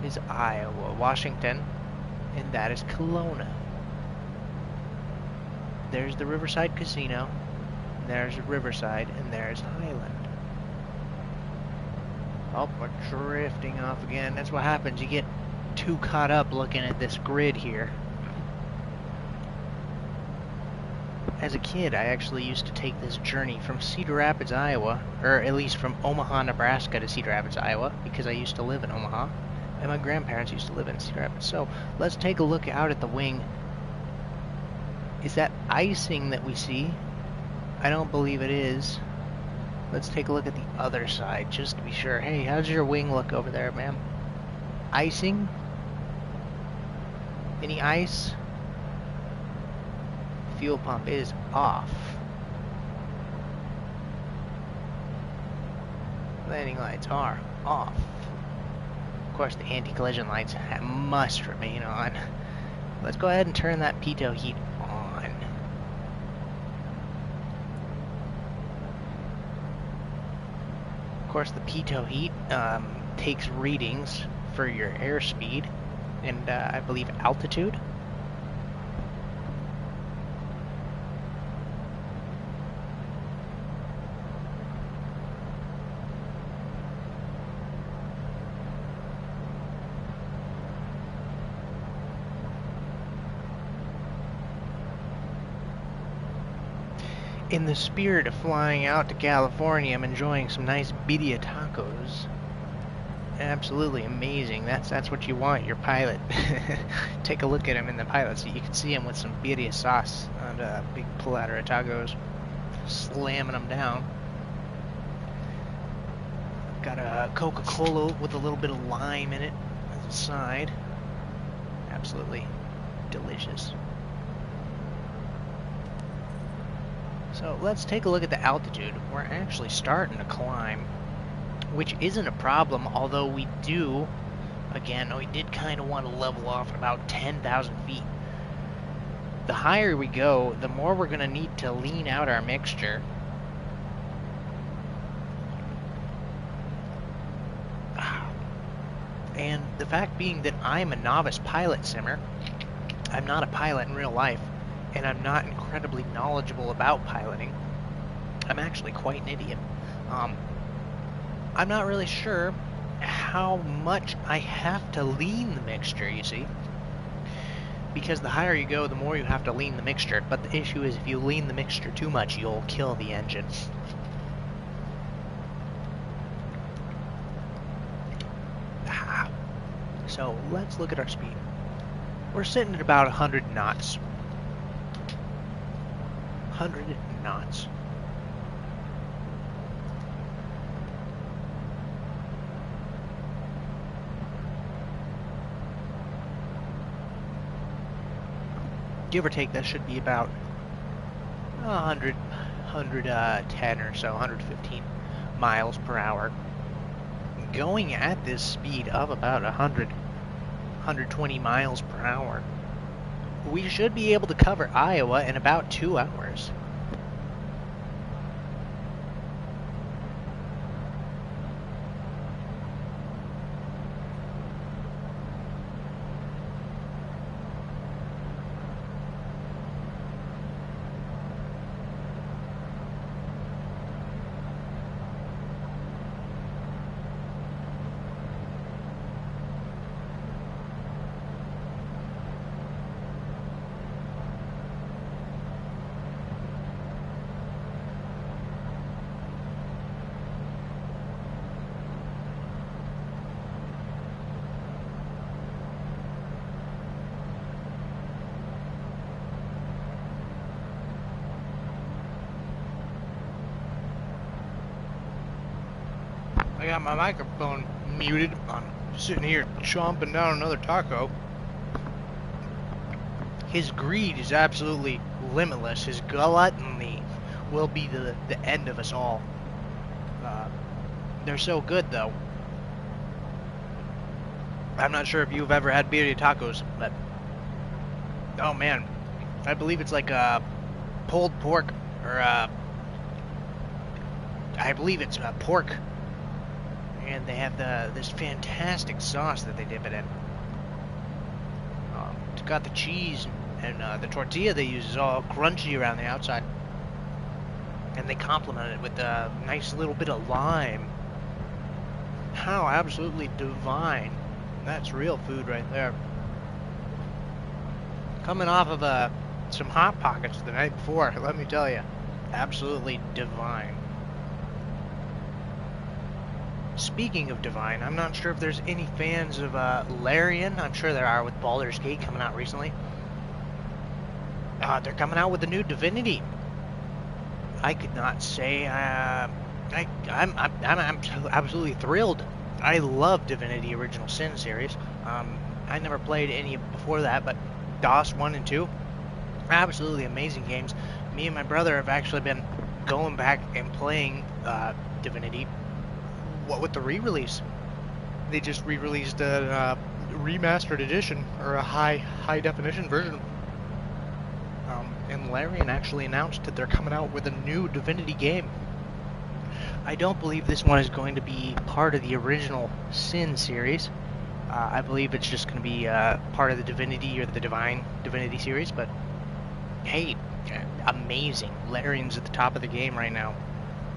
is Iowa, Washington, and that is Kelowna. There's the Riverside Casino, there's Riverside, and there's Highland. Oh, we're drifting off again. That's what happens. You get too caught up looking at this grid here. As a kid, I actually used to take this journey from Cedar Rapids, Iowa, or at least from Omaha, Nebraska to Cedar Rapids, Iowa, because I used to live in Omaha, and my grandparents used to live in Cedar Rapids. So let's take a look out at the wing. Is that icing that we see? I don't believe it is. Let's take a look at the other side, just to be sure. Hey, how's your wing look over there, ma'am? Icing? Any ice? Fuel pump is off. Landing lights are off. Of course, the anti-collision lights must remain on. Let's go ahead and turn that pitot heat on. Of course, the pitot heat takes readings for your airspeed and I believe altitude. In the spirit of flying out to California, I'm enjoying some nice birria tacos. Absolutely amazing. That's what you want, your pilot. Take a look at him in the pilot seat. You can see him with some birria sauce and a big platter of tacos, slamming them down. Got a Coca-Cola with a little bit of lime in it as a side. Absolutely delicious. So let's take a look at the altitude. We're actually starting to climb, which isn't a problem, although we did kind of want to level off at about 10,000 feet. The higher we go, the more we're going to need to lean out our mixture. The fact being that I'm a novice pilot simmer, I'm not a pilot in real life, and I'm not incredibly knowledgeable about piloting. I'm actually quite an idiot. I'm not really sure how much I have to lean the mixture, you see. Because the higher you go, the more you have to lean the mixture. But the issue is if you lean the mixture too much, you'll kill the engine. So let's look at our speed. We're sitting at about 100 knots. 100 knots. Give or take, that should be about 110 or so, 115 miles per hour. Going at this speed of about 120 miles per hour, we should be able to cover Iowa in about 2 hours. I got my microphone muted. I'm sitting here chomping down another taco. His greed is absolutely limitless. His gluttony will be the end of us all. They're so good, though. I'm not sure if you've ever had birria tacos, but oh man, I believe it's like pulled pork, or I believe it's pork. And they have this fantastic sauce that they dip it in. It's got the cheese, and the tortilla they use is all crunchy around the outside. And they complement it with a nice little bit of lime. How absolutely divine. That's real food right there. Coming off of some Hot Pockets the night before, let me tell you, absolutely divine. Speaking of divine, I'm not sure if there's any fans of Larian. I'm sure there are with Baldur's Gate coming out recently. They're coming out with a new Divinity. I could not say. I'm absolutely thrilled. I love Divinity Original Sin series. I never played any before that, but DOS 1 and 2, absolutely amazing games. Me and my brother have actually been going back and playing Divinity. What with the re-release? They just re-released a remastered edition, or a high definition version. And Larian actually announced that they're coming out with a new Divinity game. I don't believe this one is going to be part of the original Sin series. I believe it's just going to be part of the Divinity or the Divine Divinity series, but hey, amazing. Larian's at the top of the game right now.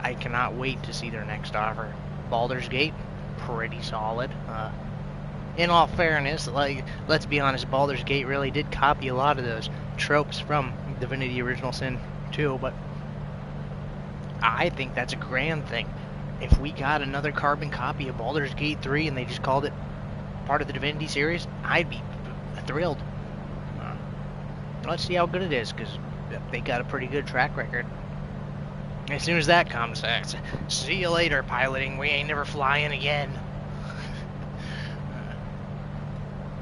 I cannot wait to see their next offer. Baldur's Gate, pretty solid. In all fairness, like, let's be honest, Baldur's Gate really did copy a lot of those tropes from Divinity Original Sin 2, but I think that's a grand thing. If we got another carbon copy of Baldur's Gate 3 and they just called it part of the Divinity series, I'd be thrilled. Let's see how good it is, because they got a pretty good track record. As soon as that comes, see you later, piloting. We ain't never flying again.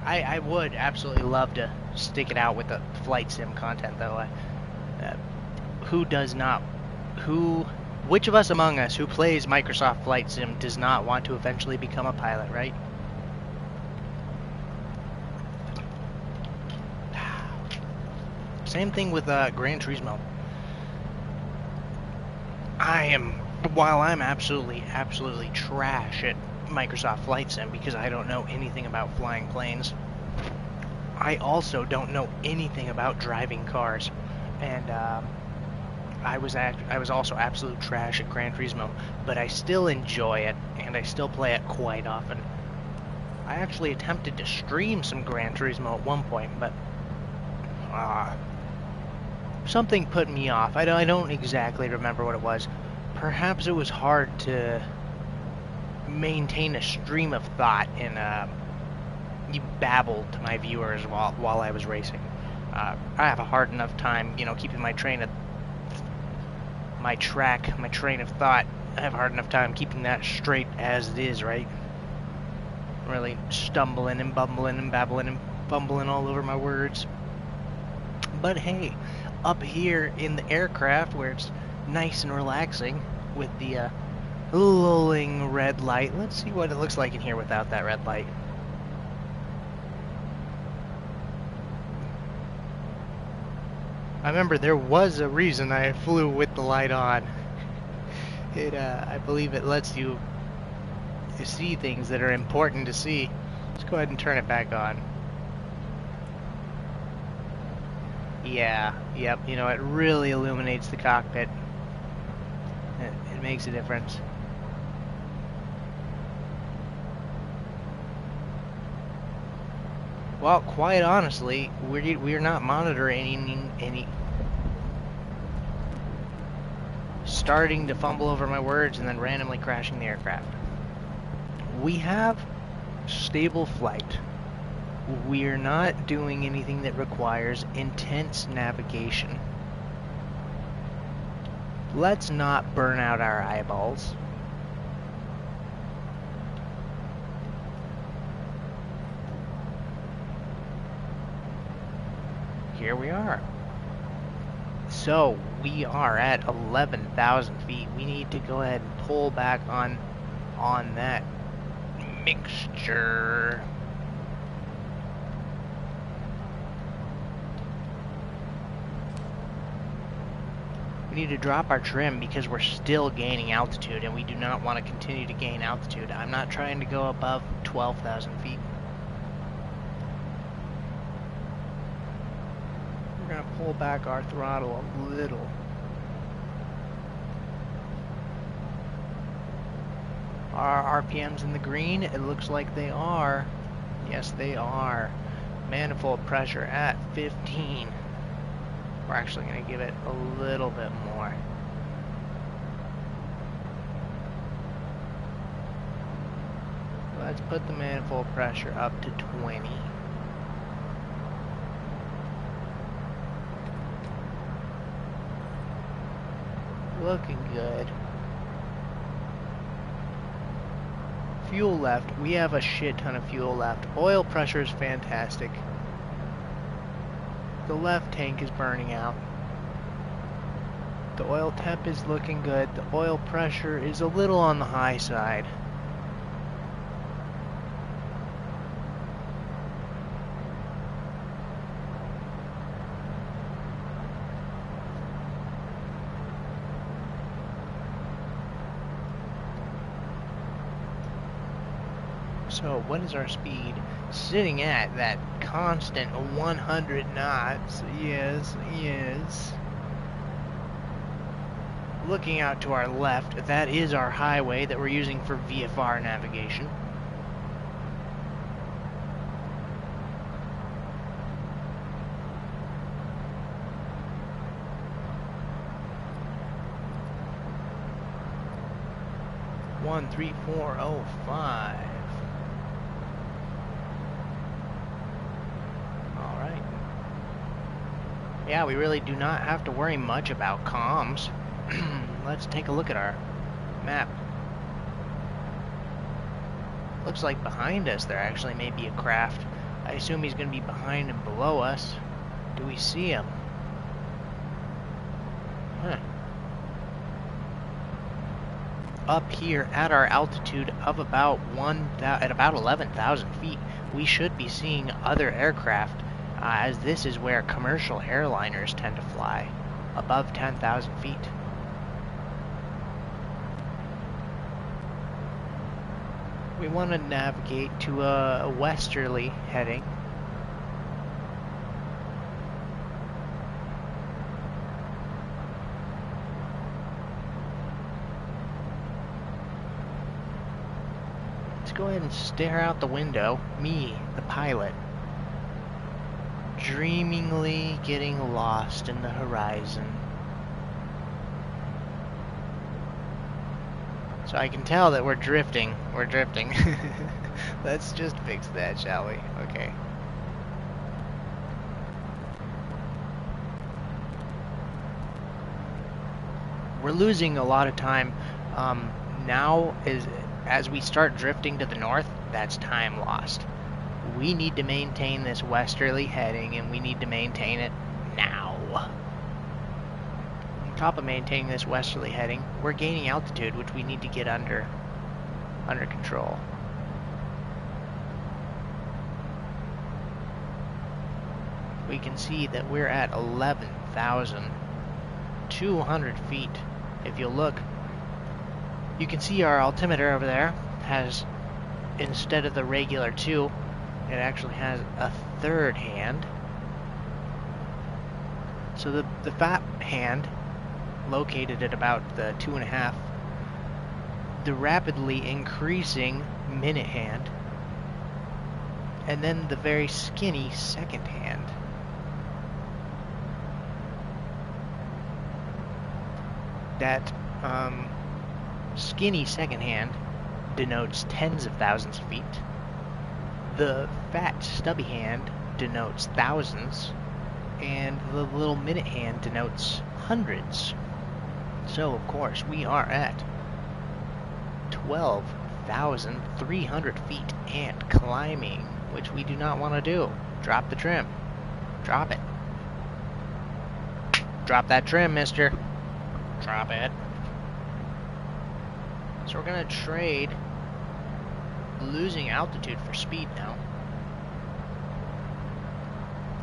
I would absolutely love to stick it out with the flight sim content, though. Who does not? Which of us among us who plays Microsoft Flight Sim does not want to eventually become a pilot, right? Same thing with Gran Turismo. While I'm absolutely trash at Microsoft Flight Sim because I don't know anything about flying planes. I also don't know anything about driving cars, and I was also absolute trash at Gran Turismo, but I still enjoy it, and I still play it quite often. I actually attempted to stream some Gran Turismo at one point, but something put me off. I don't exactly remember what it was. Perhaps it was hard to maintain a stream of thought and babble to my viewers while I was racing. I have a hard enough time, keeping my train of thought. I have a hard enough time keeping that straight as it is, right? Really stumbling and bumbling and babbling and fumbling all over my words. But hey, up here in the aircraft where it's nice and relaxing with the lulling red light, let's see what it looks like in here without that red light. I remember there was a reason I flew with the light on. I believe it lets you see things that are important to see. Let's go ahead and turn it back on. Yeah, yep, it really illuminates the cockpit. It makes a difference. Well, quite honestly, we're not monitoring any starting to fumble over my words and then randomly crashing the aircraft. We have stable flight. We're not doing anything that requires intense navigation. Let's not burn out our eyeballs. Here we are. So we are at 11,000 feet. We need to go ahead and pull back on that mixture. We need to drop our trim because we're still gaining altitude and we do not want to continue to gain altitude. I'm not trying to go above 12,000 feet. We're going to pull back our throttle a little. Are RPMs in the green? It looks like they are. Yes, they are. Manifold pressure at 15. We're actually going to give it a little bit more. Let's put the manifold pressure up to 20. Looking good. Fuel left. We have a shit ton of fuel left. Oil pressure is fantastic. The left tank is burning out. The oil temp is looking good. The oil pressure is a little on the high side. So what is our speed? Sitting at that constant 100 knots. Yes, yes. Looking out to our left, that is our highway that we're using for VFR navigation. One, 3, 4, 0, 5. Yeah, we really do not have to worry much about comms. Let's take a look at our map. Looks like behind us there actually may be a craft. I assume he's going to be behind and below us. Do we see him? Huh. Up here at our altitude of about 11,000 feet, we should be seeing other aircraft. As this is where commercial airliners tend to fly, above 10,000 feet. We want to navigate to a westerly heading. Let's go ahead and stare out the window, me, the pilot, dreamingly getting lost in the horizon. So I can tell that we're drifting. We're drifting. Let's just fix that, shall we? Okay. We're losing a lot of time. Now, as we start drifting to the north, that's time lost. We need to maintain this westerly heading, and we need to maintain it now. On top of maintaining this westerly heading, we're gaining altitude, which we need to get under control. We can see that we're at 11,200 feet. If you look, you can see our altimeter over there has, instead of the regular 2, it actually has a third hand. So the fat hand, located at about the 2.5, the rapidly increasing minute hand, and then the very skinny second hand. That skinny second hand denotes tens of thousands of feet. The fat stubby hand denotes thousands, and the little minute hand denotes hundreds. So, of course, we are at 12,300 feet and climbing, which we do not want to do. Drop the trim. Drop it. Drop that trim, mister. Drop it. So we're going to trade losing altitude for speed now.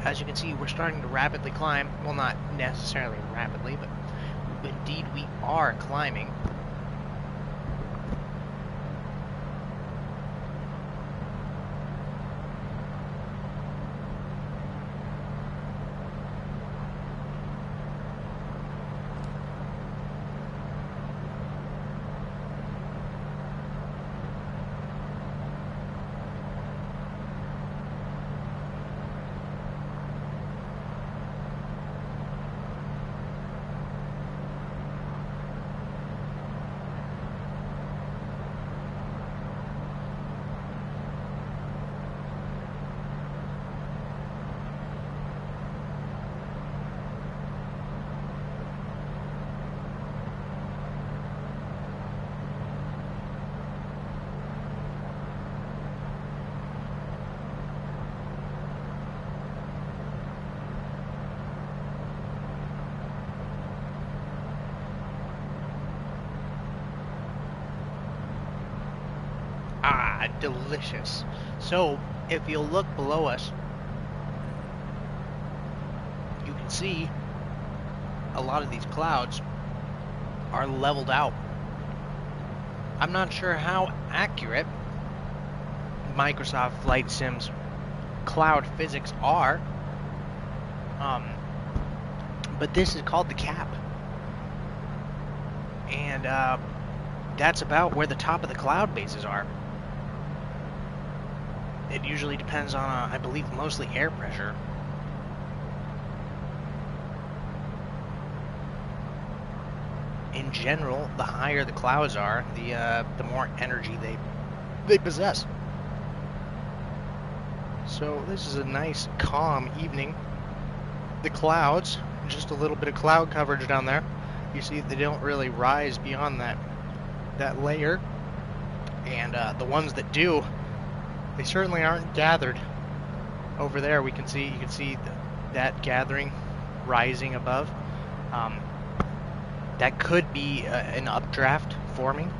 As you can see, we're starting to rapidly climb. Well, not necessarily rapidly, but indeed we are climbing. Ah, delicious. So, if you look below us, you can see a lot of these clouds are leveled out. I'm not sure how accurate Microsoft Flight Sim's cloud physics are, but this is called the cap. And that's about where the top of the cloud bases are. It usually depends on, I believe, mostly air pressure. In general, the higher the clouds are, the more energy they possess. So this is a nice, calm evening. The clouds, just a little bit of cloud coverage down there. You see they don't really rise beyond that layer, and the ones that do, they certainly aren't gathered. Over there, you can see that gathering rising above. That could be an updraft forming.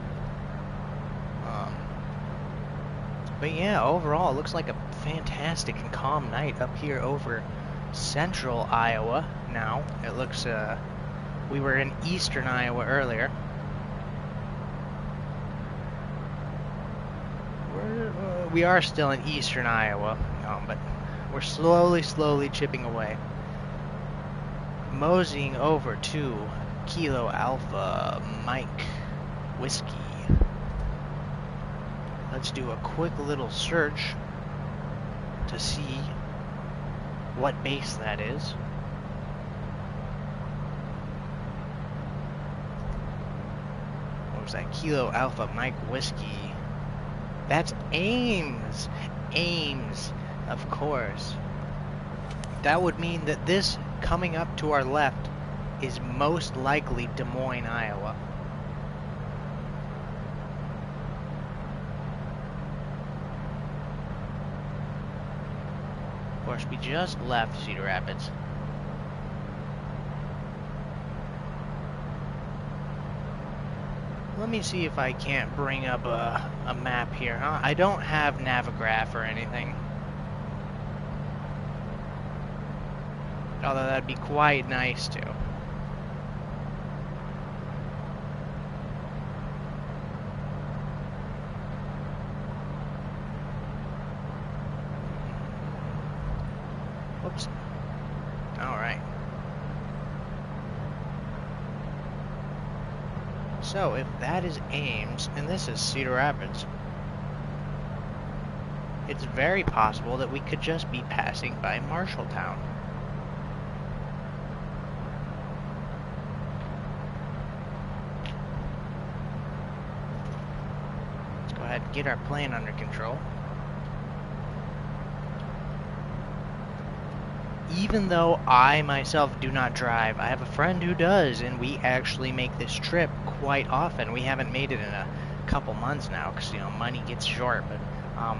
But yeah, overall, it looks like a fantastic and calm night up here over central Iowa now. It looks, we were in eastern Iowa earlier. We are still in eastern Iowa, but we're slowly chipping away. Moseying over to Kilo Alpha Mike Whiskey. Let's do a quick little search to see what base that is. What was that? Kilo Alpha Mike Whiskey. That's Ames. Ames, of course. That would mean that this coming up to our left is most likely Des Moines, Iowa. Of course, we just left Cedar Rapids. Let me see if I can't bring up a map here. I don't have Navigraph or anything. Although that'd be quite nice to. Whoops. Alright. So, if that is Ames, and this is Cedar Rapids, it's very possible that we could just be passing by Marshalltown. Let's go ahead and get our plane under control. Even though I myself do not drive, I have a friend who does, and we actually make this trip quite often. We haven't made it in a couple months now, because, you know, money gets short, but,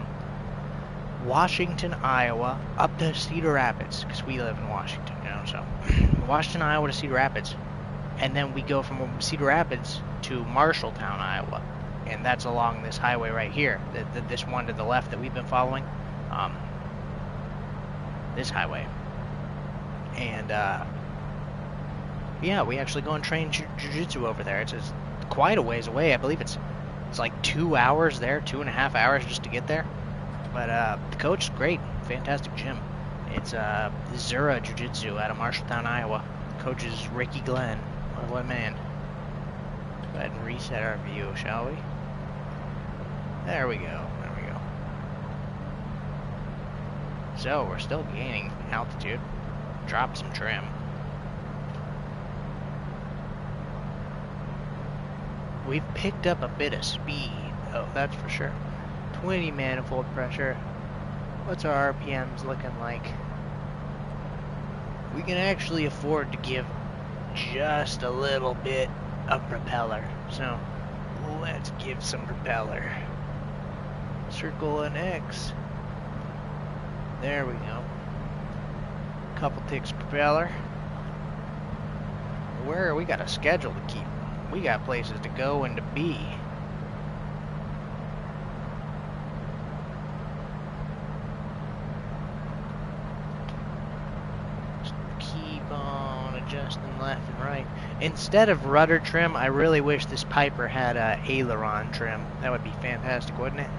Washington, Iowa, up to Cedar Rapids, because we live in Washington, you know, so, Washington, Iowa to Cedar Rapids, and then we go from Cedar Rapids to Marshalltown, Iowa, and that's along this highway right here, this one to the left that we've been following, this highway. And, yeah, we actually go and train jiu-jitsu over there. It's quite a ways away. I believe it's like 2 hours there, 2.5 hours just to get there. But, the coach is great. Fantastic gym. It's, Zura Jiu-Jitsu out of Marshalltown, Iowa. Coach is Ricky Glenn. What a man. Go ahead and reset our view, shall we? There we go. There we go. So, we're still gaining altitude. Drop some trim. We've picked up a bit of speed, oh, that's for sure. 20 manifold pressure. What's our RPMs looking like? We can actually afford to give just a little bit of propeller. So, let's give some propeller. Circle an X. There we go. Couple ticks of propeller. Where we got a schedule to keep. We got places to go and to be. Just keep on adjusting left and right. Instead of rudder trim, I really wish this Piper had a aileron trim. That would be fantastic, wouldn't it?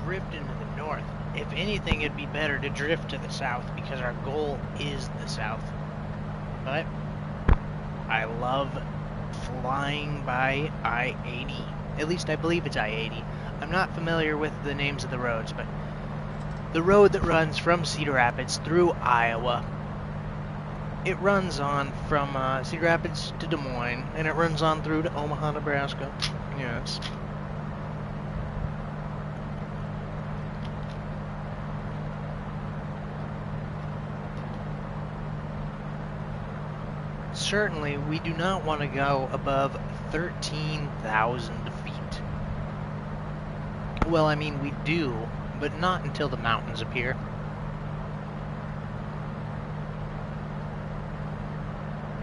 drift into the north. If anything, it'd be better to drift to the south because our goal is the south. But I love flying by I-80. At least I believe it's I-80. I'm not familiar with the names of the roads, but the road that runs from Cedar Rapids through Iowa, it runs on from Cedar Rapids to Des Moines, and it runs on through to Omaha, Nebraska. Yes. Certainly, we do not want to go above 13,000 feet. Well, I mean, we do, but not until the mountains appear.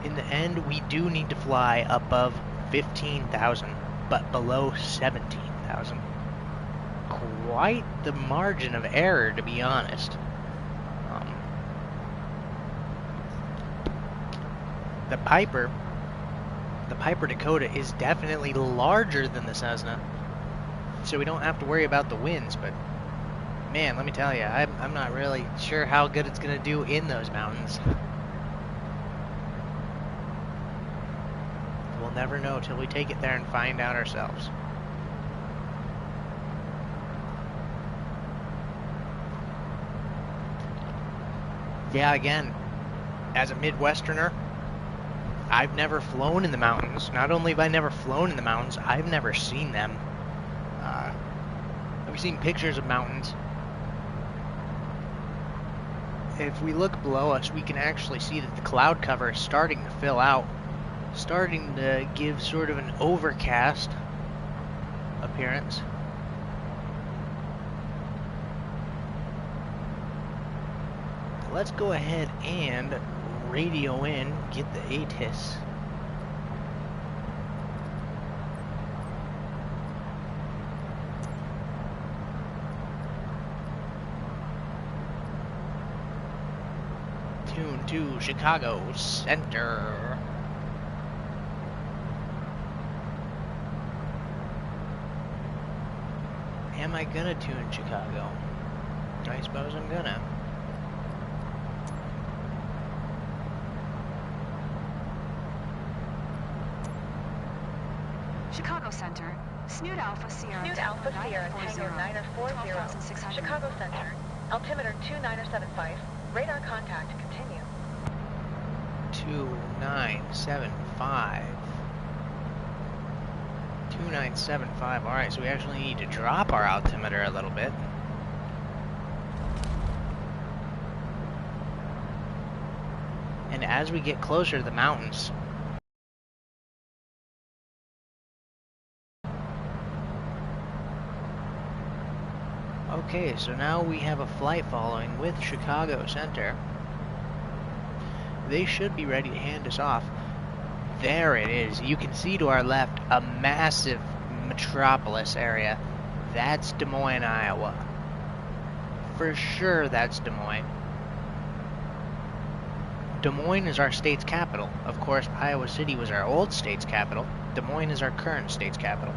In the end, we do need to fly above 15,000, but below 17,000. Quite the margin of error, to be honest. The Piper Dakota is definitely larger than the Cessna, so we don't have to worry about the winds, but man, let me tell you, I'm not really sure how good it's going to do in those mountains. We'll never know till we take it there and find out ourselves. Yeah, again, as a Midwesterner, I've never flown in the mountains. Not only have I never flown in the mountains, I've never seen them. I've seen pictures of mountains. If we look below us, we can actually see that the cloud cover is starting to fill out, starting to give sort of an overcast appearance. Let's go ahead and radio in, get the ATIS. Tune to Chicago Center. Am I gonna tune Chicago? I suppose I'm gonna. Chicago Center. Snoot Alpha Sierra. Snoot Alpha Sierra, Tango 940. 12,600. Chicago Center. Altimeter 2975. Radar contact. Continue. 2975. 2975. Alright, so we actually need to drop our altimeter a little bit. And as we get closer to the mountains, okay, so now we have a flight following with Chicago Center. They should be ready to hand us off. There it is. You can see to our left a massive metropolis area. That's Des Moines, Iowa. For sure that's Des Moines. Des Moines is our state's capital. Of course, Iowa City was our old state's capital. Des Moines is our current state's capital.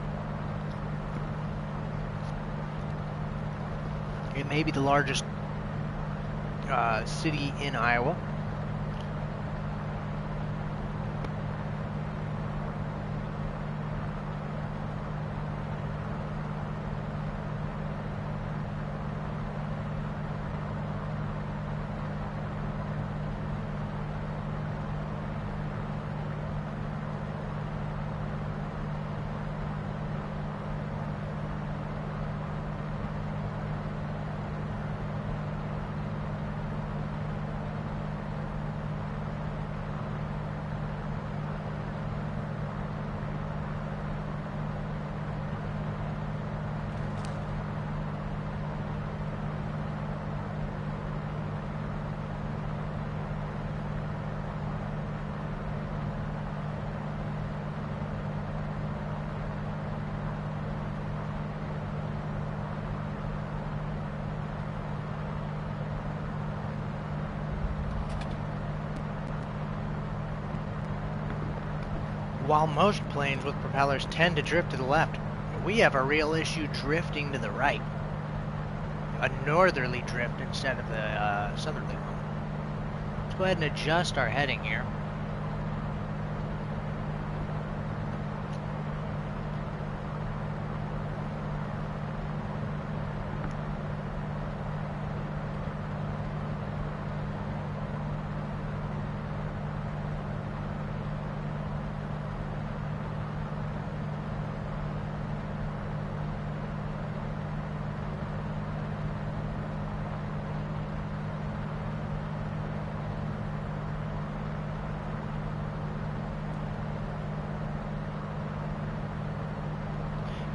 It may be the largest city in Iowa. While most planes with propellers tend to drift to the left, we have a real issue drifting to the right. a northerly drift instead of the southerly one. Let's go ahead and adjust our heading here.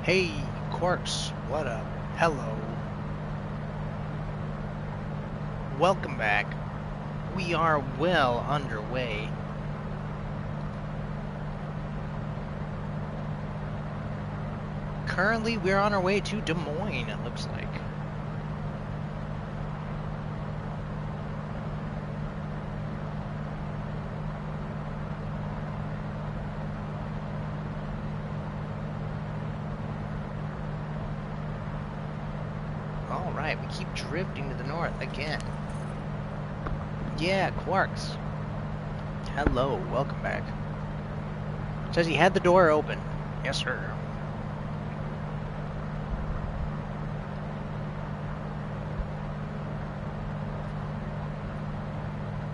Hey, Quarks, what up? Hello. Welcome back. We are well underway. Currently, we're on our way to Des Moines, it looks like. Alright, we keep drifting to the north again. Yeah, Quarks. Hello, welcome back. Says he had the door open. Yes, sir.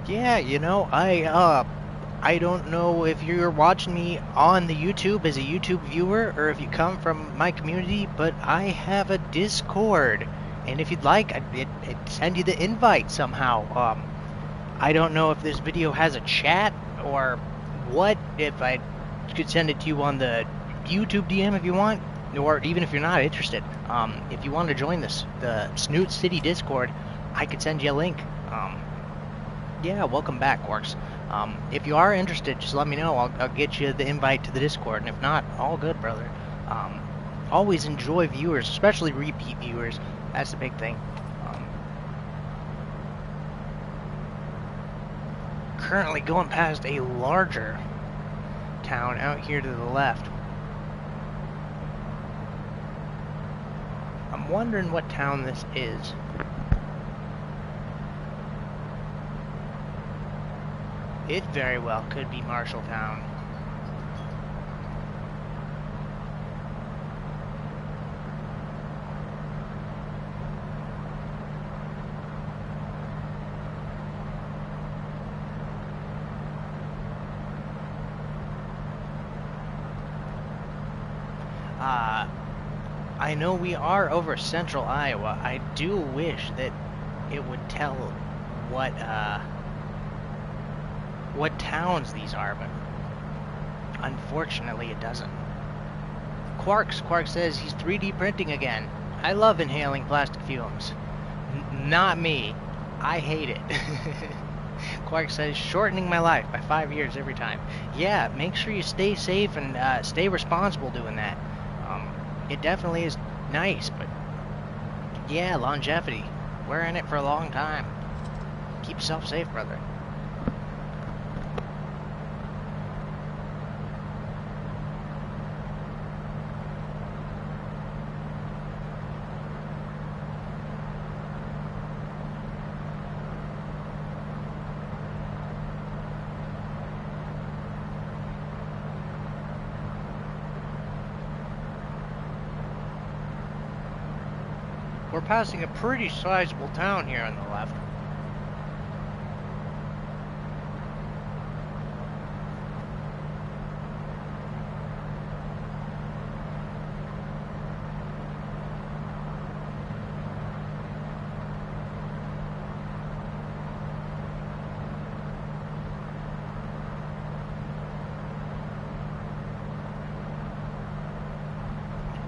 Yeah, you know, I don't know if you're watching me on the YouTube as a YouTube viewer or if you come from my community, but I have a Discord. And if you'd like, I'd send you the invite somehow. I don't know if this video has a chat or what, if I could send it to you on the YouTube DM if you want, or even if you're not interested. If you want to join the Snoot City Discord, I could send you a link. Yeah, welcome back, Quarks. If you are interested, just let me know. I'll get you the invite to the Discord, and if not, all good, brother. Always enjoy viewers, especially repeat viewers. That's the big thing. Currently going past a larger town out here to the left. I'm wondering what town this is. It very well could be Marshalltown. I know we are over central Iowa. I do wish that it would tell what towns these are, but unfortunately it doesn't. Quark says he's 3D printing again. I love inhaling plastic fumes. Not me. I hate it. Quark says shortening my life by 5 years every time. Yeah, make sure you stay safe and stay responsible doing that. It definitely is nice, but yeah, longevity. We're in it for a long time. Keep yourself safe, brother. We're passing a pretty sizable town here on the left.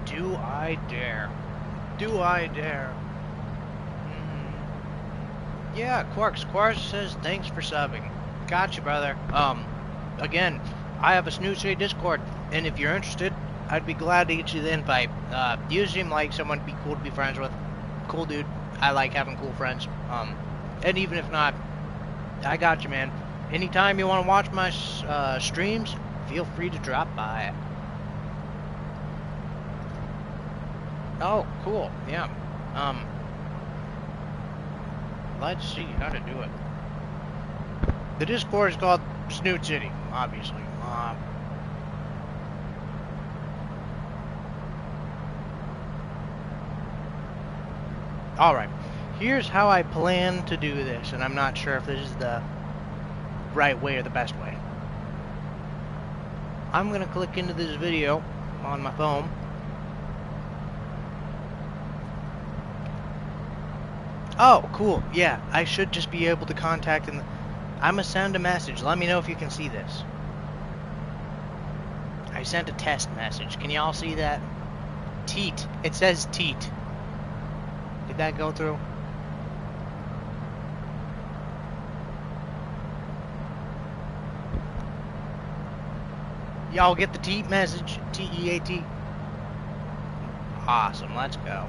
Do I dare? Do I dare? Yeah, Quarks says thanks for subbing. Gotcha, brother. Again, I have a Snoot City Discord, and if you're interested, I'd be glad to get you the invite. You seem like someone to be cool to be friends with. Cool dude. I like having cool friends. And even if not, I got you, man. Anytime you want to watch my streams, feel free to drop by. Oh, cool. Yeah. let's see how to do it. The Discord is called Snoot City, obviously. Alright, here's how I plan to do this, and I'm not sure if this is the right way or the best way. I'm going to click into this video on my phone. Oh, cool. Yeah, I should just be able to contact them. I'm going to send a message. Let me know if you can see this. I sent a test message. Can y'all see that? Teat. It says teat. Did that go through? Y'all get the teat message? T-E-A-T. Awesome. Let's go.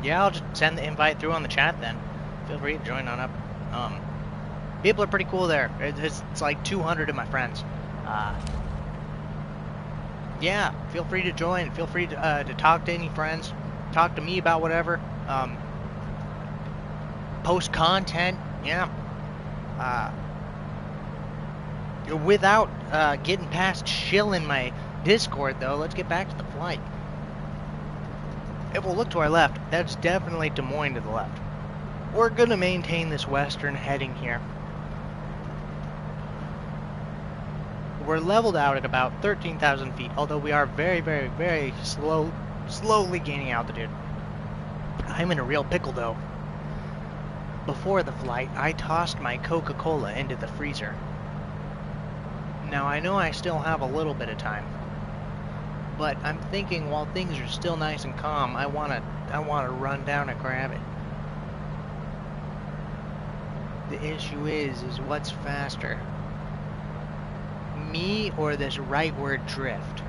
Yeah, I'll just send the invite through on the chat then. Feel free to join on up. People are pretty cool there. It's like 200 of my friends. Yeah, feel free to join. Feel free to talk to any friends. Talk to me about whatever. Post content. Yeah. Without getting past shill in my Discord, though, let's get back to the flight. If we'll look to our left, that's definitely Des Moines to the left. We're going to maintain this western heading here. We're leveled out at about 13,000 feet, although we are very, very, very slowly gaining altitude. I'm in a real pickle, though. Before the flight, I tossed my Coca-Cola into the freezer. Now, I know I still have a little bit of time, but I'm thinking while things are still nice and calm, I wanna run down and grab it. The issue is what's faster? Me or this rightward drift?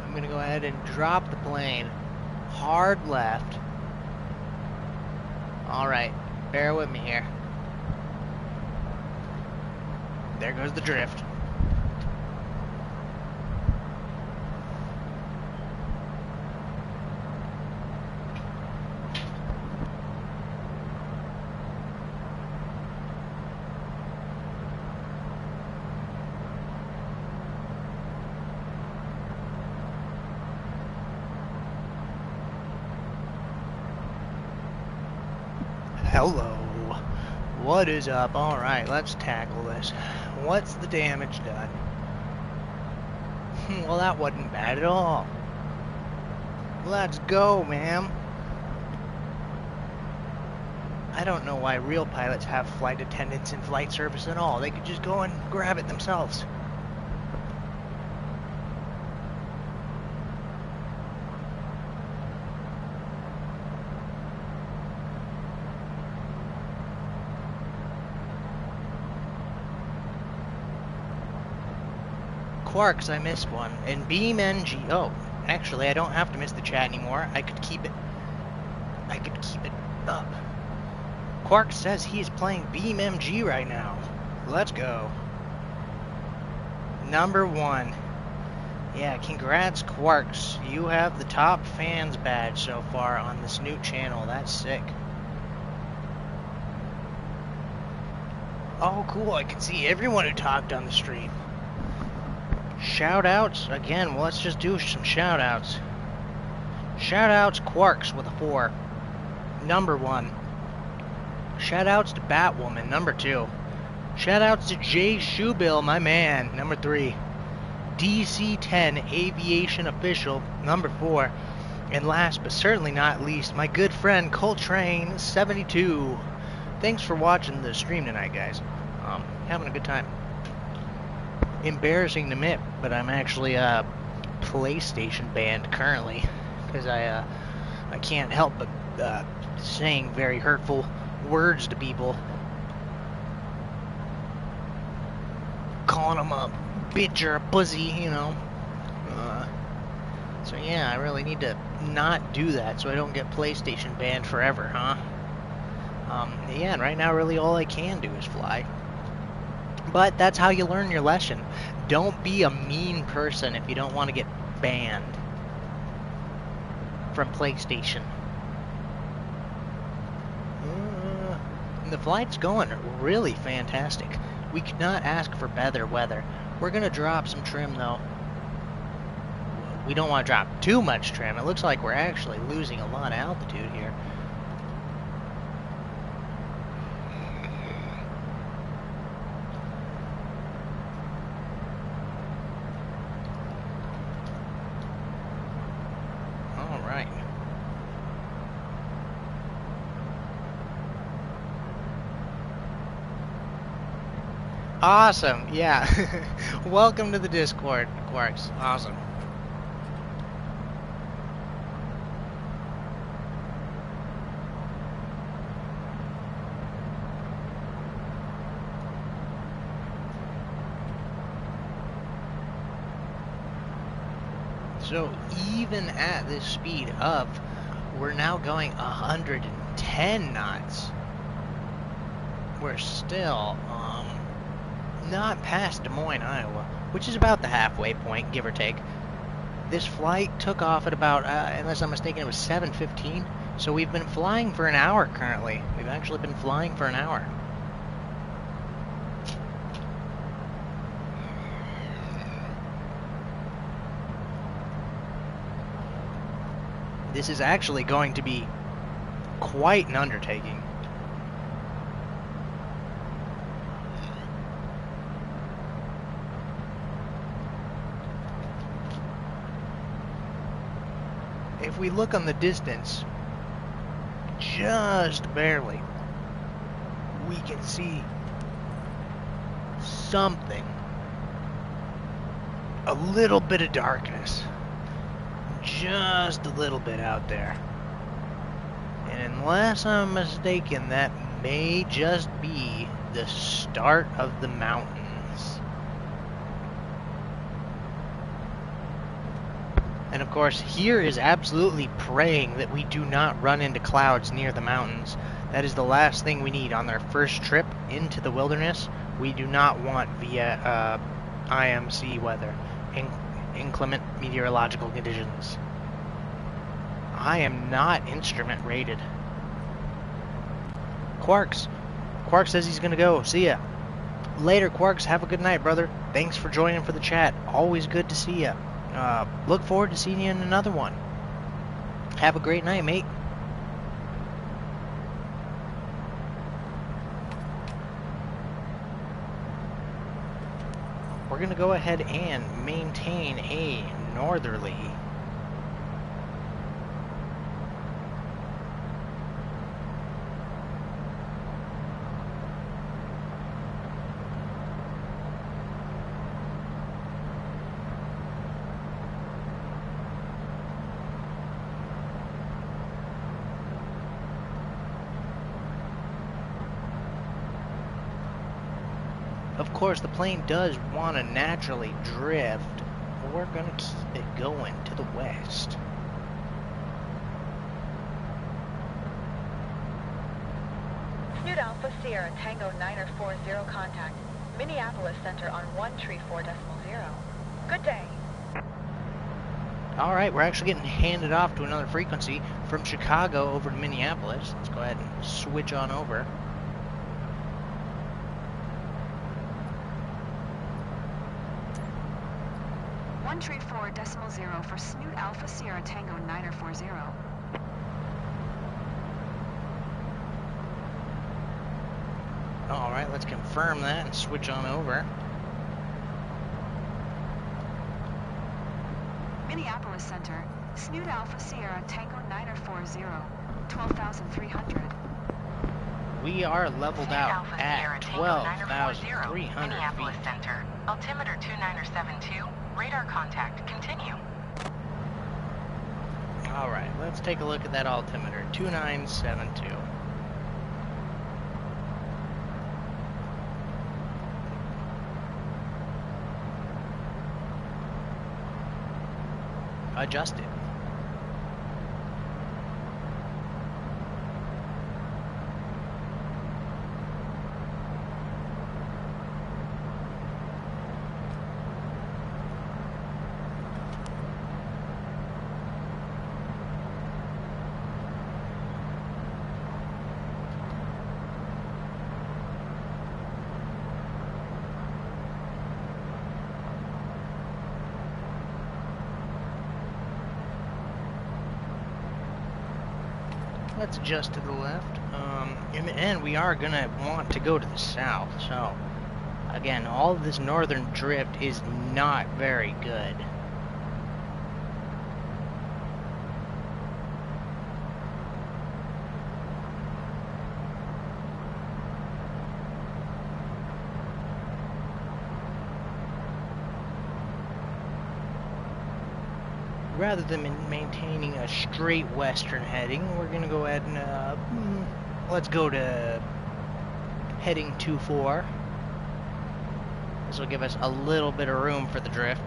I'm gonna go ahead and drop the plane. Hard left. Alright, bear with me here. There goes the drift. Hello. What is up? Alright, let's tackle this. What's the damage done? Well, that wasn't bad at all. Let's go, ma'am. I don't know why real pilots have flight attendants in flight service at all. They could just go and grab it themselves. Quarks, I missed one. And Beam NG. Oh, actually, I don't have to miss the chat anymore. I could keep it up. Quarks says he's playing Beam MG right now. Let's go. Number 1. Yeah, congrats, Quarks. You have the top fans badge so far on the Snoot channel. That's sick. Oh, cool. I can see everyone who talked on the stream. Shout-outs? Again, well, let's just do some shout-outs. Shout-outs, Quarks with a 4. Number 1. Shout-outs to Batwoman, number 2. Shout-outs to Jay Shoebill, my man, number 3. DC-10 Aviation Official, number 4. And last but certainly not least, my good friend Coltrane72. Thanks for watching the stream tonight, guys. Having a good time. Embarrassing to admit, but I'm actually PlayStation banned currently because I can't help but saying very hurtful words to people, calling them a bitch or a pussy, you know. So yeah, I really need to not do that so I don't get PlayStation banned forever, huh? Yeah, and right now really all I can do is fly. But that's how you learn your lesson. Don't be a mean person if you don't want to get band from PlayStation. The flight's going really fantastic. We could not ask for better weather. We're going to drop some trim, though. We don't want to drop too much trim. It looks like we're actually losing a lot of altitude here. All right. Awesome. Yeah. Welcome to the Discord, Quarks. Awesome. So even at this speed of, we're now going 110 knots. We're still not past Des Moines, Iowa, which is about the halfway point, give or take. This flight took off at about, unless I'm mistaken, it was 7:15. So we've been flying for an hour currently. We've actually been flying for an hour. This is actually going to be quite an undertaking. If we look on the distance, just barely, we can see something. A little bit of darkness. Just a little bit out there. And unless I'm mistaken, that may just be the start of the mountains. And of course, here is absolutely praying that we do not run into clouds near the mountains. That is the last thing we need on our first trip into the wilderness. We do not want via IMC weather, inclement meteorological conditions. I am not instrument rated. Quarks says he's gonna go. See ya. Later, Quarks. Have a good night, brother. Thanks for joining for the chat. Always good to see ya. Look forward to seeing you in another one. Have a great night, mate. We're going to go ahead and maintain a northerly. Of course, the plane does want to naturally drift, but we're going to keep it going to the west. Snoot Alpha Sierra Tango 940 contact. Minneapolis Center on 134.0. Good day. Alright, we're actually getting handed off to another frequency from Chicago over to Minneapolis. Let's go ahead and switch on over. One tree 4.0 for Snoot Alpha Sierra Tango 940. Alright, let's confirm that and switch on over. Minneapolis Center, Snoot Alpha Sierra Tango 940, 12,300. We are leveled out Alpha at Sierra Tango 12,300 Minneapolis feet. Center, altimeter 2972, radar contact, continue. Alright, let's take a look at that altimeter, 2972. Adjusted. let's adjust to the left. In the end, we are going to want to go to the south. So, again, all of this northern drift is not very good. Rather than maintaining a straight western heading, we're going to go ahead and, let's go to heading 24. This will give us a little bit of room for the drift.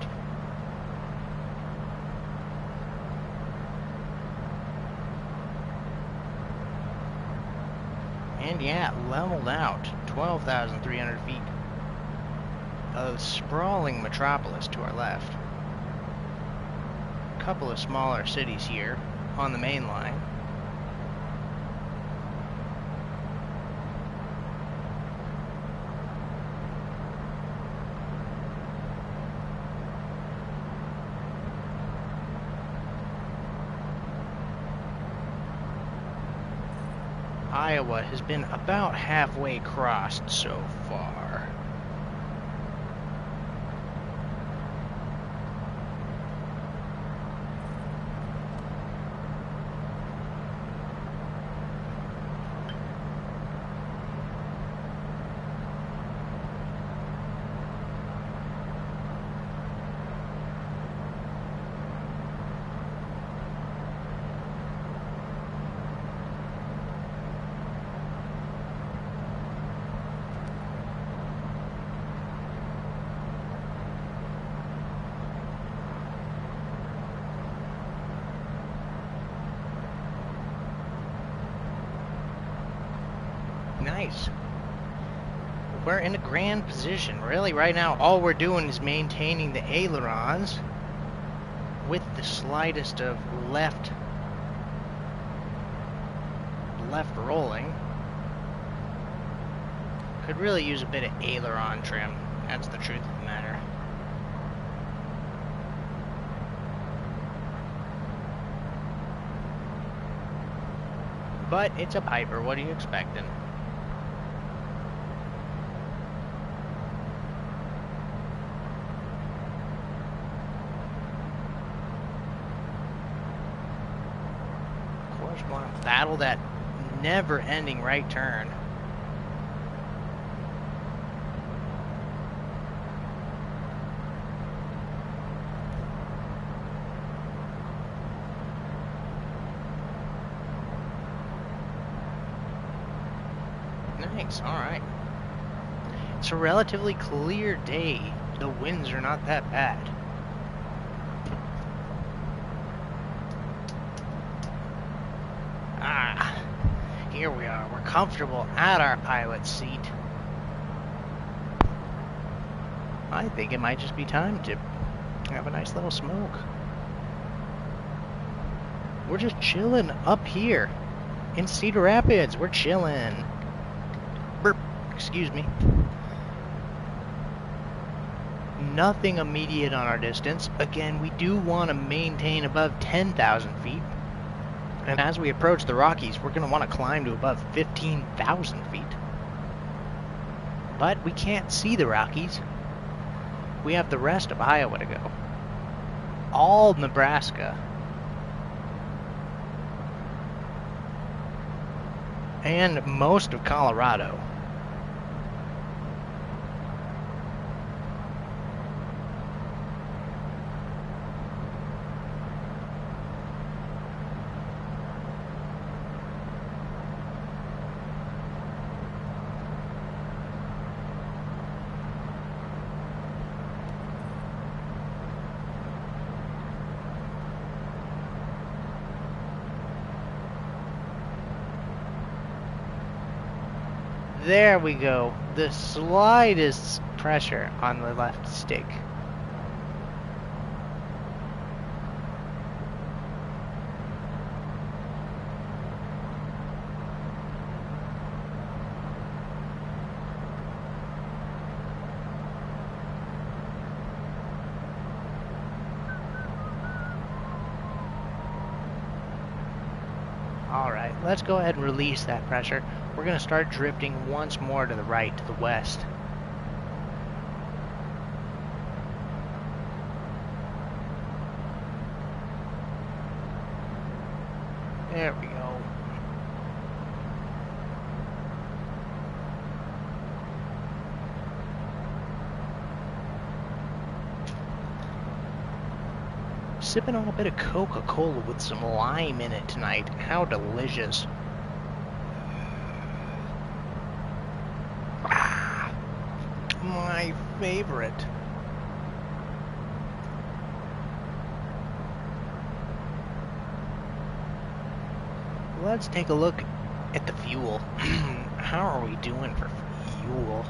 And yeah, leveled out, 12,300 feet. A sprawling metropolis to our left. Couple of smaller cities here on the main line. Iowa has been about halfway crossed so far. Nice. We're in a grand position. Really, right now, all we're doing is maintaining the ailerons with the slightest of left rolling. Could really use a bit of aileron trim. That's the truth of the matter. But it's a Piper. What are you expecting? Of course, want to battle that never-ending right turn. Nice, alright. It's a relatively clear day. The winds are not that bad. Ah, here we are. We're comfortable at our pilot's seat. I think it might just be time to have a nice little smoke. We're just chilling up here in Cedar Rapids. We're chilling. Burp. Excuse me. Nothing immediate on our distance. Again, we do want to maintain above 10,000 feet. And as we approach the Rockies, we're going to want to climb to above 15,000 feet. But we can't see the Rockies. We have the rest of Iowa to go. All Nebraska. And most of Colorado. There we go. The slightest pressure on the left stick. Alright, let's go ahead and release that pressure. We're going to start drifting once more to the right, to the west. There we go. Sipping on a bit of Coca-Cola with some lime in it tonight. How delicious. Ah, my favorite. Let's take a look at the fuel. How are we doing for fuel?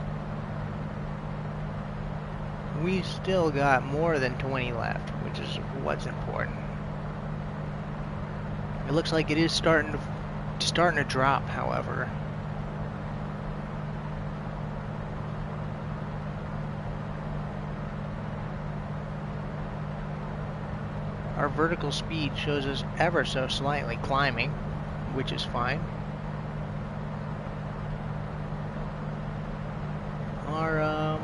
We still got more than 20 left, which is what's important. It looks like it is starting to drop, however. Our vertical speed shows us ever so slightly climbing, which is fine. Our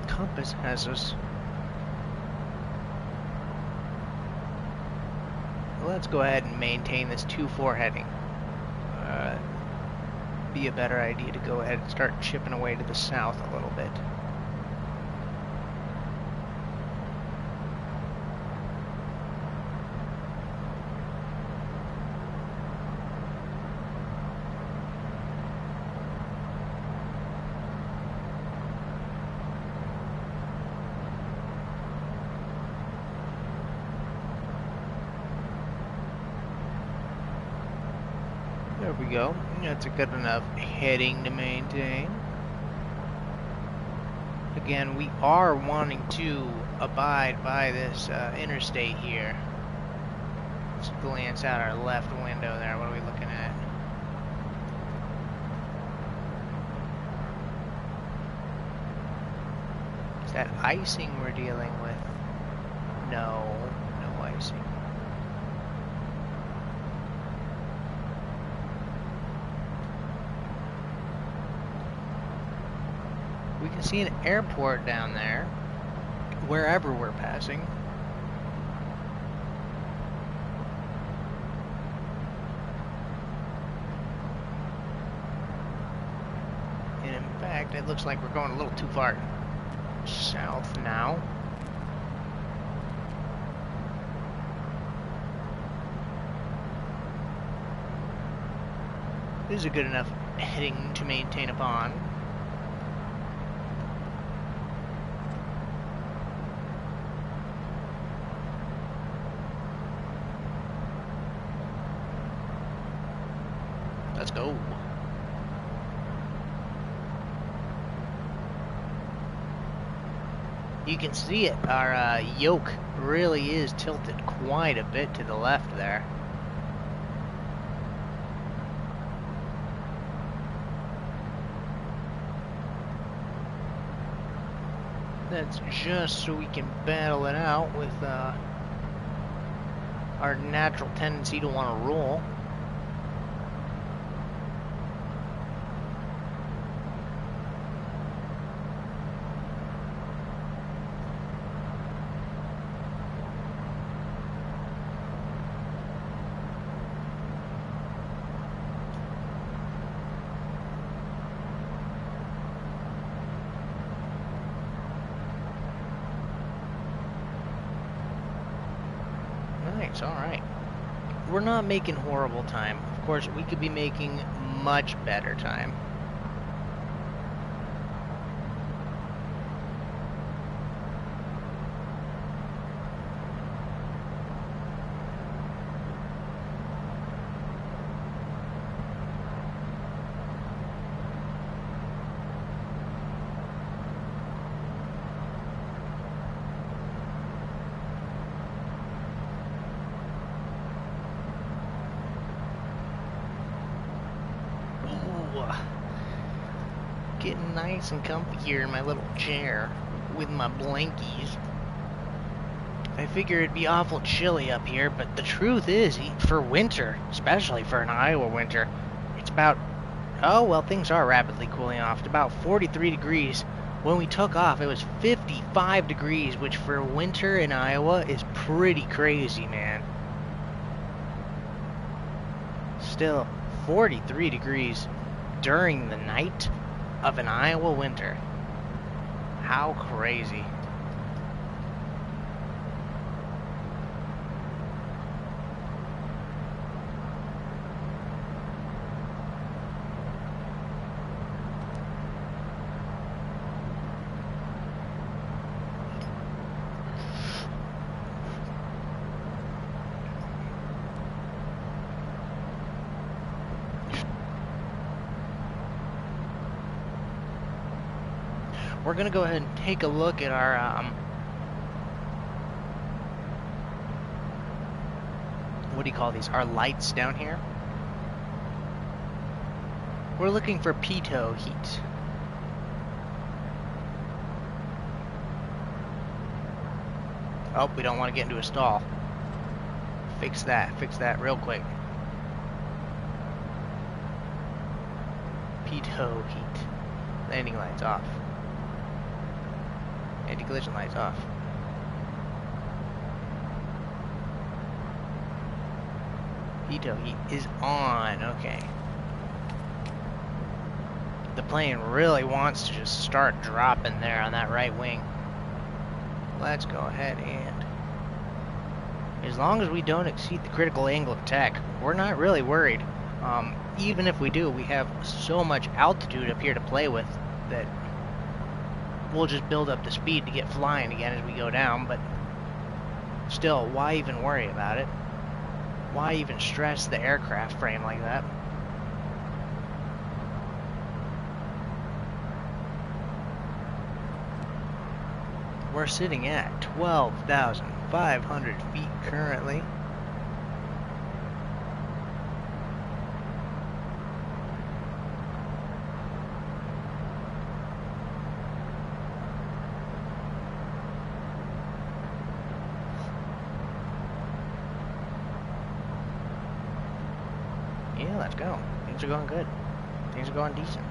compass has us. Let's go ahead and maintain this 2-4 heading. Be a better idea to go ahead and start chipping away to the south a little bit. There we go. That's a good enough heading to maintain. Again, we are wanting to abide by this interstate here. Let's glance out our left window there. What are we looking at? Is that icing we're dealing with? No, no icing. We can see an airport down there, wherever we're passing. And in fact, it looks like we're going a little too far south now. This is a good enough heading to maintain upon. Let's go. You can see it. Our yoke really is tilted quite a bit to the left there. That's just so we can battle it out with our natural tendency to want to roll. Nice, alright. We're not making horrible time. Of course, we could be making much better time. Getting nice and comfy here in my little chair with my blankies. I I figure it'd be awful chilly up here, but the truth is, for winter, especially for an Iowa winter, it's about, oh, well, things are rapidly cooling off. It's about 43 degrees. When we took off, it was 55 degrees, which for winter in Iowa is pretty crazy, man. Still, 43 degrees during the night of an Iowa winter. How crazy. We're going to go ahead and take a look at our, what do you call these? Our lights down here. We're looking for pitot heat. Oh, we don't want to get into a stall. Fix that real quick. Pitot heat. Landing lights off. Anti-collision lights off. Pitot heat is on. Okay. The plane really wants to just start dropping there on that right wing. Let's go ahead and, as long as we don't exceed the critical angle of attack, we're not really worried. Even if we do, we have so much altitude up here to play with that we'll just build up the speed to get flying again as we go down, but still, why even worry about it? Why even stress the aircraft frame like that? We're sitting at 12,500 feet currently. Yeah, let's go. Things are going good. Things are going decent.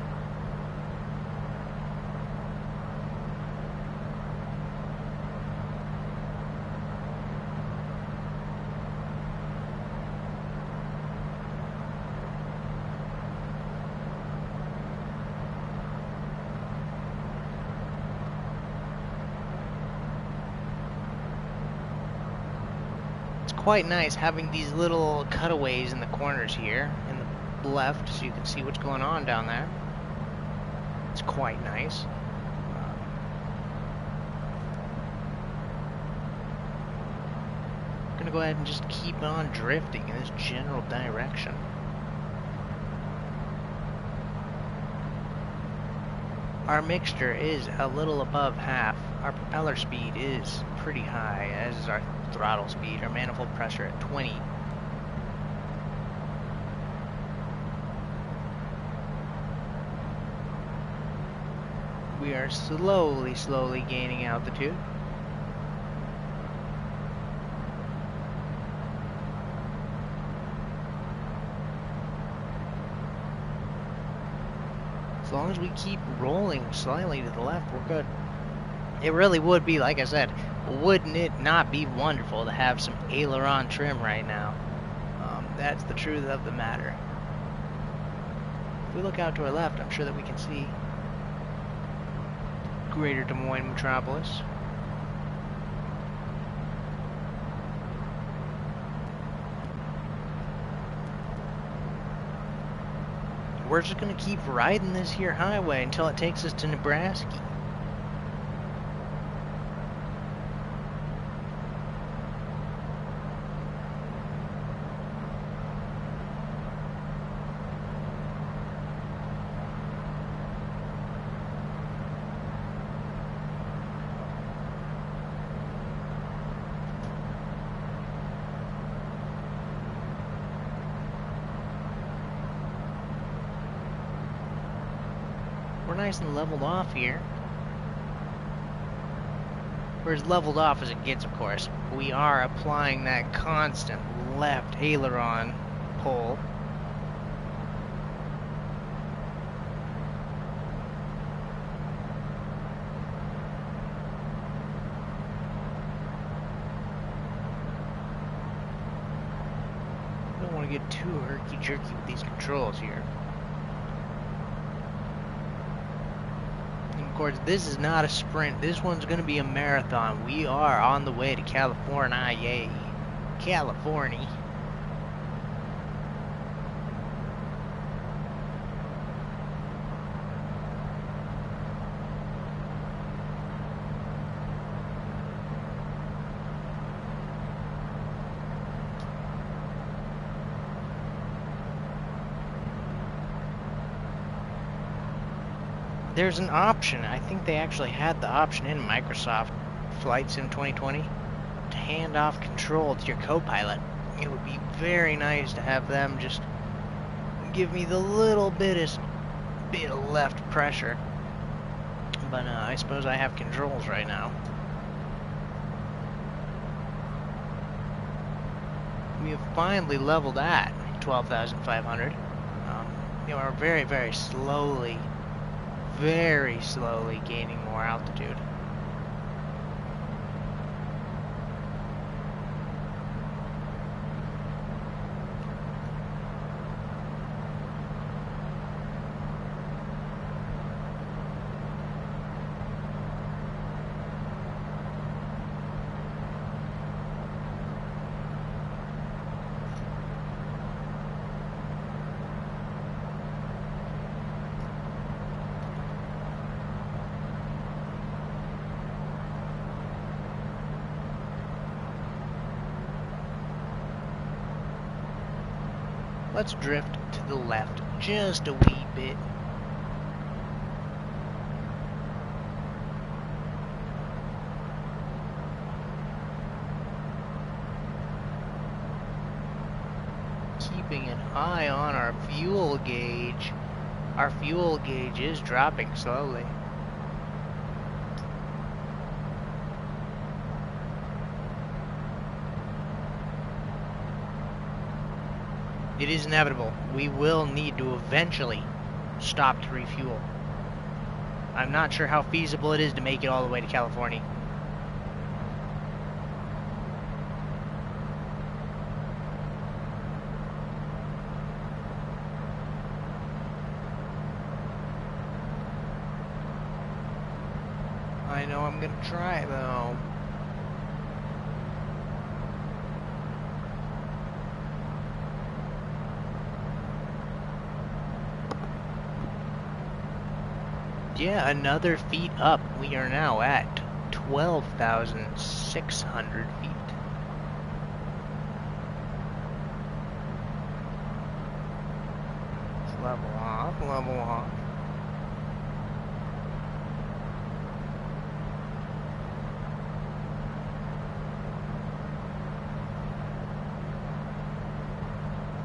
Quite nice having these little cutaways in the corners here in the left so you can see what's going on down there. It's quite nice. I'm gonna go ahead and just keep on drifting in this general direction. Our mixture is a little above half. Our propeller speed is pretty high, as is our throttle speed. Our manifold pressure at 20. We are slowly gaining altitude. As long as we keep rolling slightly to the left, we're good. It really would be, like I said, wouldn't it not be wonderful to have some aileron trim right now? That's the truth of the matter. If we look out to our left, I'm sure that we can see Greater Des Moines Metropolis. We're just going to keep riding this here highway until it takes us to Nebraska. We're nice and leveled off here. We're as leveled off as it gets, of course. We are applying that constant left aileron pull. Don't want to get too herky-jerky with these controls here. Of course, this is not a sprint. This one's going to be a marathon. We are on the way to California. Yay. California. There's an option. I think they actually had the option in Microsoft Flight Sim 2020 to hand off control to your co-pilot. It would be very nice to have them just give me the little bit of left pressure. But I suppose I have controls right now. We have finally leveled at 12,500. We're very, very slowly gaining more altitude. Let's drift to the left just a wee bit. Keeping an eye on our fuel gauge. Our fuel gauge is dropping slowly. It is inevitable. We will need to eventually stop to refuel. I'm not sure how feasible it is to make it all the way to California. I know I'm gonna try though. Yeah, another feet up. We are now at 12,600 feet. Let's level off, level off.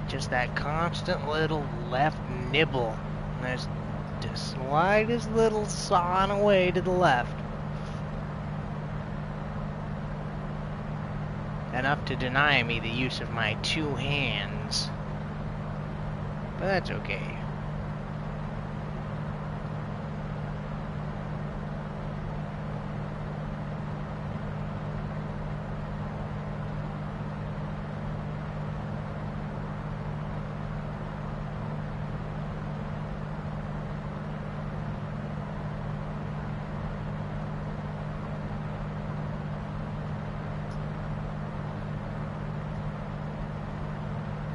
Just that constant little left nibble. There's the slightest little sawing away to the left. Enough to deny me the use of my two hands. But that's okay.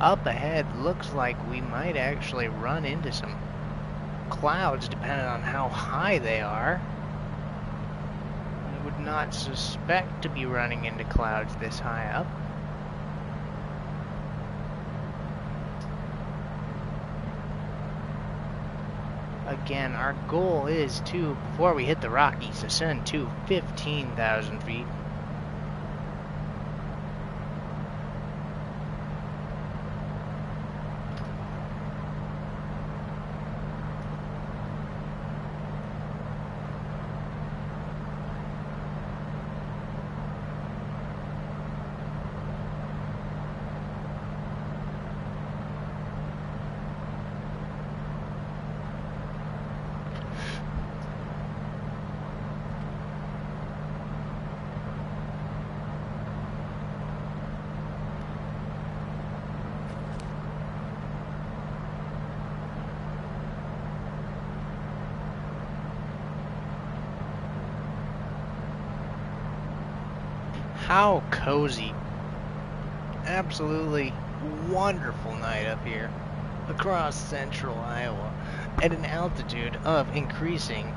Up ahead looks like we might actually run into some clouds depending on how high they are. I would not suspect to be running into clouds this high up. Again, our goal is to, before we hit the Rockies, ascend to 15,000 feet. How cozy. Absolutely wonderful night up here across central Iowa at an altitude of increasing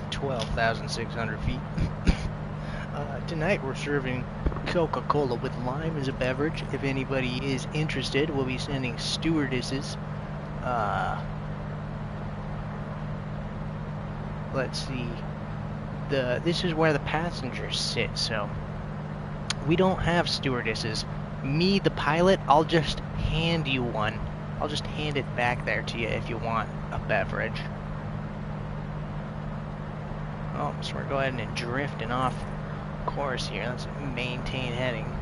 12,600 feet. Tonight we're serving Coca-Cola with lime as a beverage. If anybody is interested, we'll be sending stewardesses. Let's see. This is where the passengers sit, so we don't have stewardesses. Me, the pilot, I'll just hand you one. I'll just hand it back there to you if you want a beverage. Oh, so we're going and drifting off course here. Let's maintain heading.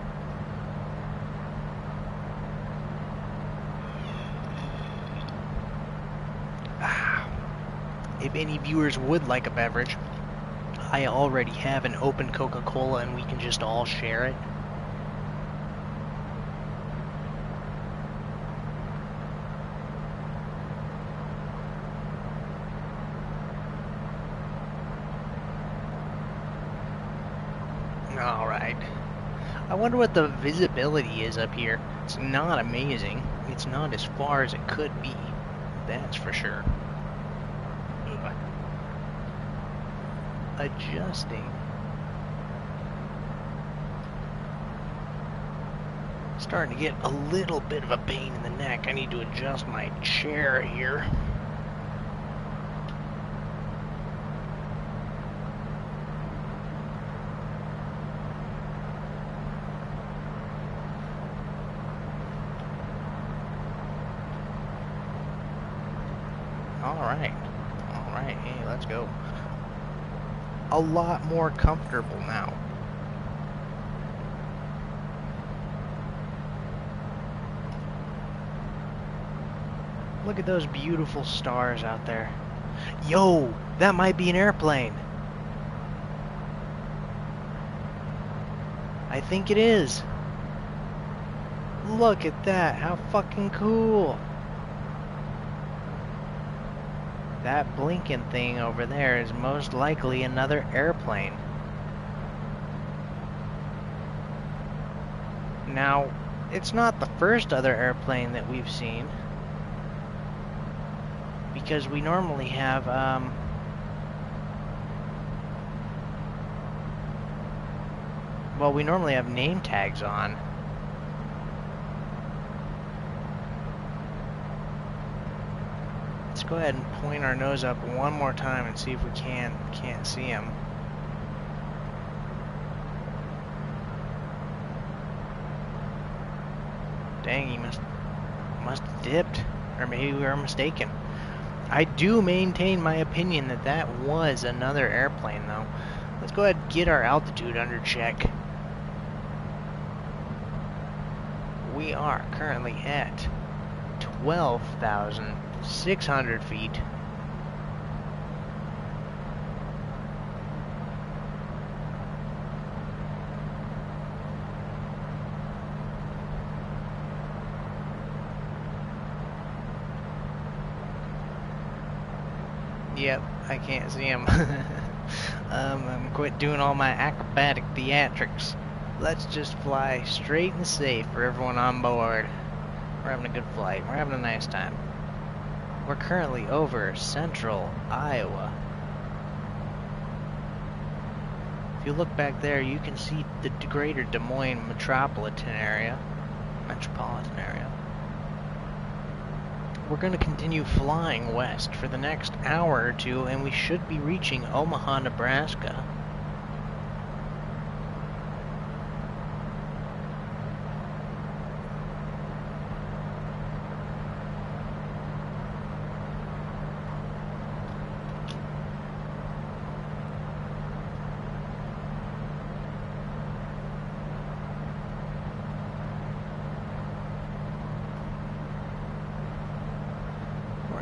If any viewers would like a beverage, I already have an open Coca-Cola and we can just all share it. Alright. I wonder what the visibility is up here. It's not amazing. It's not as far as it could be. That's for sure. Adjusting. Starting to get a little bit of a pain in the neck. I need to adjust my chair here. Alright, hey, let's go. A lot more comfortable now. Look at those beautiful stars out there. Yo, that might be an airplane. I think it is. Look at that, how fucking cool. That blinking thing over there is most likely another airplane. Now, it's not the first other airplane that we've seen, because we normally have, well, we normally have name tags on. Let's go ahead and point our nose up one more time and see if we can't see him. Dang, he must have dipped, or maybe we were mistaken. I do maintain my opinion that that was another airplane, though. Let's go ahead and get our altitude under check. We are currently at 12,600 feet. Yep, I can't see him. I'm quit doing all my acrobatic theatrics. Let's just fly straight and safe for everyone on board. We're having a good flight. We're having a nice time. We're currently over central Iowa. If you look back there, you can see the greater Des Moines metropolitan area. We're going to continue flying west for the next hour or two, and we should be reaching Omaha, Nebraska.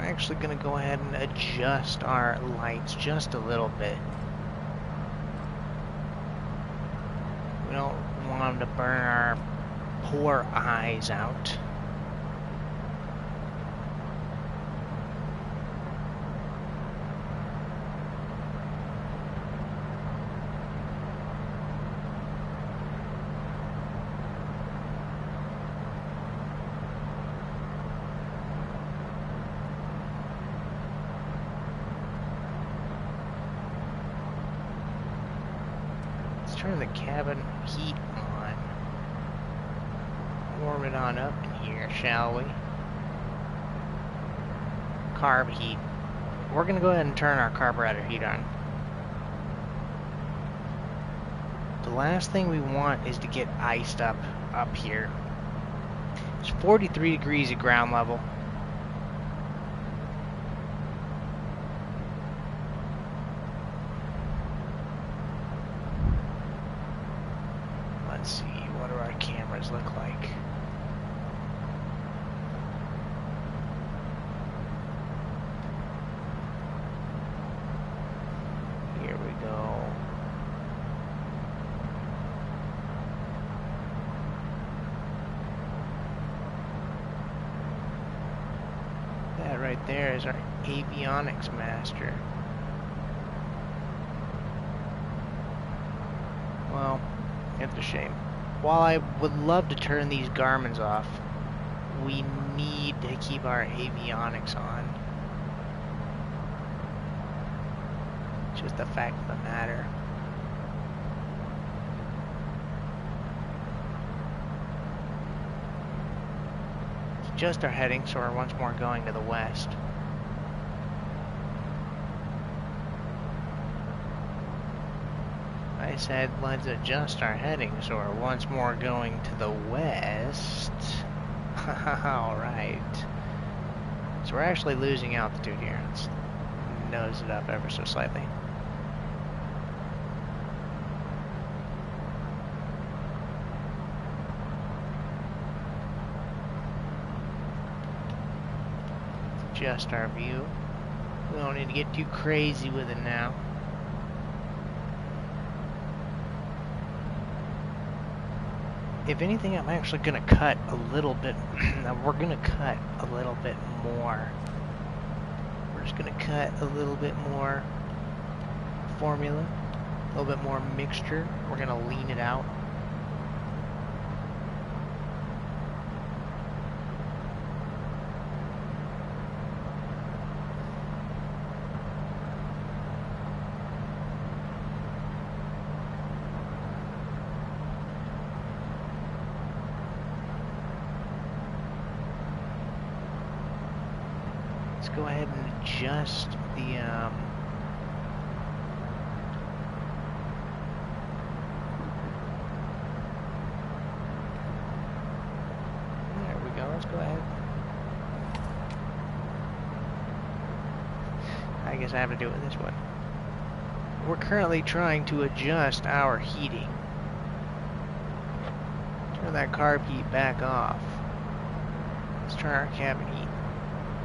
Actually going to go ahead and adjust our lights just a little bit. We don't want them to burn our poor eyes out. turn the cabin heat on. Warm it on up in here, shall we? Carb heat. We're gonna go ahead and turn our carburetor heat on. The last thing we want is to get iced up here. It's 43 degrees at ground level. Let's see, what do our cameras look like? Here we go. That right there is our avionics master. Well, it's a shame. While I would love to turn these Garmins off, we need to keep our avionics on. It's just the fact of the matter. Adjust our heading so we're once more going to the west. I said let's adjust our heading so we're once more going to the west. Alright. So we're actually losing altitude here. Let's nose it up ever so slightly. Adjust our view. We don't need to get too crazy with it now. If anything, I'm actually going to cut a little bit. We're going to cut a little bit more. We're just going to cut a little bit more formula, a little bit more mixture. We're going to lean it out. Let's go ahead and adjust the there we go. Let's go ahead. I guess I have to do it this way. We're currently trying to adjust our heating. Turn that carb heat back off. Let's turn our cabin heat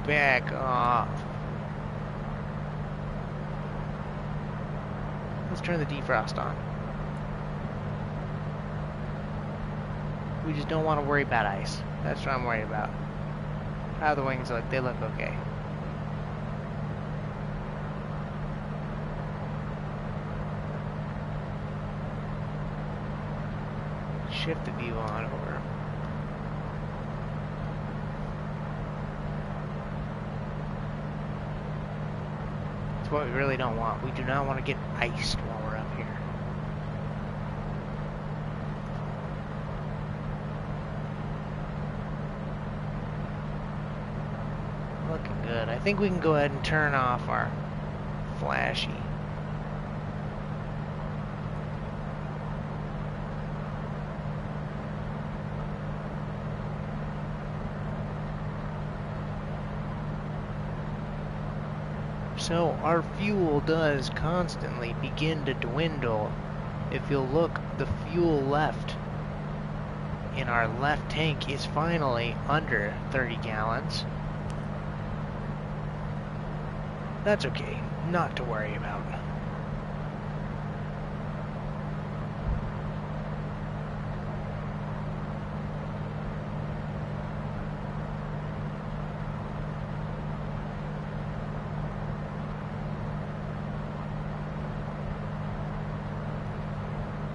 back off. Let's turn the defrost on. We just don't want to worry about ice. That's what I'm worried about. How the wings look? They look okay. Shift the view on over. It's what we really don't want. We do not want to get iced while we're up here. Looking good. I think we can go ahead and turn off our flashy. So our fuel does constantly begin to dwindle. If you'll look, the fuel left in our left tank is finally under 30 gallons. That's okay, not to worry about.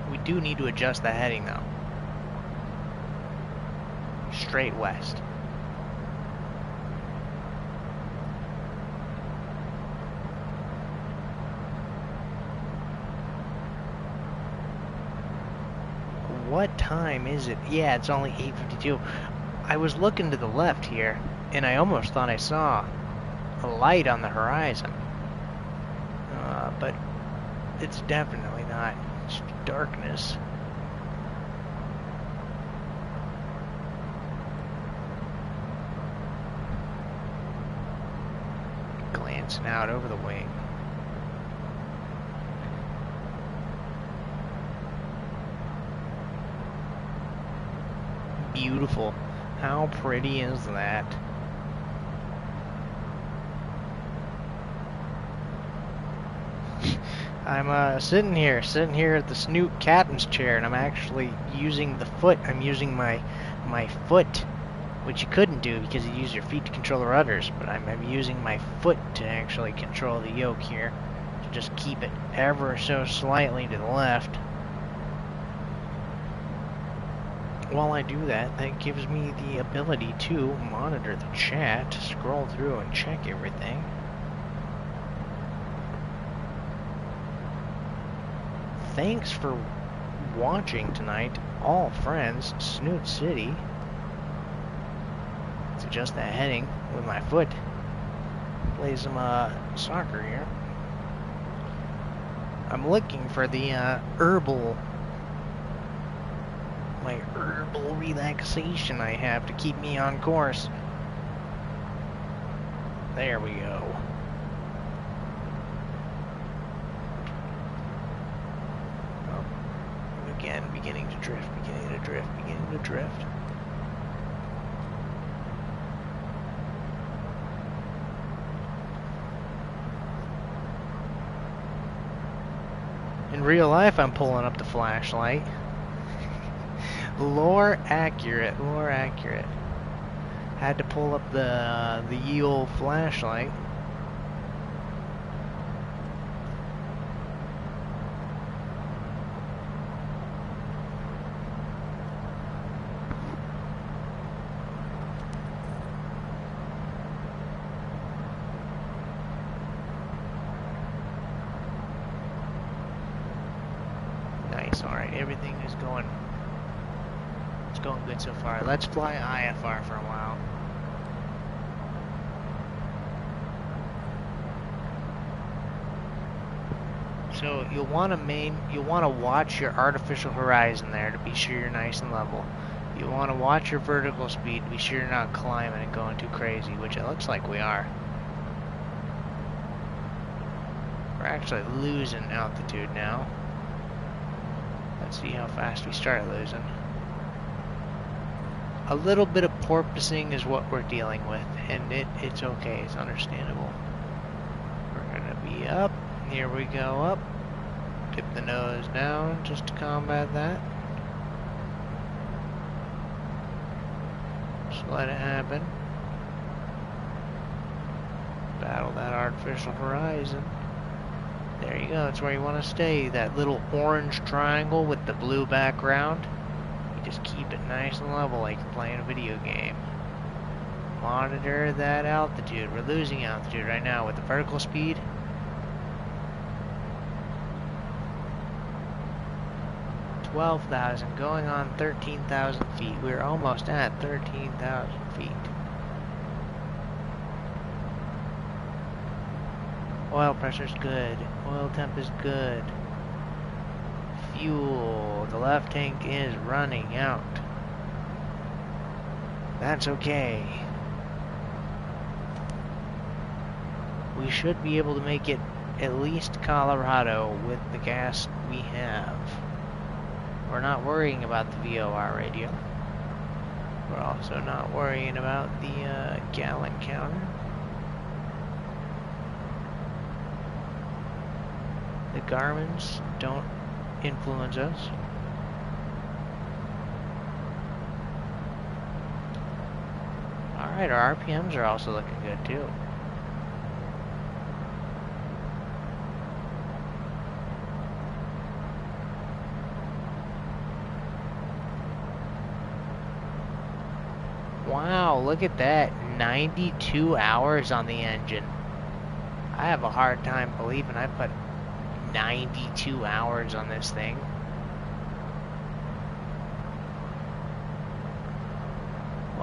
We do need to adjust the heading though. Straight west. What time is it? Yeah, it's only 8:52. I was looking to the left here, and I almost thought I saw a light on the horizon. But it's definitely not. It's darkness. Glancing out over the wing. Beautiful. How pretty is that? I'm sitting here at the Snoot captain's chair, and I'm actually using the foot. I'm using my foot, which you couldn't do because you use your feet to control the rudders. But I'm using my foot to actually control the yoke here, to just keep it ever so slightly to the left. While I do that, that gives me the ability to monitor the chat, scroll through and check everything. Thanks for watching tonight, all friends. Snoot City. Let's adjust that heading with my foot. Play some soccer here. I'm looking for the my herbal relaxation I have to keep me on course. There we go. Again, beginning to drift. In real life, I'm pulling up the flashlight. Lore accurate. Had to pull up the ye old flashlight. Alright, everything is going good so far. Let's fly IFR for a while. So you'll want to watch your artificial horizon there to be sure you're nice and level. You want to watch your vertical speed, be sure you're not climbing and going too crazy, which it looks like we are. We're actually losing altitude now. Let's see how fast we start losing. A little bit of porpoising is what we're dealing with, and it's okay, it's understandable. We're gonna be up, here we go up. Tip the nose down just to combat that. Just let it happen. Battle that artificial horizon. There you go, that's where you want to stay. That little orange triangle with the blue background. You just keep it nice and level like you're playing a video game. Monitor that altitude. We're losing altitude right now with the vertical speed. $12,000 going on 13,000 feet. We're almost at 13,000 feet. Oil pressure's good. Oil temp is good. Fuel. The left tank is running out. That's okay. We should be able to make it at least Colorado with the gas we have. We're not worrying about the VOR radio. We're also not worrying about the gallon counter. The Garmins don't influence us. Alright, our RPMs are also looking good too. Wow, look at that. 92 hours on the engine. I have a hard time believing I put 92 hours on this thing.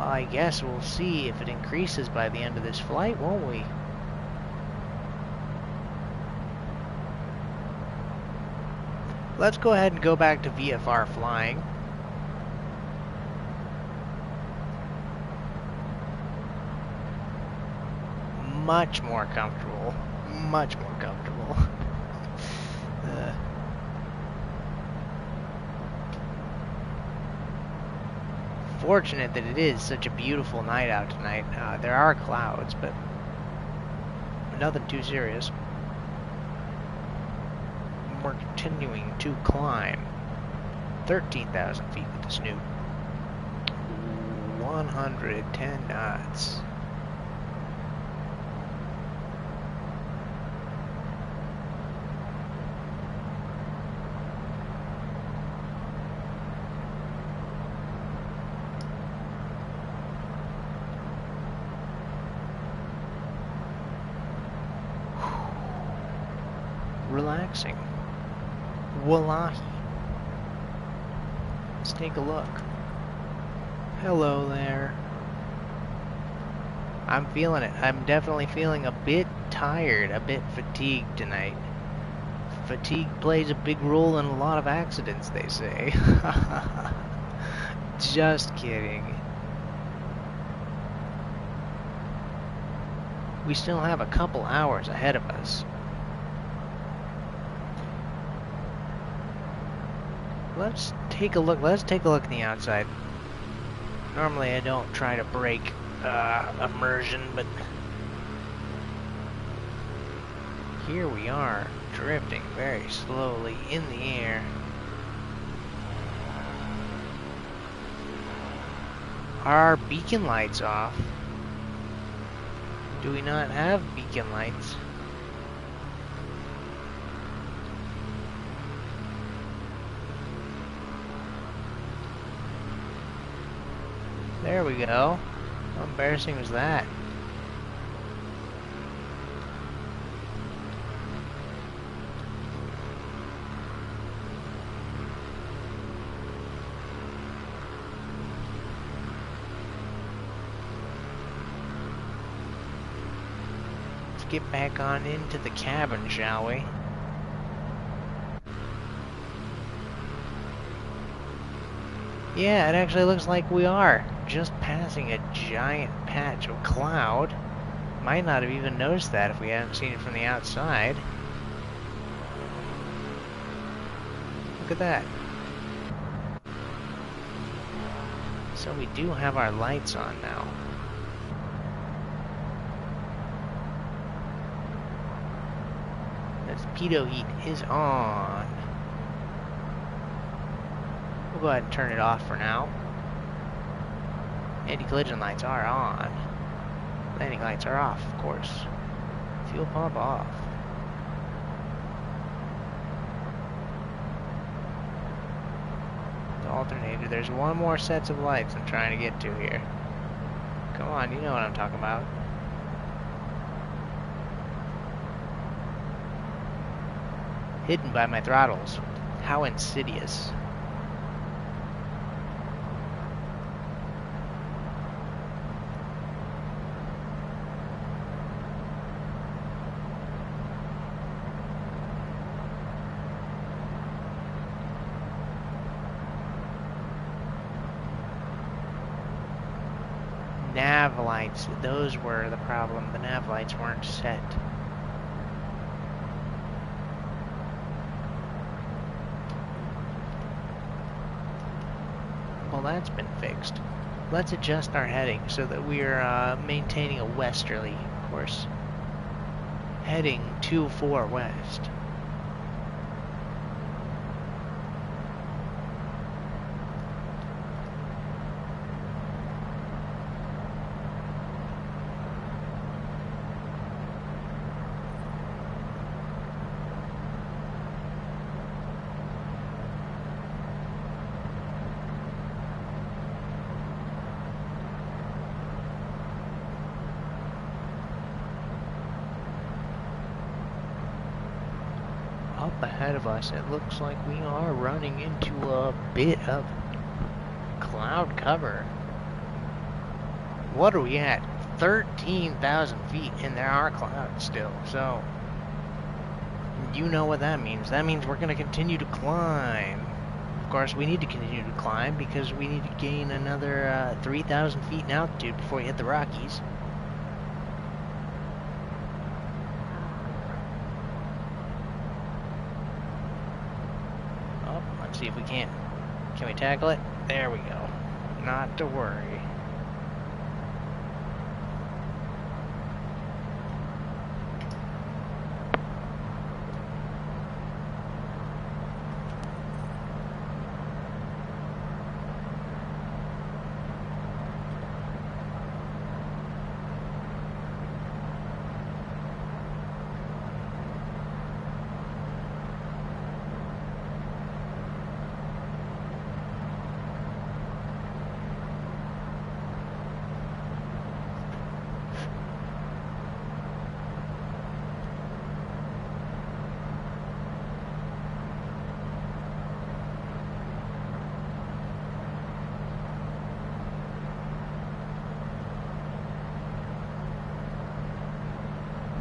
Well, I guess we'll see if it increases by the end of this flight, won't we? Let's go ahead and go back to VFR flying. Much more comfortable. Much more comfortable. Fortunate that it is such a beautiful night out tonight. There are clouds, but nothing too serious. We're continuing to climb 13,000 feet with the Snoot. 110 knots. Relaxing. Wallahi. Let's take a look. Hello there. I'm feeling it. I'm definitely feeling a bit tired, a bit fatigued tonight. Fatigue plays a big role in a lot of accidents, they say. Just kidding. We still have a couple hours ahead of us. Let's take a look. Let's take a look at the outside. Normally I don't try to break immersion, but here we are, drifting very slowly in the air. Are our beacon lights off? Do we not have beacon lights? There we go. How embarrassing was that? Let's get back on into the cabin, shall we? Yeah, it actually looks like we are just passing a giant patch of cloud. Might not have even noticed that if we hadn't seen it from the outside. Look at that. So we do have our lights on now. The pitot heat is on. We'll go ahead and turn it off for now. Anti-collision lights are on. Landing lights are off, of course. Fuel pump off. The alternator. There's one more set of lights I'm trying to get to here. Come on, you know what I'm talking about. Hidden by my throttles. How insidious. Nav lights, those were the problem. The nav lights weren't set. Well, that's been fixed. Let's adjust our heading so that we're maintaining a westerly course. Heading 24 west. Up ahead of us, it looks like we are running into a bit of cloud cover. What are we at? 13,000 feet, and there are clouds still, so you know what that means. That means we're going to continue to climb. Of course, we need to continue to climb because we need to gain another 3,000 feet in altitude before we hit the Rockies. Oh, let's see if we can. Can we tackle it? There we go. Not to worry.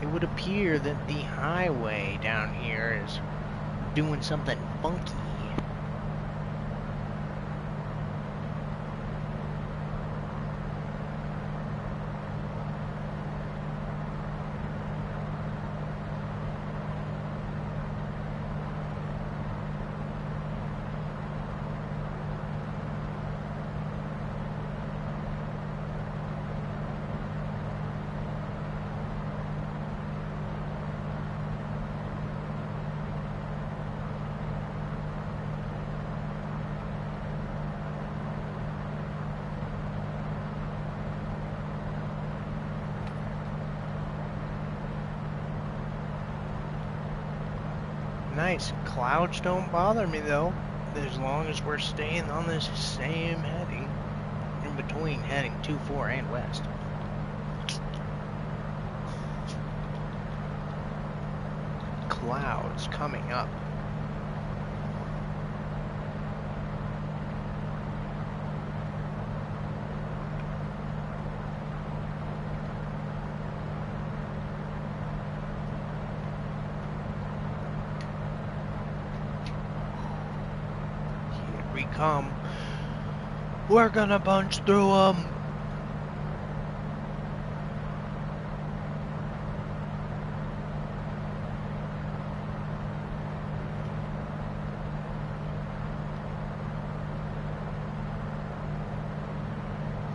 It would appear that the highway down here is doing something funky. Nice. Clouds don't bother me though, as long as we're staying on this same heading, in between heading 2-4 and west. Clouds coming up. Come. We're gonna punch through them.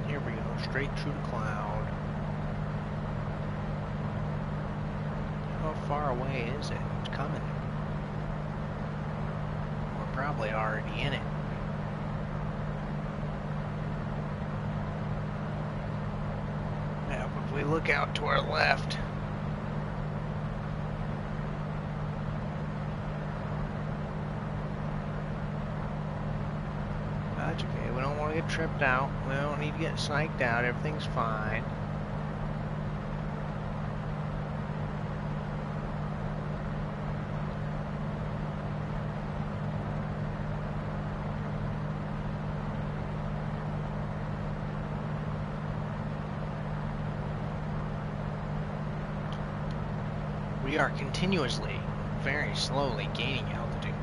Here we go, straight through the cloud. How far away is it? It's coming. We're probably already in it. We look out to our left. That's okay. We don't want to get tripped out. We don't need to get psyched out. Everything's fine. We are continuously, very slowly gaining altitude.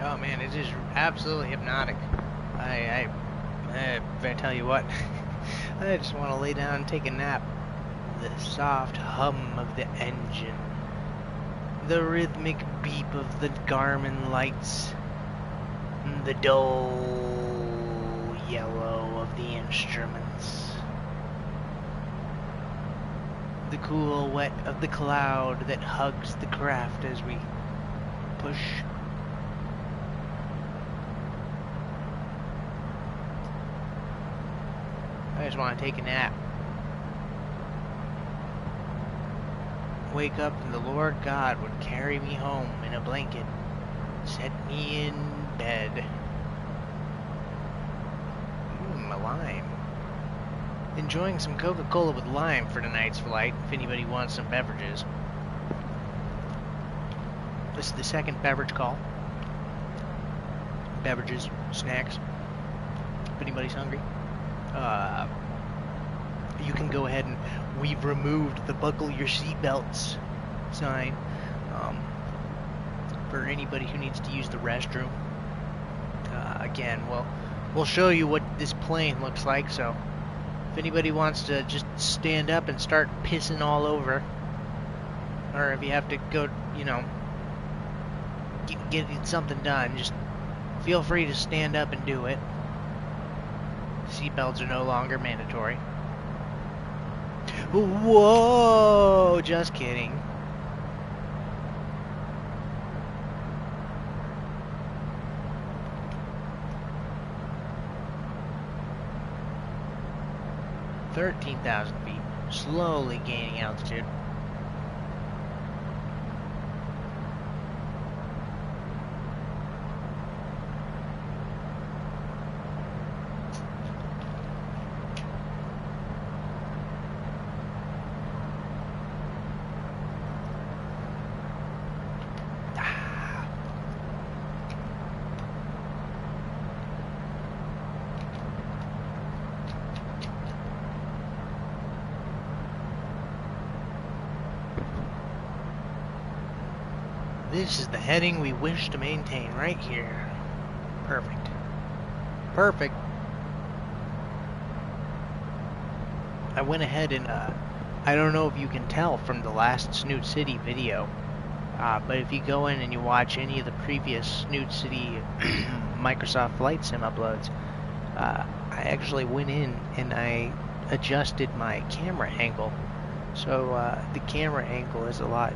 Oh man, it is absolutely hypnotic. I tell you what, I just want to lay down and take a nap. The soft hum of the engine, the rhythmic beep of the Garmin lights, the dull yellow of the instruments, the cool wet of the cloud that hugs the craft as we push. I just want to take a nap. Wake up and the Lord God would carry me home in a blanket, set me in bed. A lime. Enjoying some Coca-Cola with lime for tonight's flight, if anybody wants some beverages. This is the second beverage call. Beverages, snacks, if anybody's hungry. You can go ahead and we've removed the buckle your seatbelts sign for anybody who needs to use the restroom. Again, we'll show you what this plane looks like, so if anybody wants to just stand up and start pissing all over, or if you have to go, you know, get something done, just feel free to stand up and do it. Seatbelts are no longer mandatory. Whoa! Just kidding. $13,000 feet, slowly gaining altitude. This is the heading we wish to maintain right here. Perfect. Perfect. I went ahead and, I don't know if you can tell from the last Snoot City video, but if you go in and you watch any of the previous Snoot City Microsoft Flight Sim uploads, I actually went in and I adjusted my camera angle. So the camera angle is a lot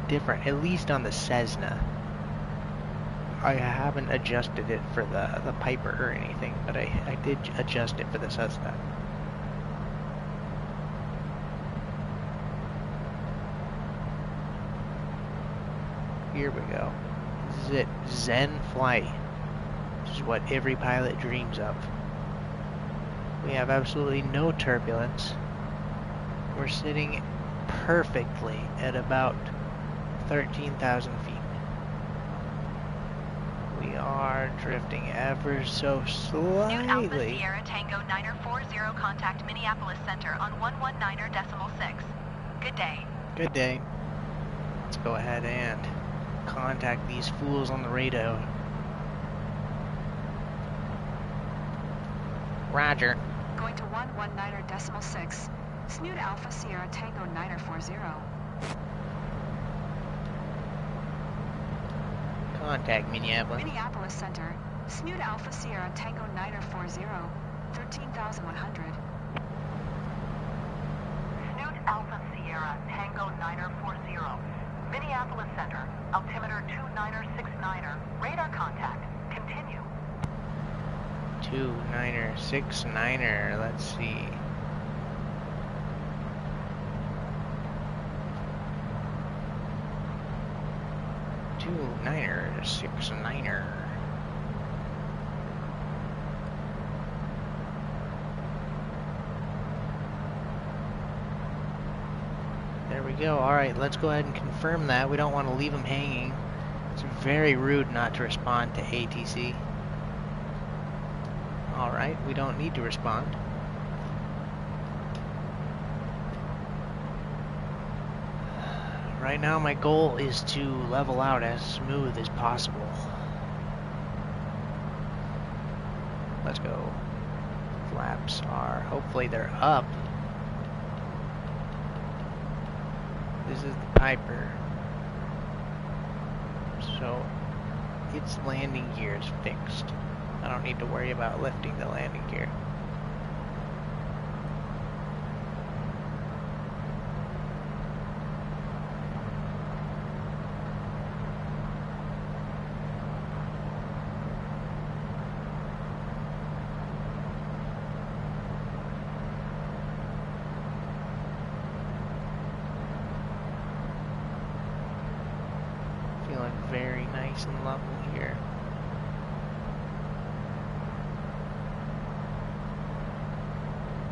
different, at least on the Cessna. I haven't adjusted it for the Piper or anything, but I did adjust it for the Cessna. Here we go. This is it. Zen flight. This is what every pilot dreams of. We have absolutely no turbulence. We're sitting perfectly at about 13,000 feet. We are drifting ever so Snoot Alpha slightly. Sierra Tango 940, contact Minneapolis Center on 119.6. Good day. Good day. Let's go ahead and contact these fools on the radio. Roger. Going to 119.6. Snoot Alpha Sierra Tango 940. Contact Minneapolis. Minneapolis Center. Snoot Alpha Sierra Tango 940. 13,100. Snoot Alpha Sierra Tango 940. Minneapolis Center. Altimeter 2969er. Radar contact. Continue. 2969er. Let's see. Niner, 69er. There we go. Alright, let's go ahead and confirm that. We don't want to leave them hanging. It's very rude not to respond to ATC. Alright, we don't need to respond. Right now my goal is to level out as smooth as possible. Let's go. Flaps are, hopefully they're up. This is the Piper. So its landing gear is fixed. I don't need to worry about lifting the landing gear. Feeling very nice and level here.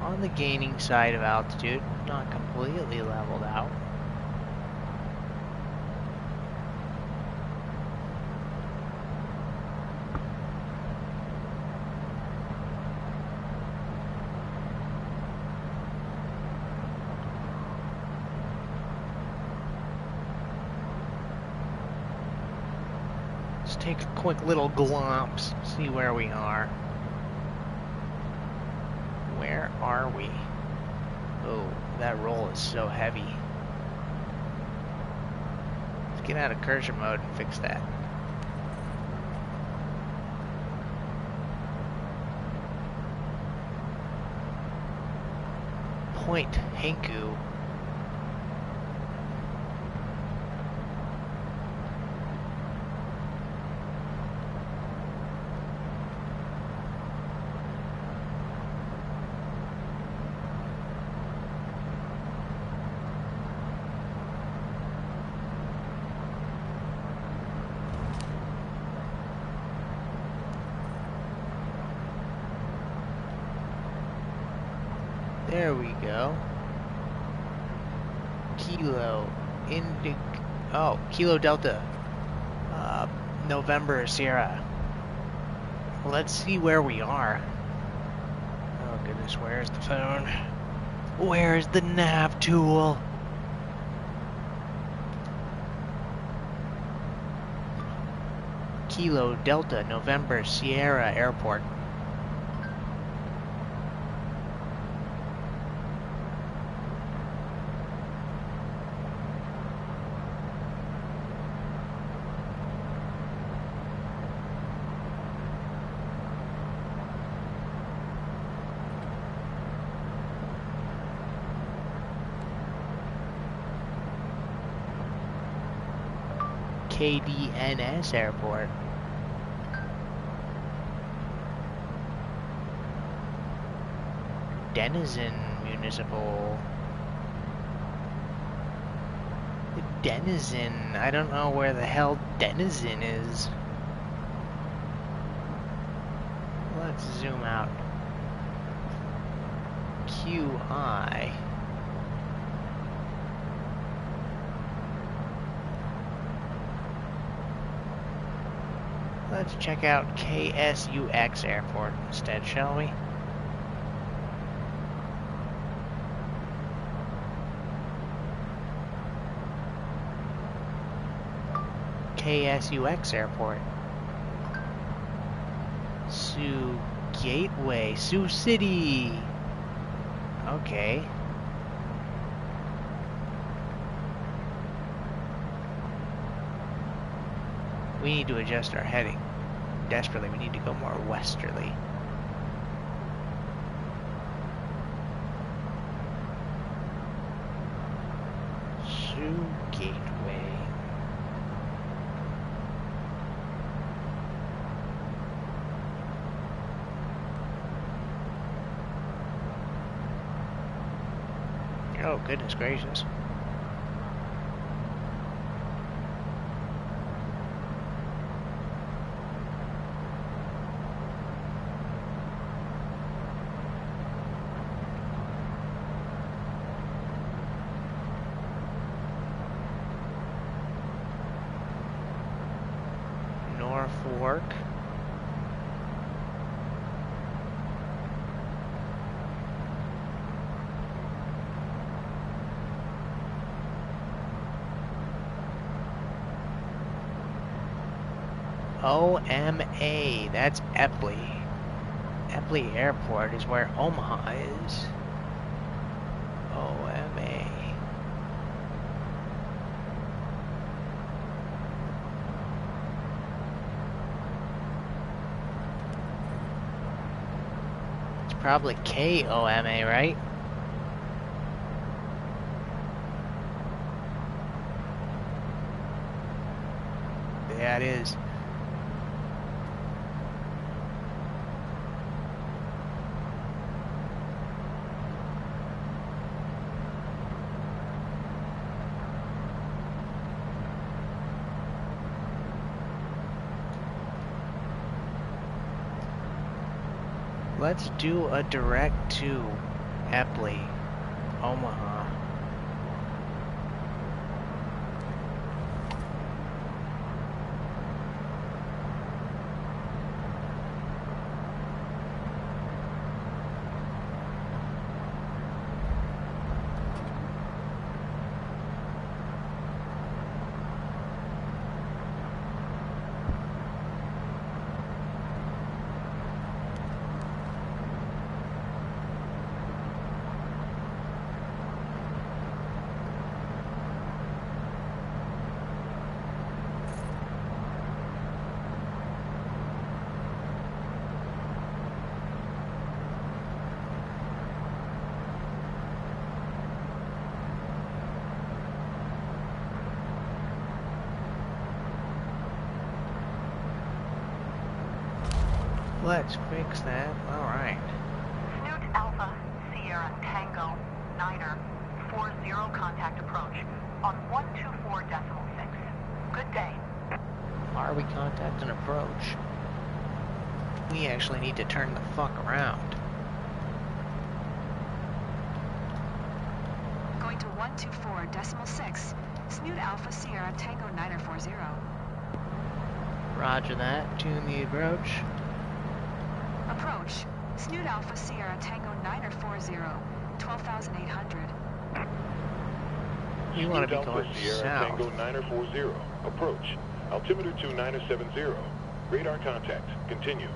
on the gaining side of altitude, not completely leveled out. Let's take a quick little glance, see where we are. Where are we? Oh, that roll is so heavy. Let's get out of cursor mode and fix that. Point Hinku. There we go. Kilo Kilo Delta. November Sierra. Let's see where we are. Oh goodness, where's the phone? Where's the nav tool? Kilo Delta November Sierra Airport. KDNS Airport. Denizen Municipal. Denizen. I don't know where the hell Denizen is. Let's zoom out. QI. Let's check out KSUX Airport instead, shall we? KSUX Airport. Sioux Gateway. Sioux City. Okay. We need to adjust our heading. Desperately, we need to go more westerly. Sioux Gateway. Oh, goodness gracious. Norfolk. OMA, that's Epley. Epley Airport is where Omaha is. OMA. It's probably KOMA, right? Yeah, it is. Let's do a direct to Epley, Omaha. Let's fix that. Alright. Snoot Alpha Sierra Tango Niner 40 contact approach on 124.6. Good day. Are we contacting approach? We actually need to turn the fuck around. Going to 124.6. Snoot Alpha Sierra Tango Niner 40. Roger that. Tune the approach. Approach. Snoot Alpha Sierra Tango Niner 40. 12,800. We want to be Alpha going Sierra south. Tango 940. Approach. Altimeter 2970. Radar contact. Continue.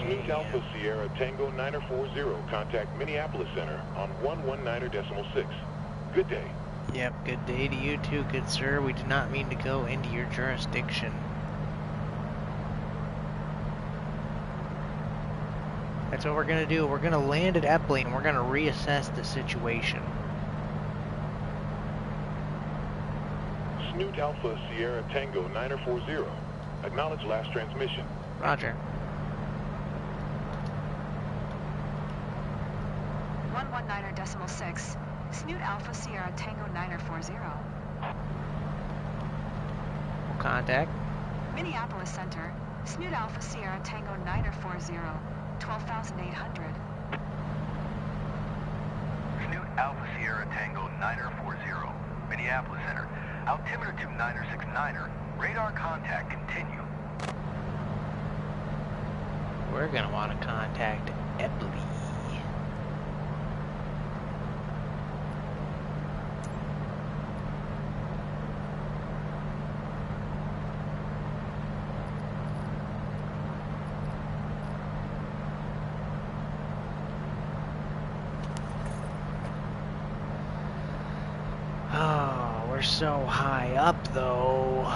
Snoot Alpha Sierra Tango 940. Contact Minneapolis Center on 119.6. Good day. Yep, good day to you too, good sir. We did not mean to go into your jurisdiction. That's what we're gonna do. We're gonna land at Epley and we're gonna reassess the situation. Snoot Alpha Sierra Tango 940. Acknowledge last transmission. Roger. 119.6. Snoot Alpha Sierra Tango Niner 40. We'll contact. Minneapolis Center. Snoot Alpha Sierra Tango Niner 40. 12,800. Snoot Alpha Sierra Tango 940. Minneapolis Center. Altimeter 2969er. Radar contact continue. We're gonna want to contact Epley. Oh, we're so high up though.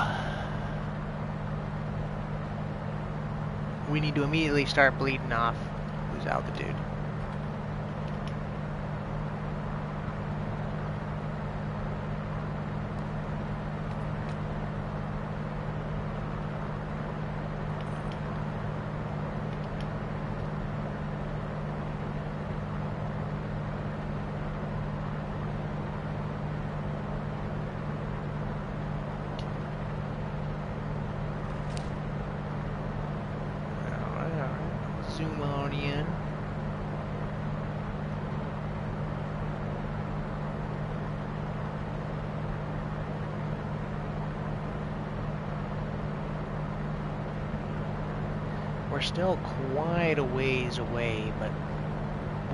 We need to immediately start bleeding off. Lose altitude. Zoom on in. We're still quite a ways away, but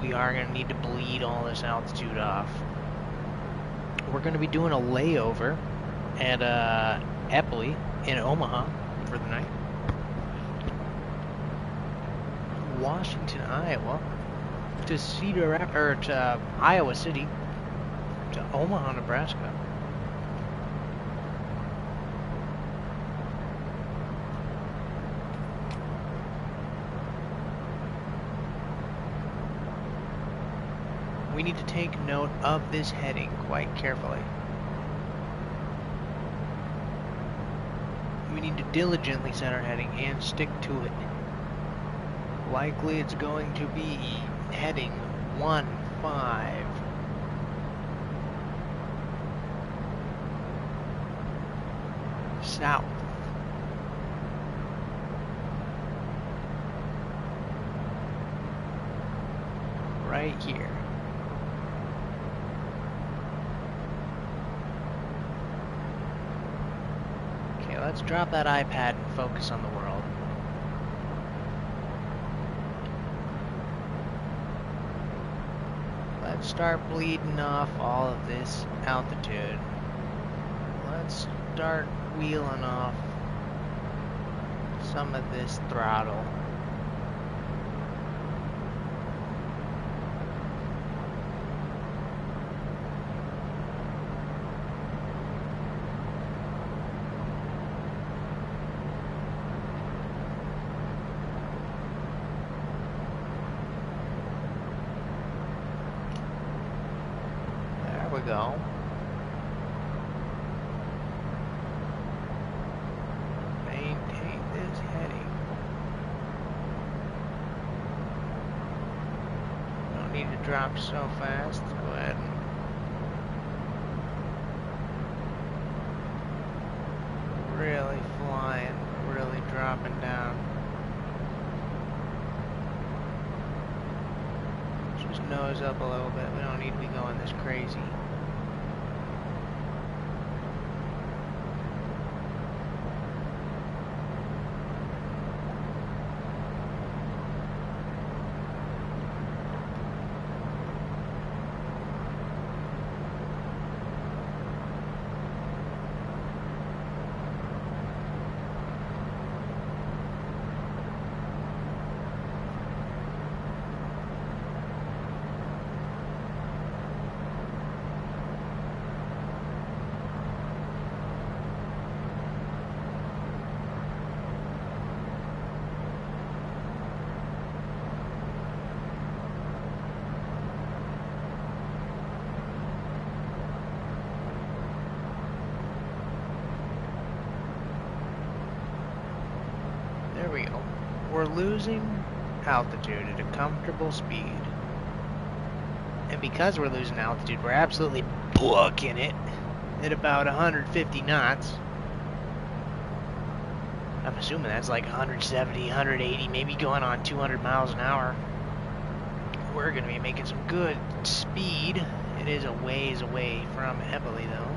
we are going to need to bleed all this altitude off. We're going to be doing a layover at Epley in Omaha for the night. Washington, Iowa, to to Iowa City, to Omaha, Nebraska. We need to take note of this heading quite carefully. We need to diligently set our heading and stick to it. Likely it's going to be heading 15 south. right here. Okay, let's drop that iPad and focus on the world. Let's start bleeding off all of this altitude. Let's start wheeling off some of this throttle. There we go. Maintain this heading. Don't need to drop so fast. Go ahead and really flying, really dropping down. Just nose up a little bit. We don't need to be going this crazy. There we go. We're losing altitude at a comfortable speed. And because we're losing altitude, we're absolutely booking it at about 150 knots. I'm assuming that's like 170, 180, maybe going on 200 miles an hour. We're going to be making some good speed. It is a ways away from Eboli, though.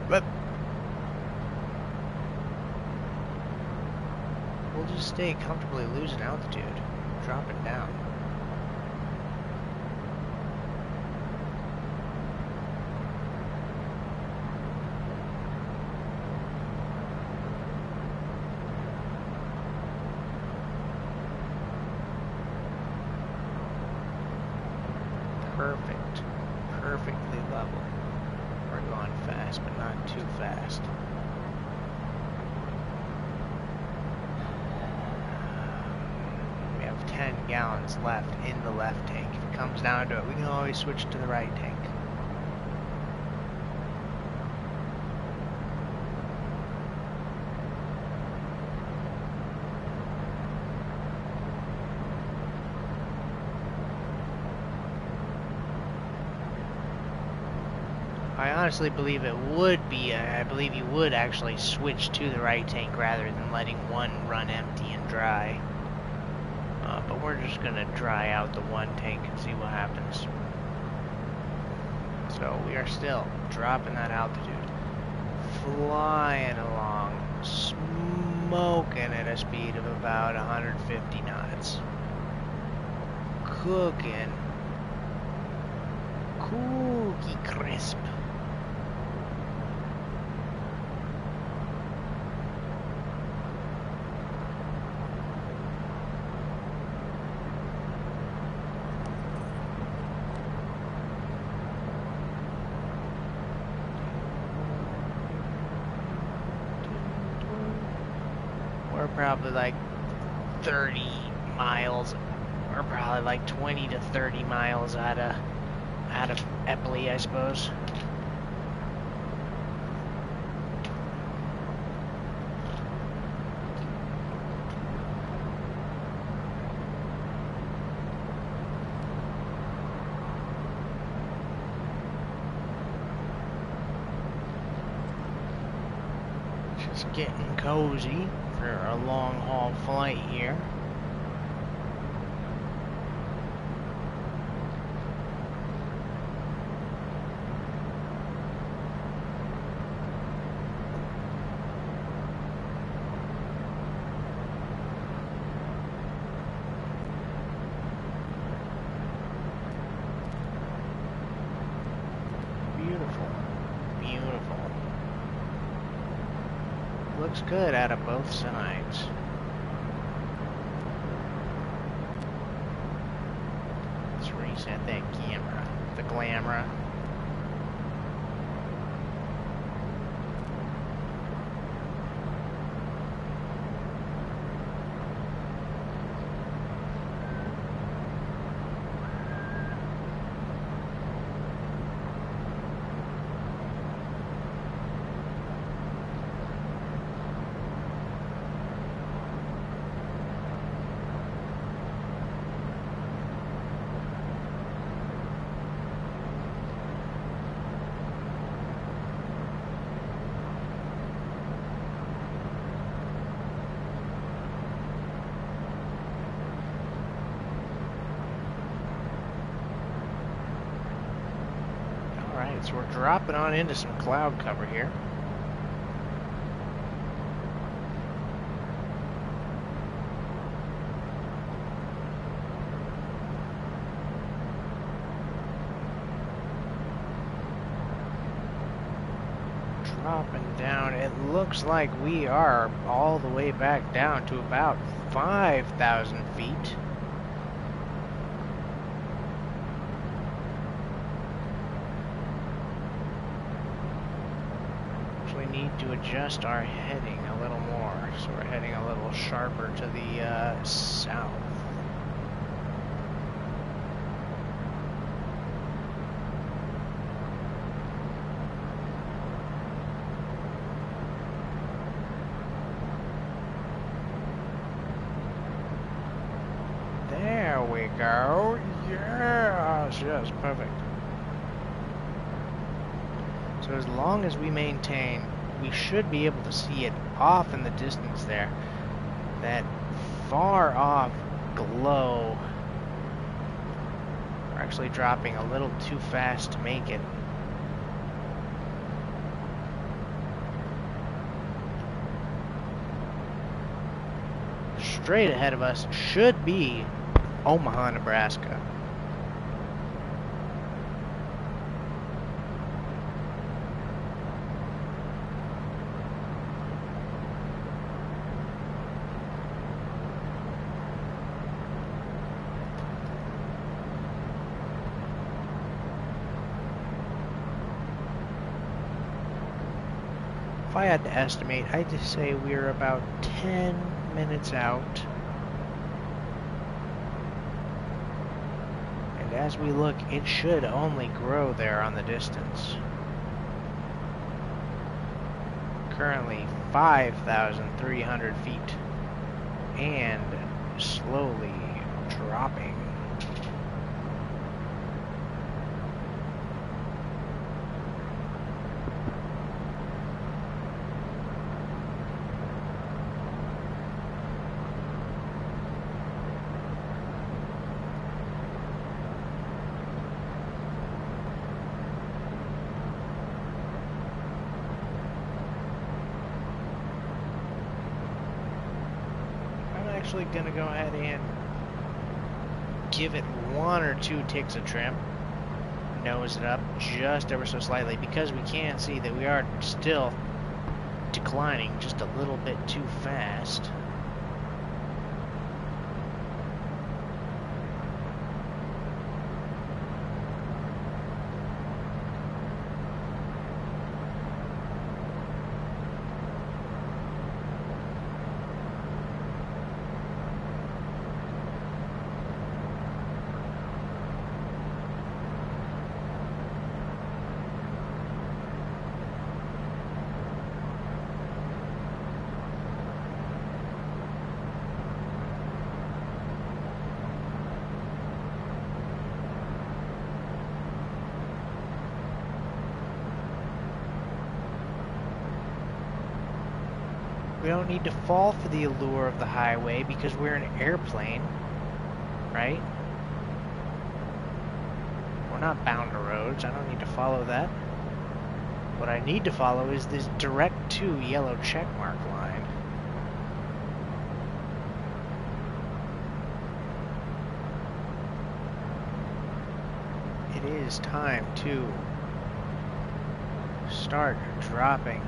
But we'll just stay comfortably losing altitude, dropping down. Perfect. Perfectly level. We're going fast, but not too fast. We have 10 gallons left in the left tank. If it comes down to it, we can always switch to the right tank. I honestly believe it would be, I believe you would actually switch to the right tank rather than letting one run empty and dry. But we're just going to dry out the one tank and see what happens. So we are still dropping that altitude, flying along, smoking at a speed of about 150 knots. Cooking. Cookie crisp. We're probably like 30 miles, or probably like 20 to 30 miles out of Eboli, I suppose. getting cozy for a long haul flight here. Beautiful, beautiful. Looks good out of both sides. Let's reset that camera, the glamra. Alright, so we're dropping on into some cloud cover here. Dropping down, it looks like we are all the way back down to about 5,000 feet. Need to adjust our heading a little more, so we're heading a little sharper to the south. There we go. Yes, yes, perfect. So as long as we maintain, we should be able to see it off in the distance there. That far off glow. We're actually dropping a little too fast to make it. Straight ahead of us should be Omaha, Nebraska. If I had to estimate, I'd just say we're about 10 minutes out. And as we look, it should only grow there on the distance. Currently 5,300 feet and slowly dropping. Actually gonna go ahead and give it one or two ticks of trim, nose it up just ever so slightly, because we can see that we are still declining just a little bit too fast. We don't need to fall for the allure of the highway because we're an airplane, right? We're not bound to roads. I don't need to follow that. What I need to follow is this direct to yellow checkmark line. It is time to start dropping.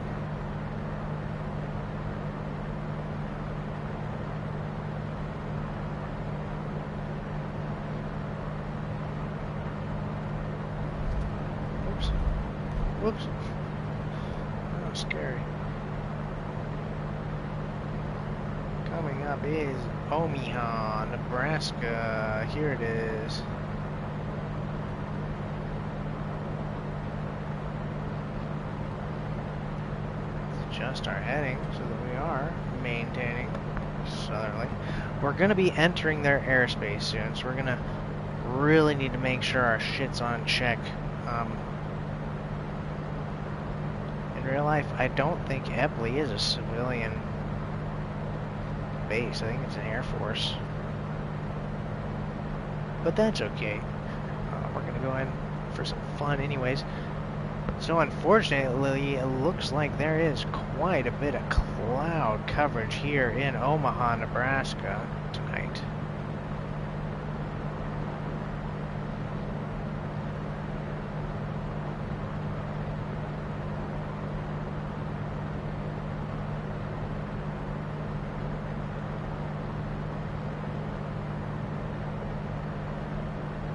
Oops. Whoops. Oh, scary. Coming up is Omaha, Nebraska. Here it is. Adjust our heading so that we are maintaining southerly. We're going to be entering their airspace soon, so we're going to really need to make sure our shit's on check. In real life, I don't think Epley is a civilian base. I think it's an Air Force. But that's okay. We're going to go in for some fun anyways. So unfortunately, it looks like there is quite a bit of cloud coverage here in Omaha, Nebraska tonight.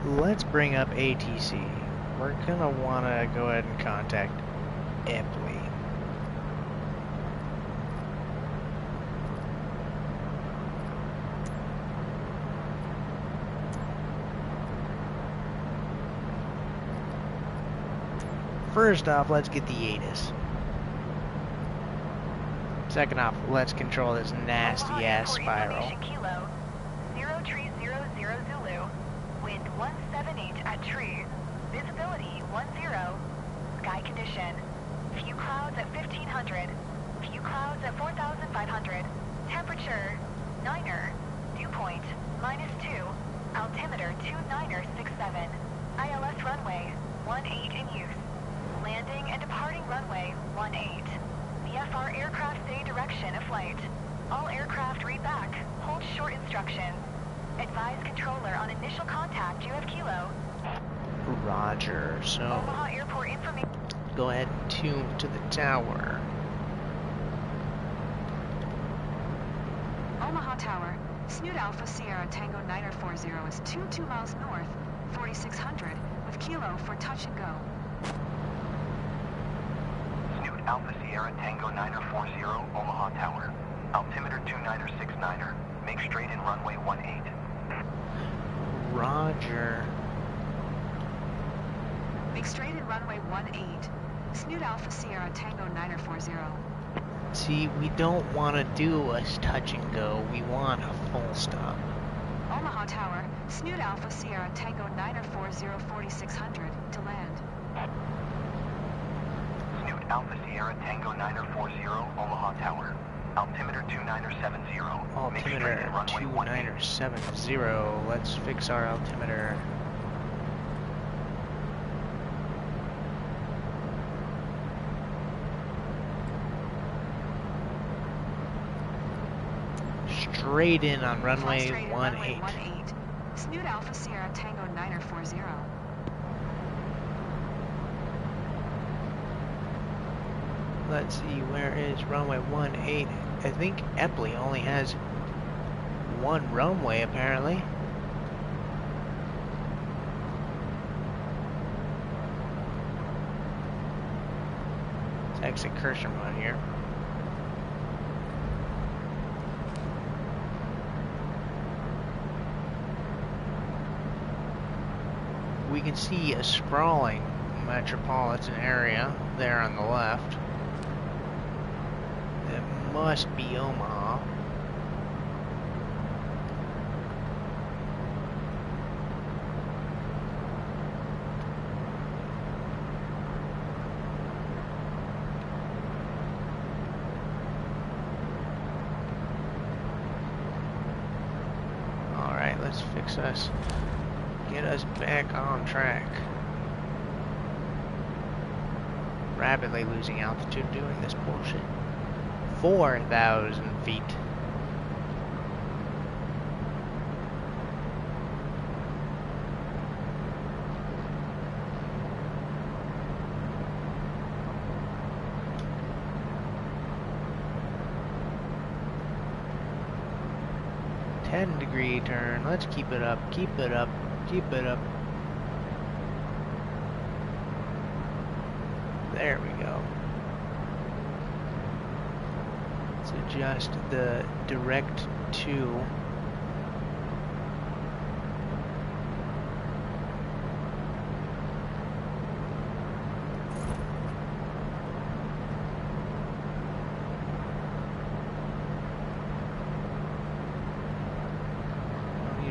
Let's bring up ATC. We're gonna wanna go ahead and contact Epley. First off, let's get the ATIS. Second off, let's control this nasty ass spiral. Kilo 0300 Zulu. Wind 178 at tree. Visibility 10. Sky condition. Few clouds at 1500. Few clouds at 4500. Temperature 9er. Dew point -2. Altimeter 2967. ILS runway 18 in use. Landing and departing runway 18. VFR aircraft stay direction of flight. All aircraft read back. Hold short instructions. Advise controller on initial contact. You have Kilo. Roger. So Omaha Airport information. go ahead and tune to the tower. Omaha Tower. Snoot Alpha Sierra Tango 940 is 22 miles north, 4600, with Kilo for touch and go. Snoot Alpha Sierra Tango 940 Omaha Tower. Altimeter 2969er. Make straight in runway 18. Roger. Make straight in runway 18. Snoot Alpha Sierra Tango 940. See, we don't want to do a touch and go. We want a full stop. Omaha Tower. Snoot Alpha Sierra Tango 940 4600 to land. Snoot Alpha Sierra Tango 940 Omaha Tower. Altimeter 2970. Make straight Altimeter in runway 18. 2970. Let's fix our altimeter. Straight in on runway 18. Snoot Alpha Sierra Tango 940. Let's see, where is runway 18? I think Epley only has one runway, apparently. Let's exit Kirshenmont here. We can see a sprawling metropolitan area there on the left. It must be Omaha. Let's fix us. Get us back on track. Rapidly losing altitude doing this bullshit. 4,000 feet. Degree turn. Let's keep it up, keep it up, keep it up. There we go. Let's adjust the direct to.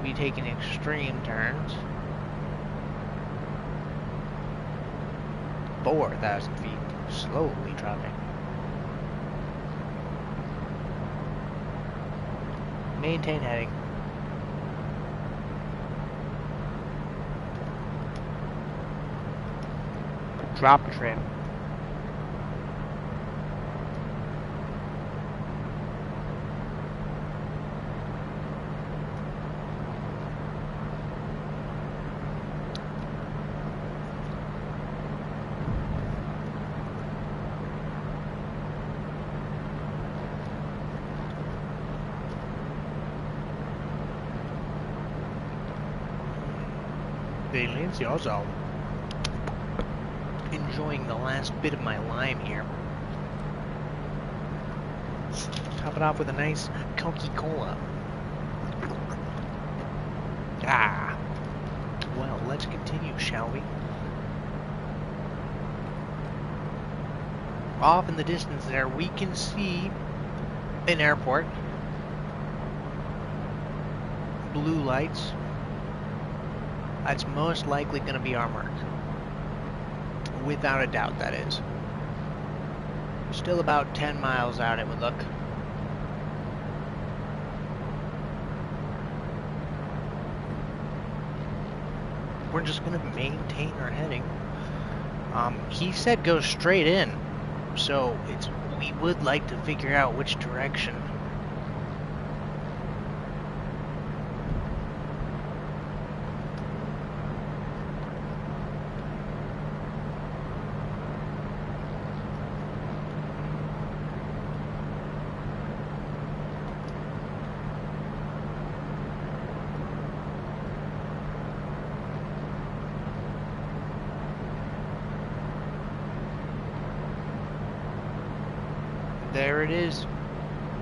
Be taking extreme turns. 4,000 feet, slowly dropping. Maintain heading. Drop trim. Also enjoying the last bit of my lime here. Top it off with a nice Coca-Cola. Ah. Well, let's continue, shall we? Off in the distance there, we can see an airport. Blue lights. That's most likely going to be our mark. Without a doubt, that is. Still about 10 miles out, it would look. We're just going to maintain our heading. He said go straight in, so we would like to figure out which direction. There it is.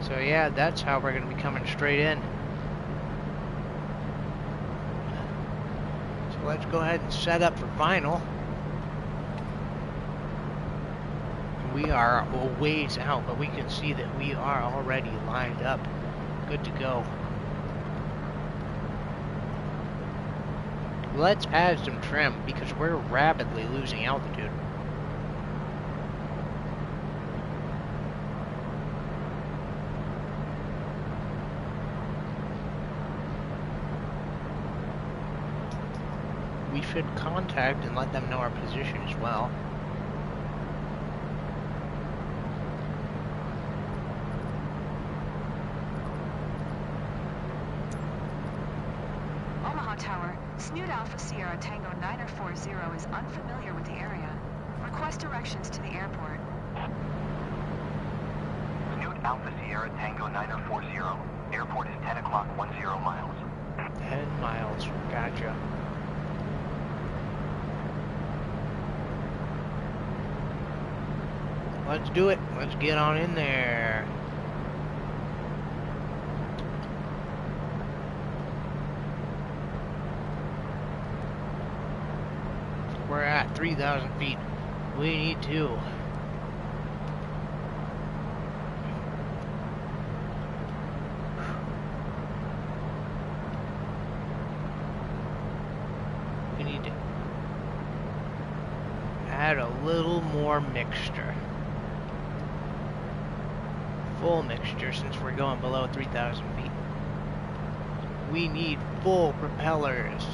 So yeah, that's how we're going to be coming straight in. So let's go ahead and set up for final. We are a ways out, but we can see that we are already lined up. Good to go. Let's add some trim because we're rapidly losing altitude. We should contact and let them know our position as well. Omaha Tower, Snoot Alpha Sierra Tango 940 is unfamiliar with the area. Request directions to the airport. Snoot Alpha Sierra Tango 940. Airport is 10 o'clock, 10 miles. 10 miles, gotcha. Let's do it. Let's get on in there. We're at 3,000 feet. We need to. We need to add a little more mixture. Full mixture since we're going below 3,000 feet. We need full propellers.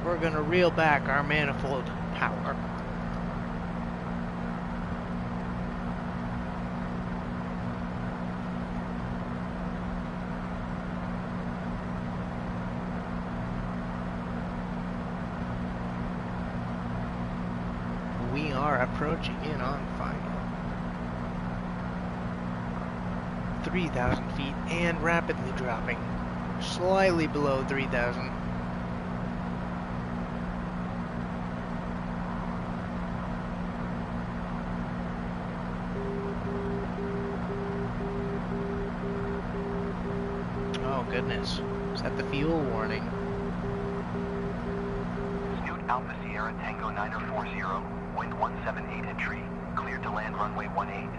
We're gonna reel back our manifold power. We are approaching in on final. 3,000 feet and rapidly dropping. Slightly below 3,000. Oh goodness. Is that the fuel warning? Snoot Alpha Sierra Tango 940, wind 178 entry, cleared to land runway 18.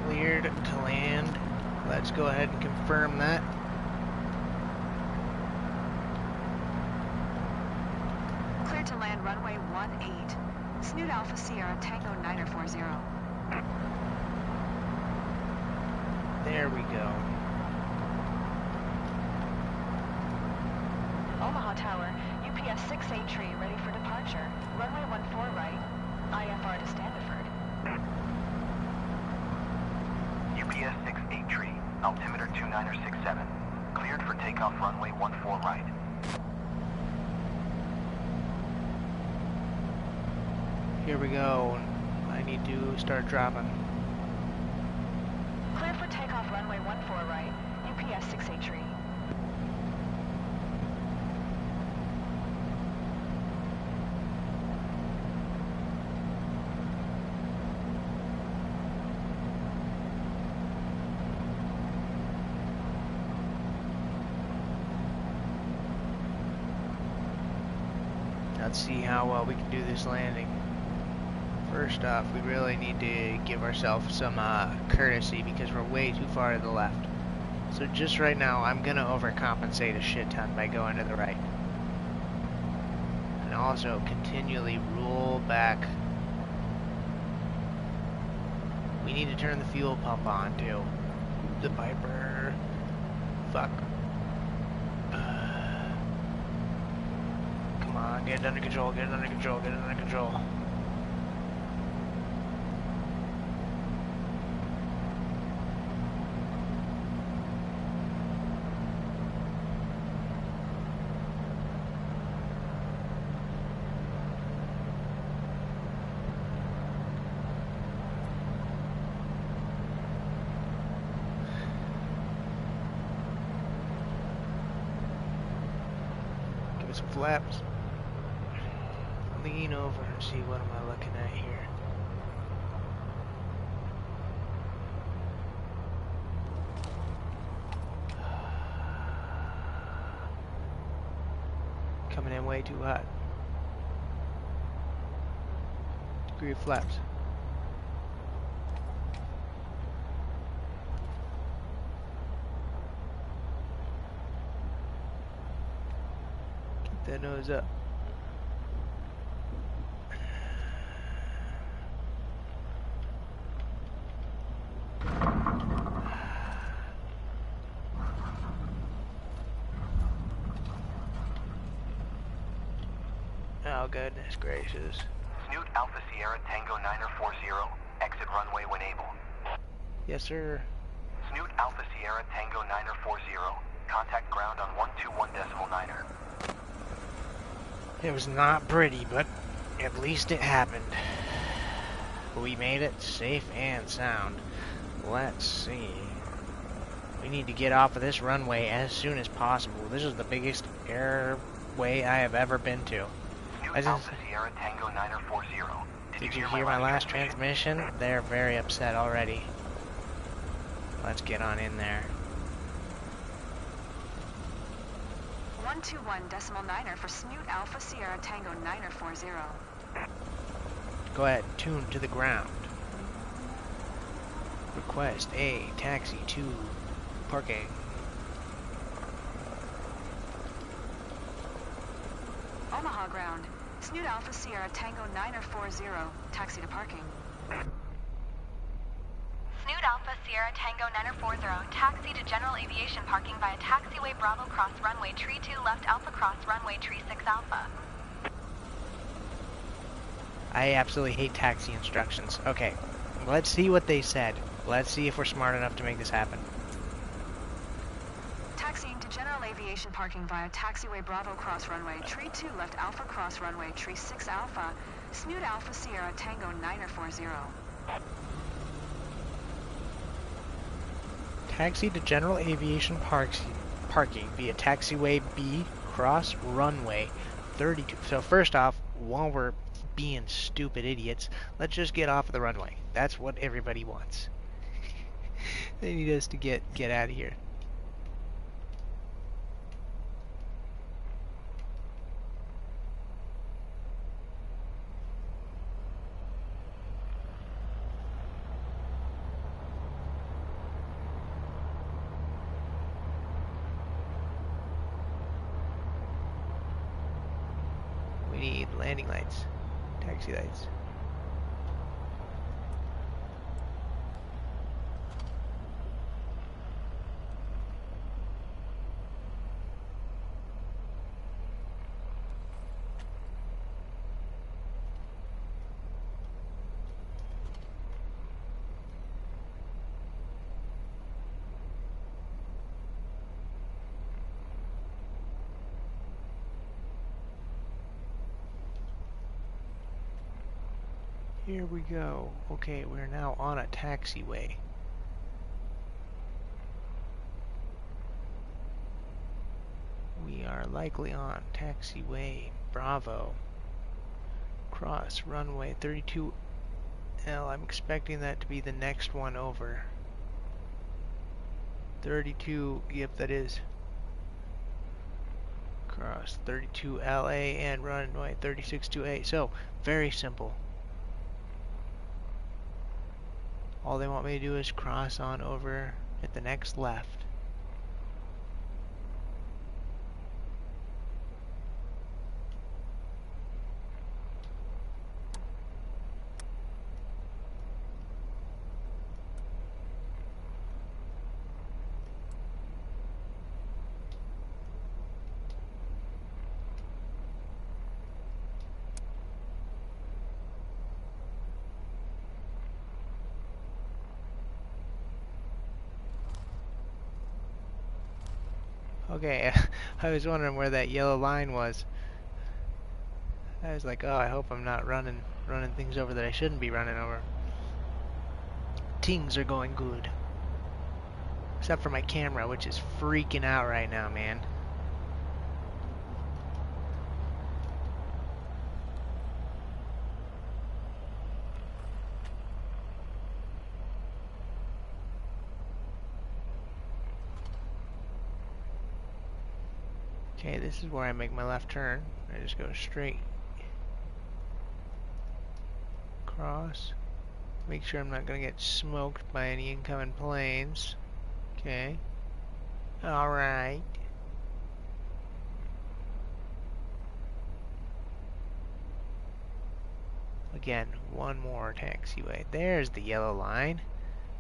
Cleared to land. Let's go ahead and confirm that. Cleared to land runway 18. Snoot Alpha Sierra Tango 940. There we go. Omaha Tower, UPS 68 tree ready for departure. Runway 14 right. IFR to Standiford. UPS 68 tree, altimeter 2967, cleared for takeoff runway 14 right. Here we go. I need to start dropping. Cleared for takeoff runway 14 right. UPS 68 tree. Let's see how well we can do this landing. First off, we really need to give ourselves some courtesy because we're way too far to the left. So just right now, I'm gonna overcompensate a shit ton by going to the right. And also continually roll back. We need to turn the fuel pump on too. The Viper. Fuck. Come on, get it under control, get it under control, get it under control. Give it some flaps. Lean over and see what am I looking at here. Coming in way too hot. Degree of flaps. Keep that nose up. Oh goodness gracious. Snoot Alpha Sierra Tango 940, exit runway when able. Yes sir. Snoot Alpha Sierra Tango 940, contact ground on 121.9er. It was not pretty, but at least it happened. We made it safe and sound. Let's see. We need to get off of this runway as soon as possible. This is the biggest airway I have ever been to. Snoot Alpha Sierra Tango 940. Did you hear my last transmission? They're very upset already. Let's get on in there. 121.9er for Snoot Alpha Sierra Tango 940. Go ahead, tune to the ground. Request a taxi to parking. Omaha ground, Snoot Alpha Sierra Tango 940, taxi to parking. Snoot Alpha Sierra Tango 940, taxi to general aviation parking via taxiway Bravo Cross runway tree 2 left Alpha Cross runway tree 6 Alpha. I absolutely hate taxi instructions. Okay, let's see what they said. Let's see if we're smart enough to make this happen. Taxiing to general aviation parking via taxiway Bravo Cross runway tree 2 left Alpha Cross runway tree 6 Alpha. Snoot Alpha Sierra Tango 940. Taxi to general aviation parking via taxiway B cross runway 32. So first off, while we're being stupid idiots, let's just get off of the runway. That's what everybody wants. They need us to get out of here. We need landing lights, taxi lights. Here we go. Okay, we're now on a taxiway. We are likely on taxiway Bravo. Cross runway 32L. I'm expecting that to be the next one over. 32, yep, that is. Cross 32LA and runway 3628. So, very simple. All they want me to do is cross on over at the next left. Okay, I was wondering where that yellow line was. I was like, oh, I hope I'm not running things over that I shouldn't be running over. Things are going good. Except for my camera, which is freaking out right now, man. Okay, this is where I make my left turn. I just go straight. Cross. Make sure I'm not going to get smoked by any incoming planes. Okay. Alright. Again, one more taxiway. There's the yellow line.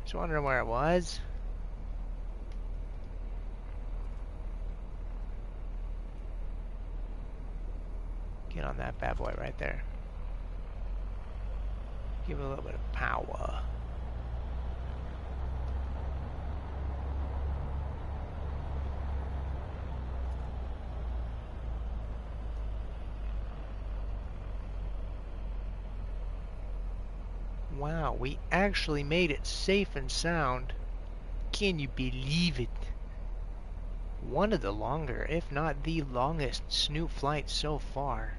Just wondering where it was. Get on that bad boy right there. Give it a little bit of power. Wow, we actually made it safe and sound. Can you believe it? One of the longer, if not the longest, Snoot flights so far.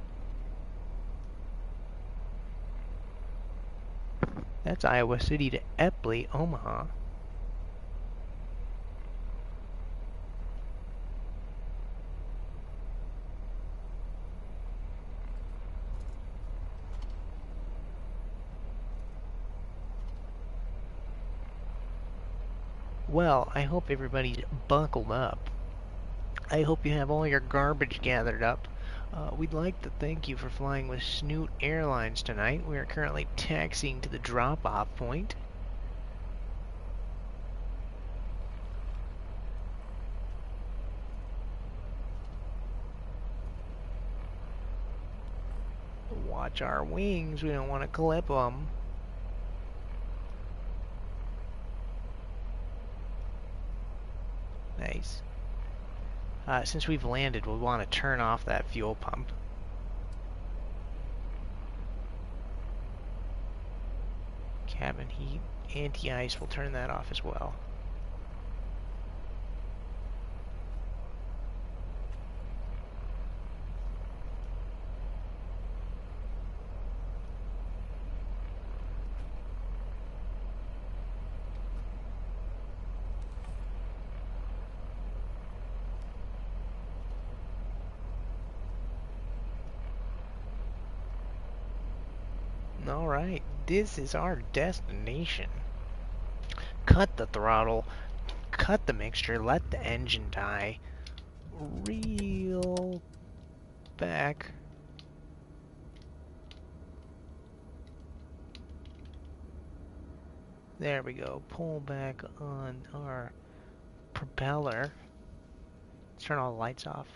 That's Iowa City to Epley, Omaha. Well, I hope everybody's buckled up. I hope you have all your garbage gathered up, We'd like to thank you for flying with Snoot Airlines tonight. We are currently taxiing to the drop-off point. Watch our wings, we don't want to clip them. Nice. Since we've landed, we'll want to turn off that fuel pump. Cabin heat, anti-ice, we'll turn that off as well. Alright, this is our destination. Cut the throttle, cut the mixture, let the engine die, reel back. There we go, pull back on our propeller. Let's turn all the lights off.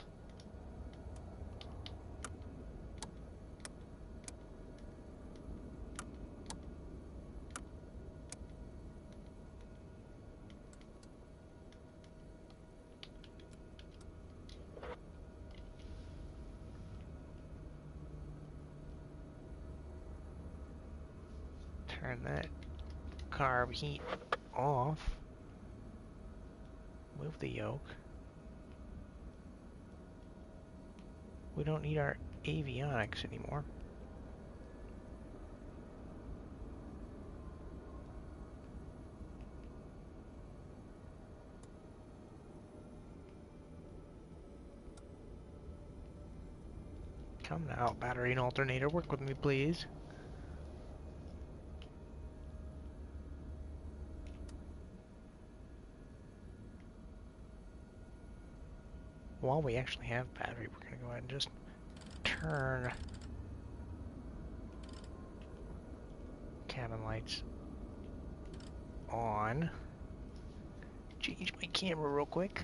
Turn that carb heat off. Move the yoke. We don't need our avionics anymore. Come now, battery and alternator, work with me please. While we actually have battery, we're going to go ahead and just turn cabin lights on. Change my camera real quick.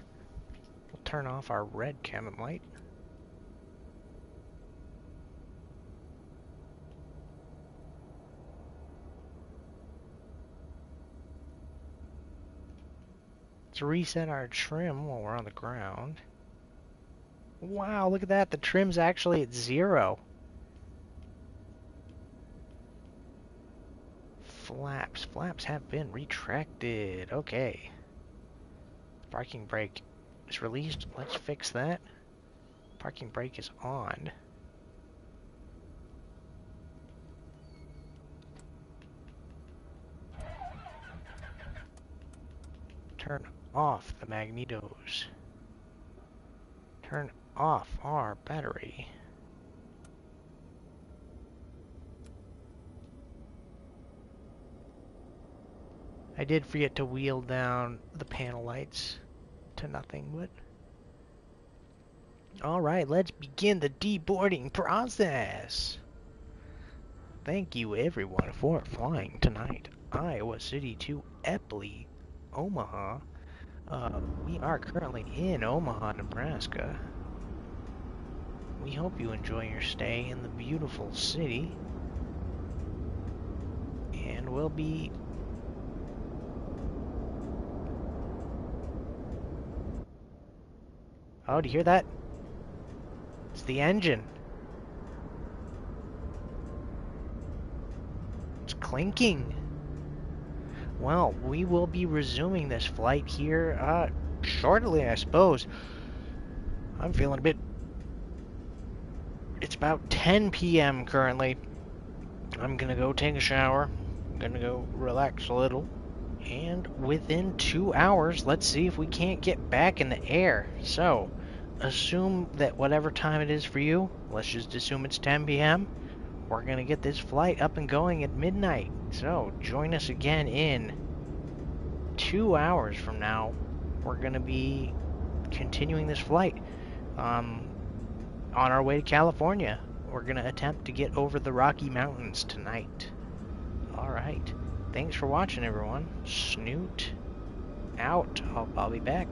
We'll turn off our red cabin light. Let's reset our trim while we're on the ground. Wow, look at that. The trim's actually at 0. Flaps. Flaps have been retracted. Okay. Parking brake is released. Let's fix that. Parking brake is on. Turn off the magnetos. Turn off our battery. I did forget to wheel down the panel lights to nothing, but... Alright, let's begin the deboarding process! Thank you everyone for flying tonight. Iowa City to Epley, Omaha. We are currently in Omaha, Nebraska. We hope you enjoy your stay in the beautiful city. And we'll be... Oh, do you hear that? It's the engine. It's clinking. Well, we will be resuming this flight here shortly, I suppose. I'm feeling a bit... It's about 10 p.m. currently. I'm gonna go take a shower. I'm gonna go relax a little. And within 2 hours, let's see if we can't get back in the air. So, assume that whatever time it is for you, let's just assume it's 10 p.m. We're gonna get this flight up and going at midnight. So, join us again in 2 hours from now. We're gonna be continuing this flight. on our way to California. We're going to attempt to get over the Rocky Mountains tonight. Alright. Thanks for watching, everyone. Snoot out. I'll be back.